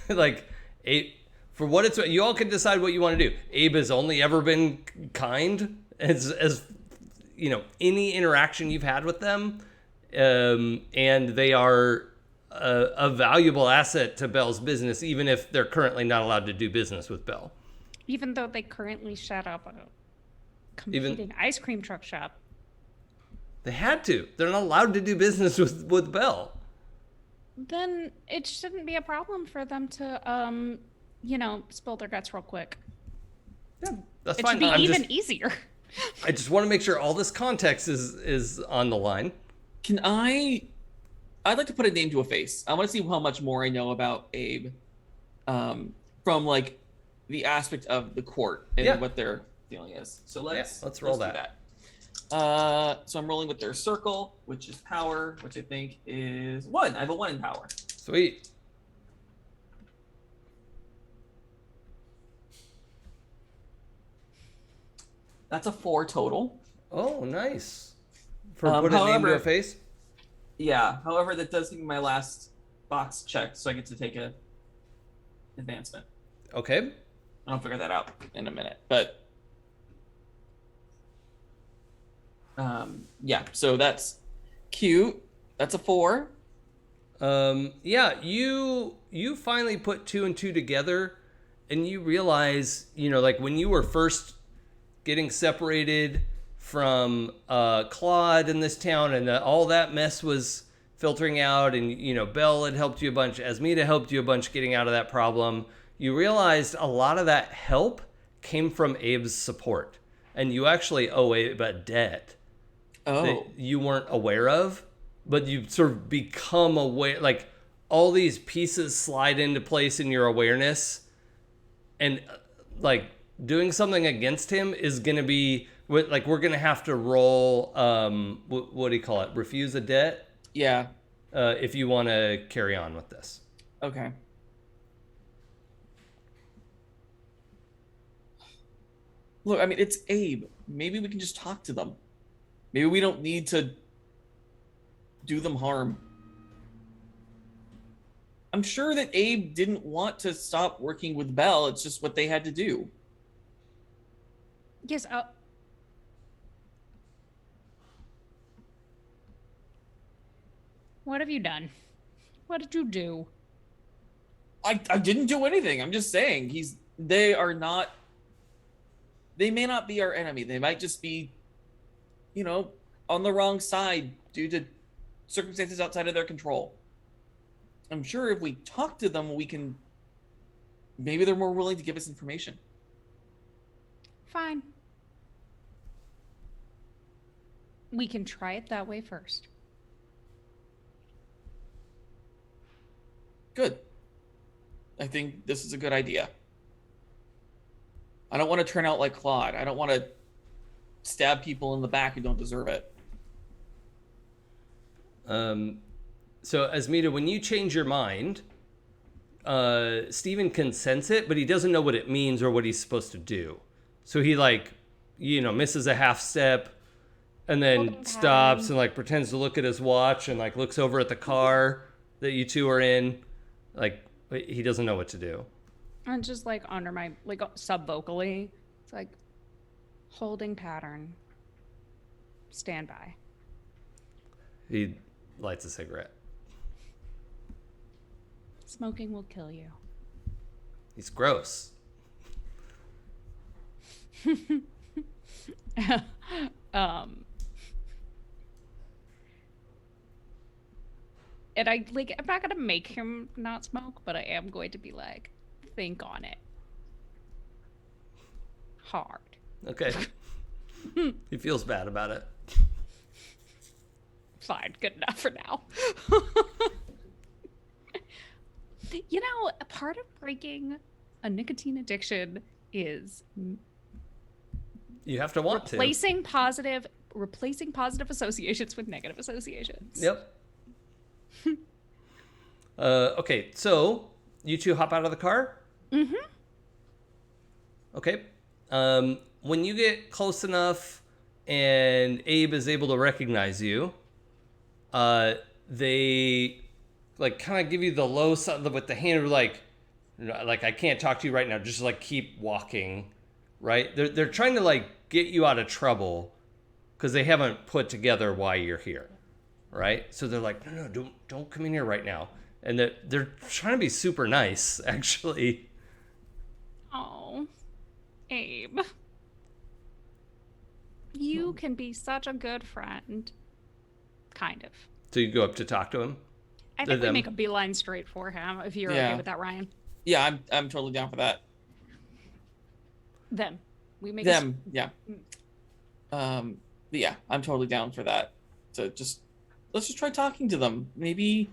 Like Abe, for what it's, you all can decide what you want to do. Abe has only ever been kind as any interaction you've had with them, and they are a valuable asset to Belle's business, even if they're currently not allowed to do business with Belle. Even though they currently shut up a competing ice cream truck shop. They had to. They're not allowed to do business with Belle. Then it shouldn't be a problem for them to, spill their guts real quick. Yeah, that's It fine. should be even easier. I just want to make sure all this context is on the line. I'd like to put a name to a face. I want to see how much more I know about Abe, from like the aspect of the court and what their feeling is. So let's roll do that. So I'm rolling with their circle, which is power, which I think is 1. I have a 1 in power. Sweet. That's a 4 total. Oh, nice. For putting a name to a face? Yeah. However, that does give me my last box checked, so I get to take a advancement. Okay. I'll figure that out in a minute. But yeah, so that's cute. That's a 4. Yeah, you finally put 2 and 2 together, and you realize, like when you were first getting separated from Claude in this town, and all that mess was filtering out, and Belle had helped you a bunch, Asmita helped you a bunch getting out of that problem. You realized a lot of that help came from Abe's support, and you actually owe Abe a debt that you weren't aware of, but you sort of become aware. Like all these pieces slide into place in your awareness, and like doing something against him is going to be like, we're going to have to roll, what do you call it? Refuse a debt? Yeah. If you want to carry on with this. Okay. Look, I mean, it's Abe. Maybe we can just talk to them. Maybe we don't need to do them harm. I'm sure that Abe didn't want to stop working with Belle. It's just what they had to do. Yes, what have you done? What did you do? I didn't do anything. I'm just saying they may not be our enemy. They might just be, on the wrong side due to circumstances outside of their control. I'm sure if we talk to them, maybe they're more willing to give us information. Fine. We can try it that way first. Good. I think this is a good idea. I don't want to turn out like Claude. I don't want to stab people in the back who don't deserve it. So Asmita, when you change your mind, Steven can sense it, but he doesn't know what it means or what he's supposed to do. So he misses a half step and then stops and pretends to look at his watch and looks over at the car that you two are in. He doesn't know what to do. And just under my sub vocally, it's holding pattern. Stand by. lights a cigarette. Smoking will kill you. He's gross. And I'm not gonna make him not smoke, but I am going to be like, think on it. Hard. Okay. He feels bad about it. Fine, good enough for now. You know, a part of breaking a nicotine addiction is You have to want to. replacing positive associations with negative associations. Yep. Okay, so you two hop out of the car? Mm-hmm. Okay. When you get close enough and Abe is able to recognize you, they like kind of give you the low side with the hand, like I can't talk to you right now. Just like keep walking, right? They're trying to like get you out of trouble because they haven't put together why you're here, right? So they're like, no, don't come in here right now, and they're trying to be super nice, actually. Oh, Abe. You can be such a good friend. Kind of. So you go up to talk to him. I think we make a beeline straight for him, if you're okay with that, Ryan. Yeah, I'm totally down for that. Them. We make Them, yeah. But yeah, I'm totally down for that. So let's just try talking to them. Maybe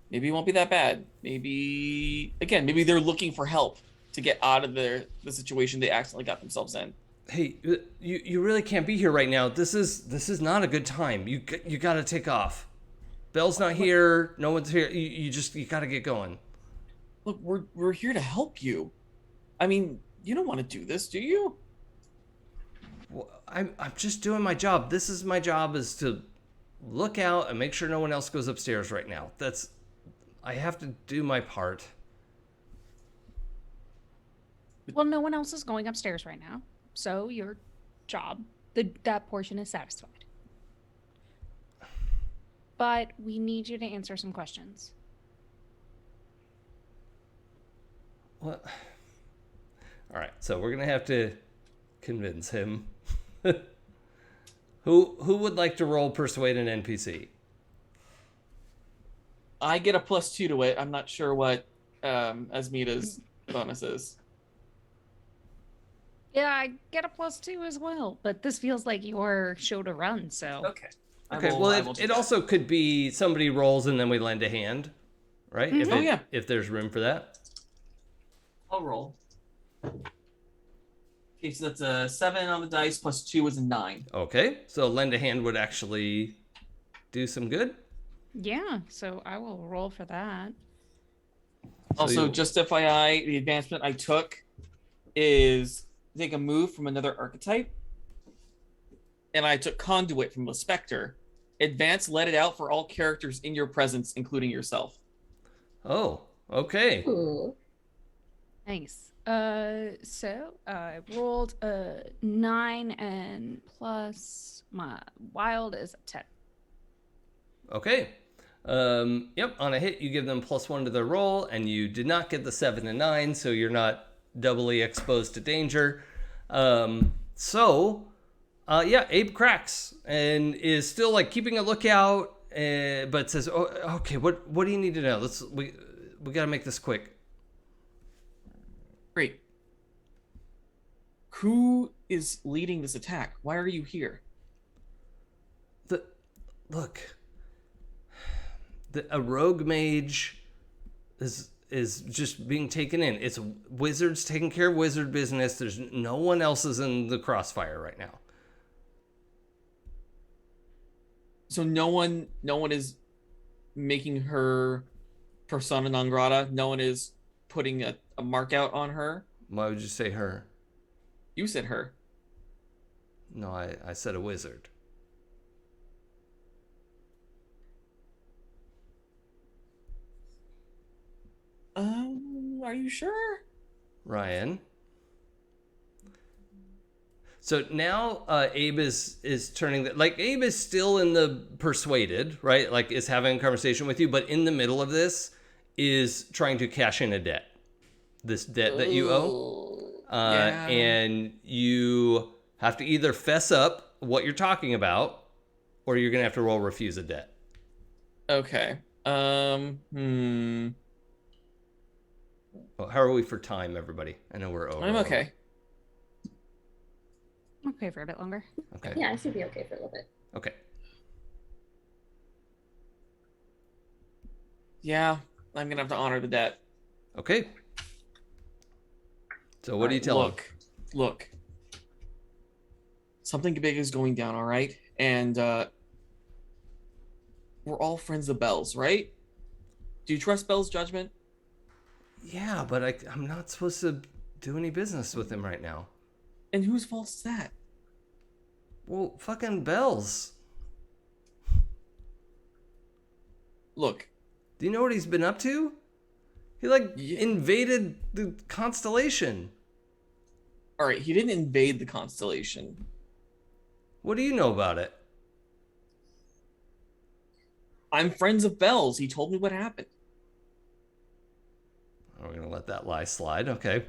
it won't be that bad. Maybe they're looking for help to get out of the situation they accidentally got themselves in. Hey, you really can't be here right now. This is not a good time. You got to take off. Belle's not here. No one's here. You got to get going. Look, we're here to help you. I mean, you don't want to do this, do you? Well, I'm just doing my job. This is my job, is to look out and make sure no one else goes upstairs right now. I have to do my part. Well, no one else is going upstairs right now. So your job, that portion is satisfied. But we need you to answer some questions. What? All right, so we're gonna have to convince him. Who would like to roll persuade an NPC? I get a +2 to it. I'm not sure what Asmita's bonus is. Yeah, I get a +2 as well. But this feels like your show to run, so. Okay. Well, it also could be somebody rolls and then we lend a hand, right? Mm-hmm. If there's room for that. I'll roll. Okay, so that's a 7 on the dice, +2 is a 9. Okay, so lend a hand would actually do some good. Yeah, so I will roll for that. Also, just FYI, the advancement I took is take a move from another archetype. And I took Conduit from the Spectre. Advance let it out for all characters in your presence, including yourself. Oh, okay. Ooh. Nice. So I rolled a 9 and plus my wild is a 10. Okay. Yep, on a hit, you give them +1 to their roll, and you did not get the 7 and 9, so you're not doubly exposed to danger. Yeah, Abe cracks and is still like keeping a lookout, but says, "Oh, okay. What do you need to know? We gotta make this quick." Great. Who is leading this attack? Why are you here? A rogue mage is just being taken in. It's wizards taking care of wizard business. There's no one else is in the crossfire right now. So no one is making her persona non grata. No one is putting a mark out on her. Why would you say her? You said her. No, I said a wizard. Are you sure? Ryan. So now Abe is turning like Abe is still in the persuaded, right? Like is having a conversation with you, but in the middle of this is trying to cash in a debt. This debt that you owe. Yeah. And you have to either fess up what you're talking about, or you're gonna have to roll refuse a debt. Okay. Well, how are we for time, everybody? I know we're over. I'm okay. Okay for a bit longer. Okay. Yeah, I should be okay for a little bit. Okay. Yeah, I'm gonna have to honor the debt. Okay. So what do you tell him? Look. Something big is going down, all right? And we're all friends of Belle's, right? Do you trust Belle's judgment? Yeah, but I'm not supposed to do any business with him right now. And whose fault is that? Well, fucking Bells. Look. Do you know what he's been up to? He invaded the constellation. All right, he didn't invade the constellation. What do you know about it? I'm friends of Belle's. He told me what happened. We're gonna let that lie slide. Okay.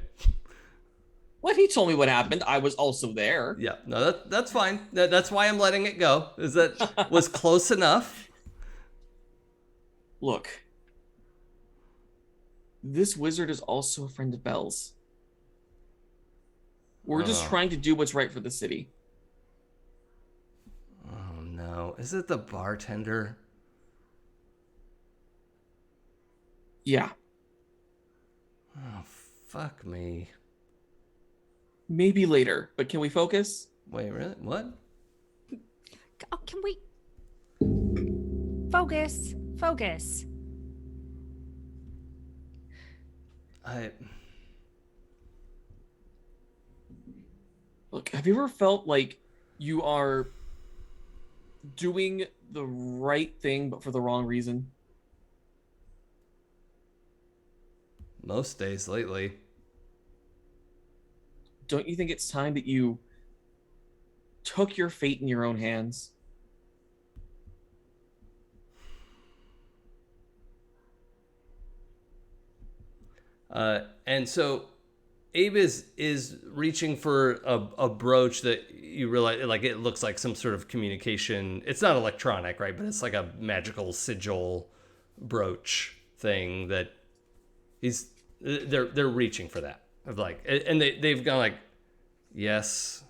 What? He told me what happened. I was also there. Yeah. No, that's fine. That's why I'm letting it go. Is that was close enough? Look. This wizard is also a friend of Belle's. We're just trying to do what's right for the city. Oh no. Is it the bartender? Yeah. Oh, fuck me. Maybe later, but can we focus? Wait, really? What? Oh, can we focus? Focus. Look, have you ever felt like you are doing the right thing but for the wrong reason? Most days lately. Don't you think it's time that you took your fate in your own hands? And so Abe is reaching for a brooch that you realize, like, it looks like some sort of communication. It's not electronic, right? But it's like a magical sigil brooch thing that they're reaching for that. Of like, and they've gone like, yes,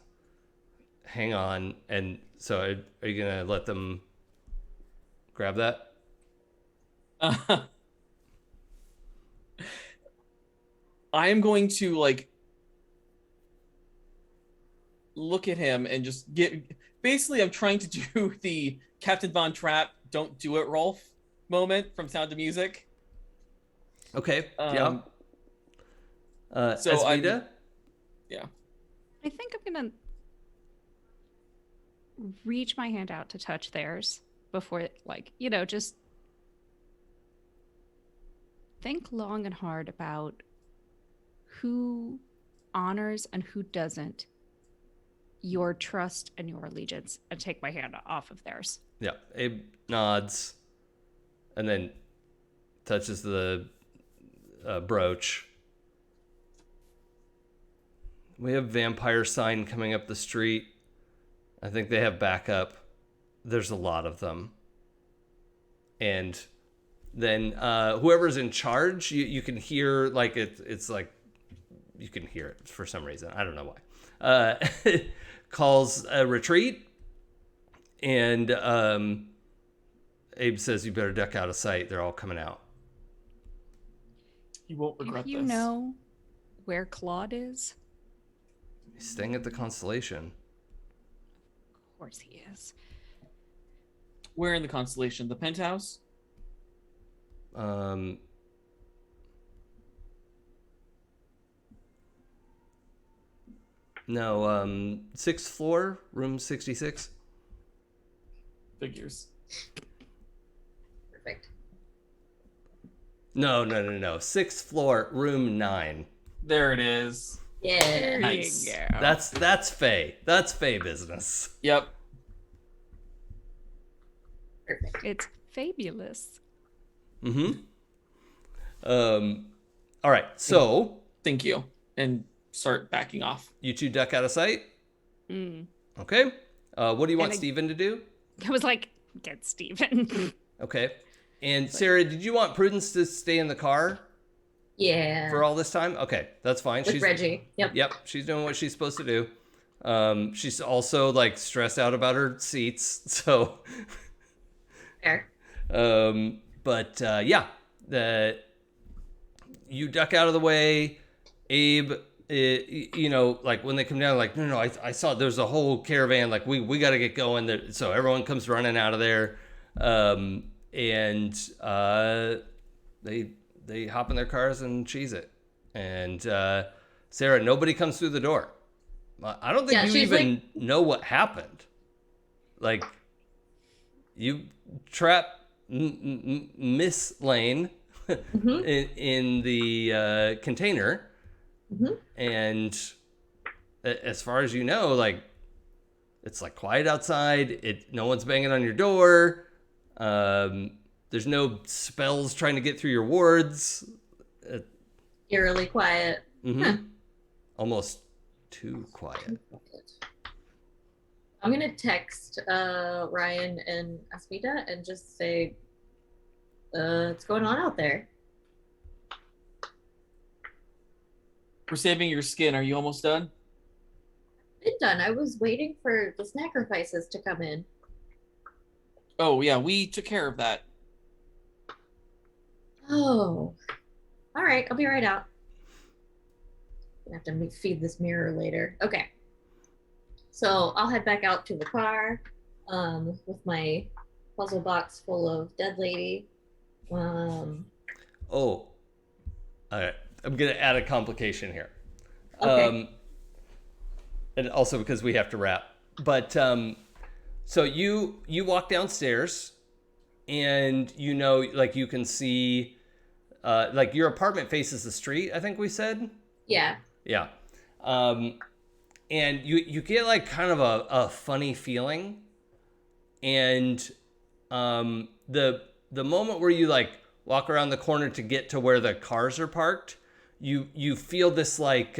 hang on. And so are you gonna let them grab that? I am going to like look at him and just basically I'm trying to do the Captain Von Trapp don't do it Rolf moment from Sound of Music. Okay. Yeah. So Esmita? Yeah. I think I'm gonna reach my hand out to touch theirs before, like, just think long and hard about who honors and who doesn't your trust and your allegiance, and take my hand off of theirs. Yeah. Abe nods and then touches the brooch. We have vampire sign coming up the street. I think they have backup. There's a lot of them. And then whoever's in charge, you can hear, like, it's like, you can hear it for some reason. I don't know why. Calls a retreat. And Abe says, you better duck out of sight. They're all coming out. You won't regret if you this. know where Claude is? He's staying at the Constellation. Of course he is. Where in the Constellation? The penthouse? No, 6th floor, room 66. Figures. Perfect. No. 6th floor, room 9. There it is. Yeah. There Nice. you go. That's Faye. That's Faye business. Yep. Perfect. It's fabulous. Mm-hmm. All right. So Thank you. And start backing off. you two duck out of sight. Mm. Okay. What do you want And I- Steven to do? I was like, get Steven. Okay. And Sarah, did you want Prudence to stay in the car Yeah. for all this time? Okay, that's fine. With Reggie. Yep. Yep, she's doing what she's supposed to do. She's also like stressed out about her seats. So, Fair. yeah, you duck out of the way. Abe, like when they come down, like no, I saw there's a whole caravan. Like we got to get going. There, so everyone comes running out of there, and they hop in their cars and cheese it. And Sarah, nobody comes through the door. I don't think Yeah, you she's even know what happened. Like you trap Miss Lane in the container, and as far as you know, like it's like quiet outside. No one's banging on your door. There's no spells trying to get through your wards. Eerily quiet. Almost too quiet. I'm gonna text Ryan and Asmita and just say, what's going on out there? We're saving your skin. Are you almost done? Been done. I was waiting for the sacrifices to come in. Oh, yeah. We took care of that. Oh. All right. I'll be right out. I have to feed this mirror later. Okay. So I'll head back out to the car with my puzzle box full of dead lady. Oh, all right. I'm gonna add a complication here. Okay. And also because we have to wrap. But so you walk downstairs, and like you can see, like your apartment faces the street. I think we said. Yeah. Yeah. And you get like kind of a funny feeling, and the moment where you like walk around the corner to get to where the cars are parked, you feel this like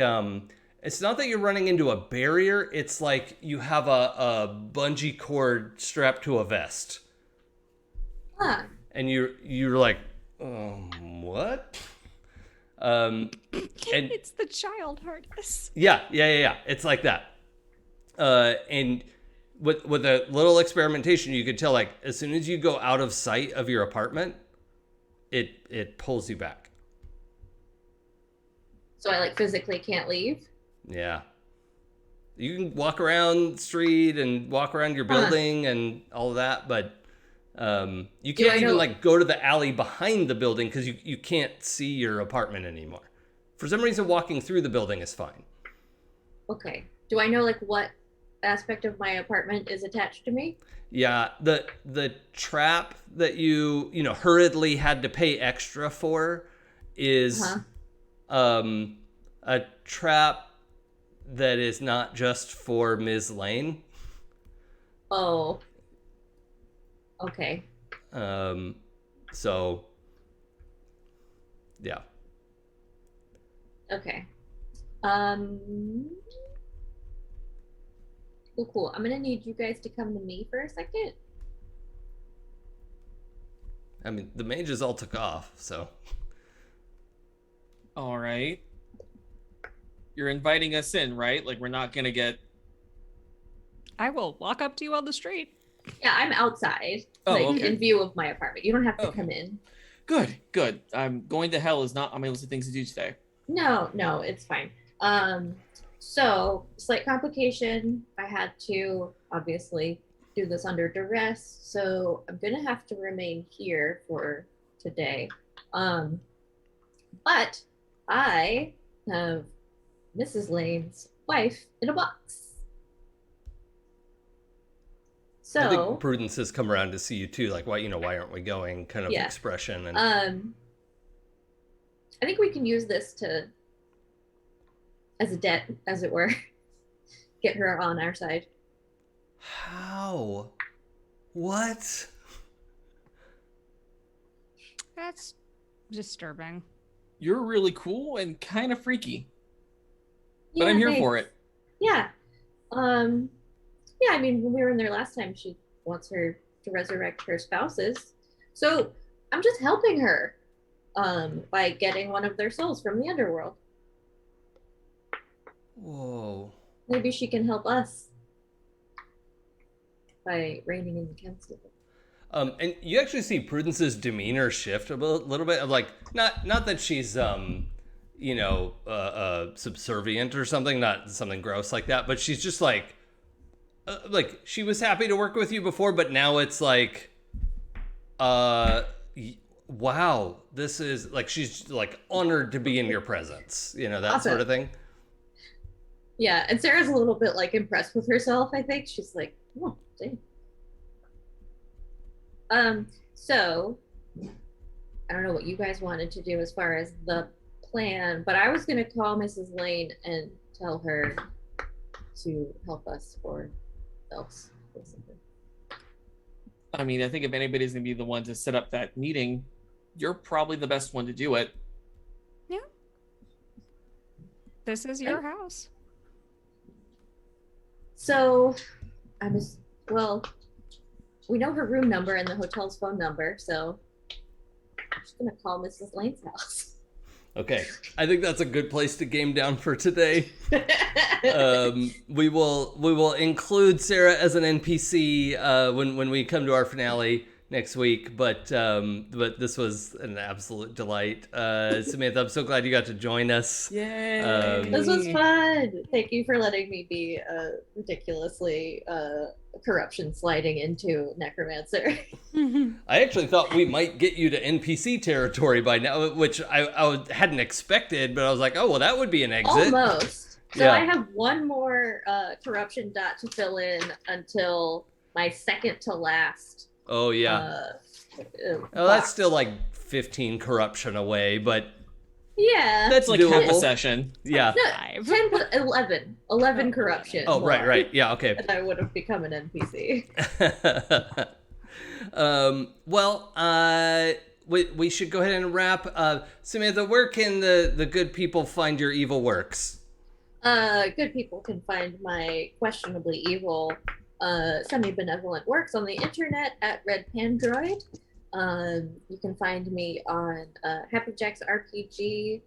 it's not that you're running into a barrier, it's like you have a bungee cord strapped to a vest. Huh. And you're like, what? And It's the child harness. yeah. It's like that. And with a little experimentation, you could tell like as soon as you go out of sight of your apartment, it pulls you back. So I like physically can't leave. Yeah. You can walk around the street and walk around your building and all of that, but you can't even like go to the alley behind the building because you can't see your apartment anymore. For some reason, walking through the building is fine. Okay. Do I know like what aspect of my apartment is attached to me? Yeah, the trap that you hurriedly had to pay extra for is a trap that is not just for Ms. Lane. Oh. Okay. So yeah. Okay. Cool. I'm gonna need you guys to come to me for a second. I mean, the mages all took off, so. All right. You're inviting us in, right? Like we're not gonna get. I will walk up to you on the street. Yeah, I'm outside, Oh, like okay. in view of my apartment. You don't have to Oh. come in. Good. Going to hell is not on my list of things to do today. No, it's fine. So slight complication. I had to obviously do this under duress, so I'm gonna have to remain here for today. But I have Mrs. Lane's wife in a box. I So think Prudence has come around to see you too, like why aren't we going kind of Yeah. expression and I think we can use this to as a debt, as it were. Get her on our side. How? What? That's disturbing. You're really cool and kind of freaky, but Yeah, I'm here thanks. for it. Yeah. Um, yeah, I mean, when we were in there last time, she wants her to resurrect her spouses. So I'm just helping her by getting one of their souls from the underworld. Whoa. Maybe she can help us by reigning in the council. And you actually see Prudence's demeanor shift a little bit of like, not that she's, subservient or something, not something gross like that, but she's just like she was happy to work with you before, but now it's like, wow, this is like, she's like honored to be in your presence, that Awesome. sort of thing. Yeah, and Sarah's a little bit like impressed with herself, I think. She's like, oh, dang. So I don't know what you guys wanted to do as far as the plan, but I was gonna call Mrs. Lane and tell her to help us or else basically. I mean, I think if anybody's gonna be the one to set up that meeting, you're probably the best one to do it. Yeah. This is your house. So well, we know her room number and the hotel's phone number, so I'm just gonna call Mrs. Lane's house. Okay, I think that's a good place to game down for today. We will include Sarah as an NPC when we come to our finale next week. But this was an absolute delight. Samantha, I'm so glad you got to join us. Yay! This was fun. Thank you for letting me be ridiculously corruption sliding into necromancer. I actually thought we might get you to NPC territory by now, which I hadn't expected, but I was like, oh, well, that would be an exit. Almost. So Yeah. I have one more corruption dot to fill in until my second to last. Oh, yeah. That's still like 15 corruption away, but yeah. That's like half a doable. session. Yeah. No, 10 plus 11. 11 corruption. Oh, more, right. Yeah, okay. And I would have become an NPC. We should go ahead and wrap. Samantha, where can the good people find your evil works? Good people can find my questionably evil semi-benevolent works on the internet at Red Pandroid. You can find me on Happy Jack's RPG,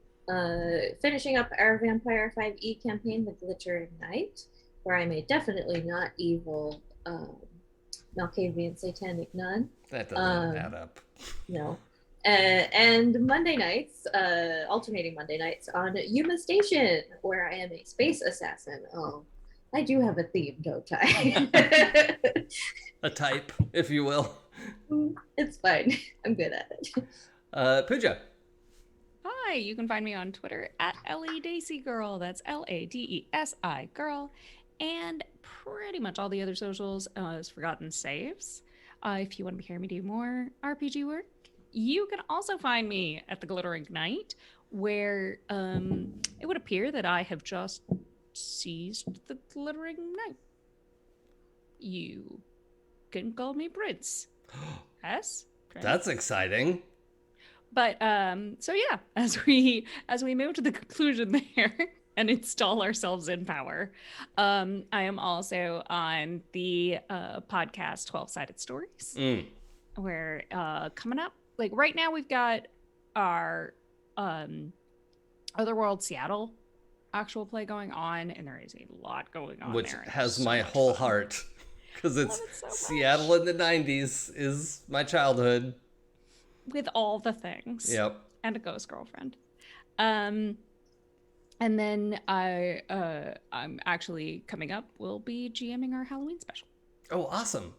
finishing up our Vampire 5e campaign, The Glittering Night, where I'm a definitely not evil Malkavian satanic nun. That doesn't add up. No. And Monday nights, alternating Monday nights on Yuma Station, where I am a space assassin. Oh, I do have a theme, don't I? A type, if you will. It's fine. I'm good at it. Pooja. Hi, you can find me on Twitter at LADesigirl. That's LADESI girl. And pretty much all the other socials is Forgotten Saves. If you want to hear me do more RPG work, you can also find me at the Glittering Night, where it would appear that I have just seized the Glittering Night. You can call me Prince. Yes? Prince. That's exciting. But so yeah, as we move to the conclusion there and install ourselves in power, I am also on the podcast 12-Sided Stories, where coming up, like right now we've got our Otherworld Seattle actual play going on, and there is a lot going on which there. has so my whole heart, because it's so Seattle in the 90s is my childhood. With all the things. Yep. And a ghost girlfriend. And then I'm actually coming up, we'll be GMing our Halloween special. Oh, awesome.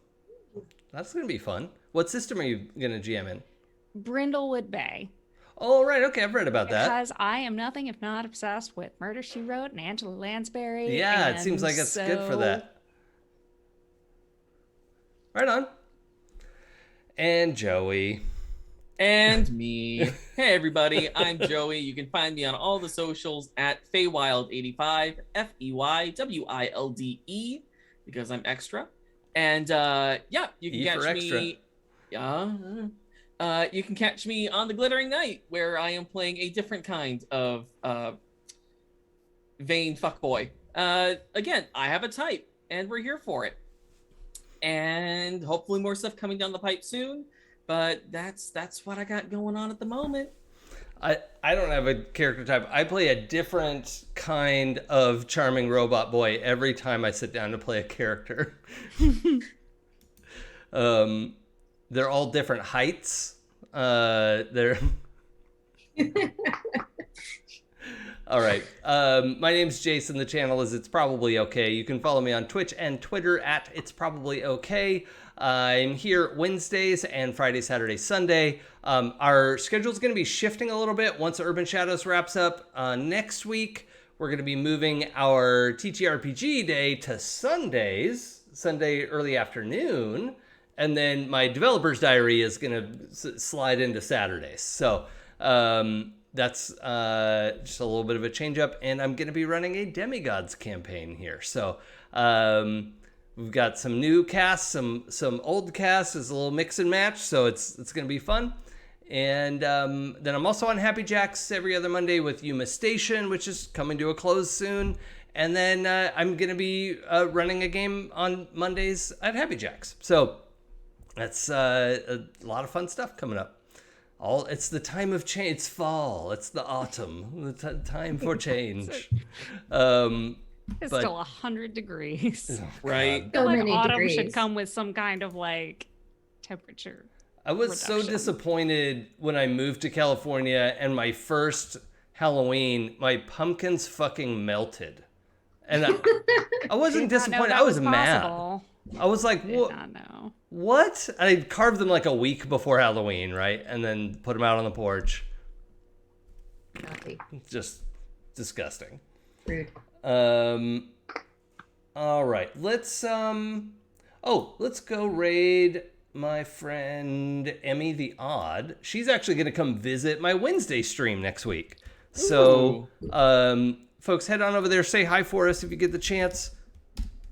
That's going to be fun. What system are you going to GM in? Brindlewood Bay. Oh, right. Okay, I've read about that. Because I am nothing if not obsessed with Murder, She Wrote and Angela Lansbury. Yeah, it seems like it's good for that. Right on. And Joey. And me. Hey, everybody. I'm Joey. You can find me on all the socials at Feywild85, FEYWILDE, because I'm extra. And yeah, you can catch me. You can catch me on the Glittering Night, where I am playing a different kind of vain fuckboy. Again, I have a type, and we're here for it. And hopefully more stuff coming down the pipe soon. But that's what I got going on at the moment. I don't have a character type. I play a different kind of charming robot boy every time I sit down to play a character. They're all different heights. They're all right. My name's Jason. The channel is It's Probably Okay. You can follow me on Twitch and Twitter at It's Probably Okay. I'm here Wednesdays and Friday, Saturday, Sunday. Our schedule is going to be shifting a little bit once Urban Shadows wraps up. Next week, we're going to be moving our TTRPG day to Sundays, Sunday early afternoon. And then my developer's diary is going to slide into Saturdays. So that's just a little bit of a change up. And I'm going to be running a Demigods campaign here. So we've got some new casts, some old casts. It's a little mix and match. So it's going to be fun. And then I'm also on Happy Jacks every other Monday with Yuma Station, which is coming to a close soon. And then I'm going to be running a game on Mondays at Happy Jacks. So that's a lot of fun stuff coming up. It's the time of change. It's fall. It's the autumn. The time for change. It's still 100 degrees. Right. I feel like many autumn degrees. should come with some kind of like temperature. I was so reduction. disappointed when I moved to California and my first Halloween, my pumpkins fucking melted. And I wasn't Did not know disappointed. that I was mad. possible. I was like, Did not know. what? I carved them like a week before Halloween, right? And then put them out on the porch. Naughty. Just disgusting. Rude. All right. Let's go raid my friend Emmy the Odd. She's actually going to come visit my Wednesday stream next week. So, folks, head on over there, say hi for us if you get the chance.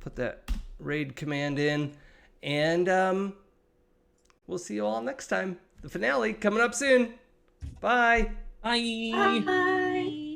Put that raid command in, and we'll see you all next time. The finale coming up soon. Bye. Bye. Bye.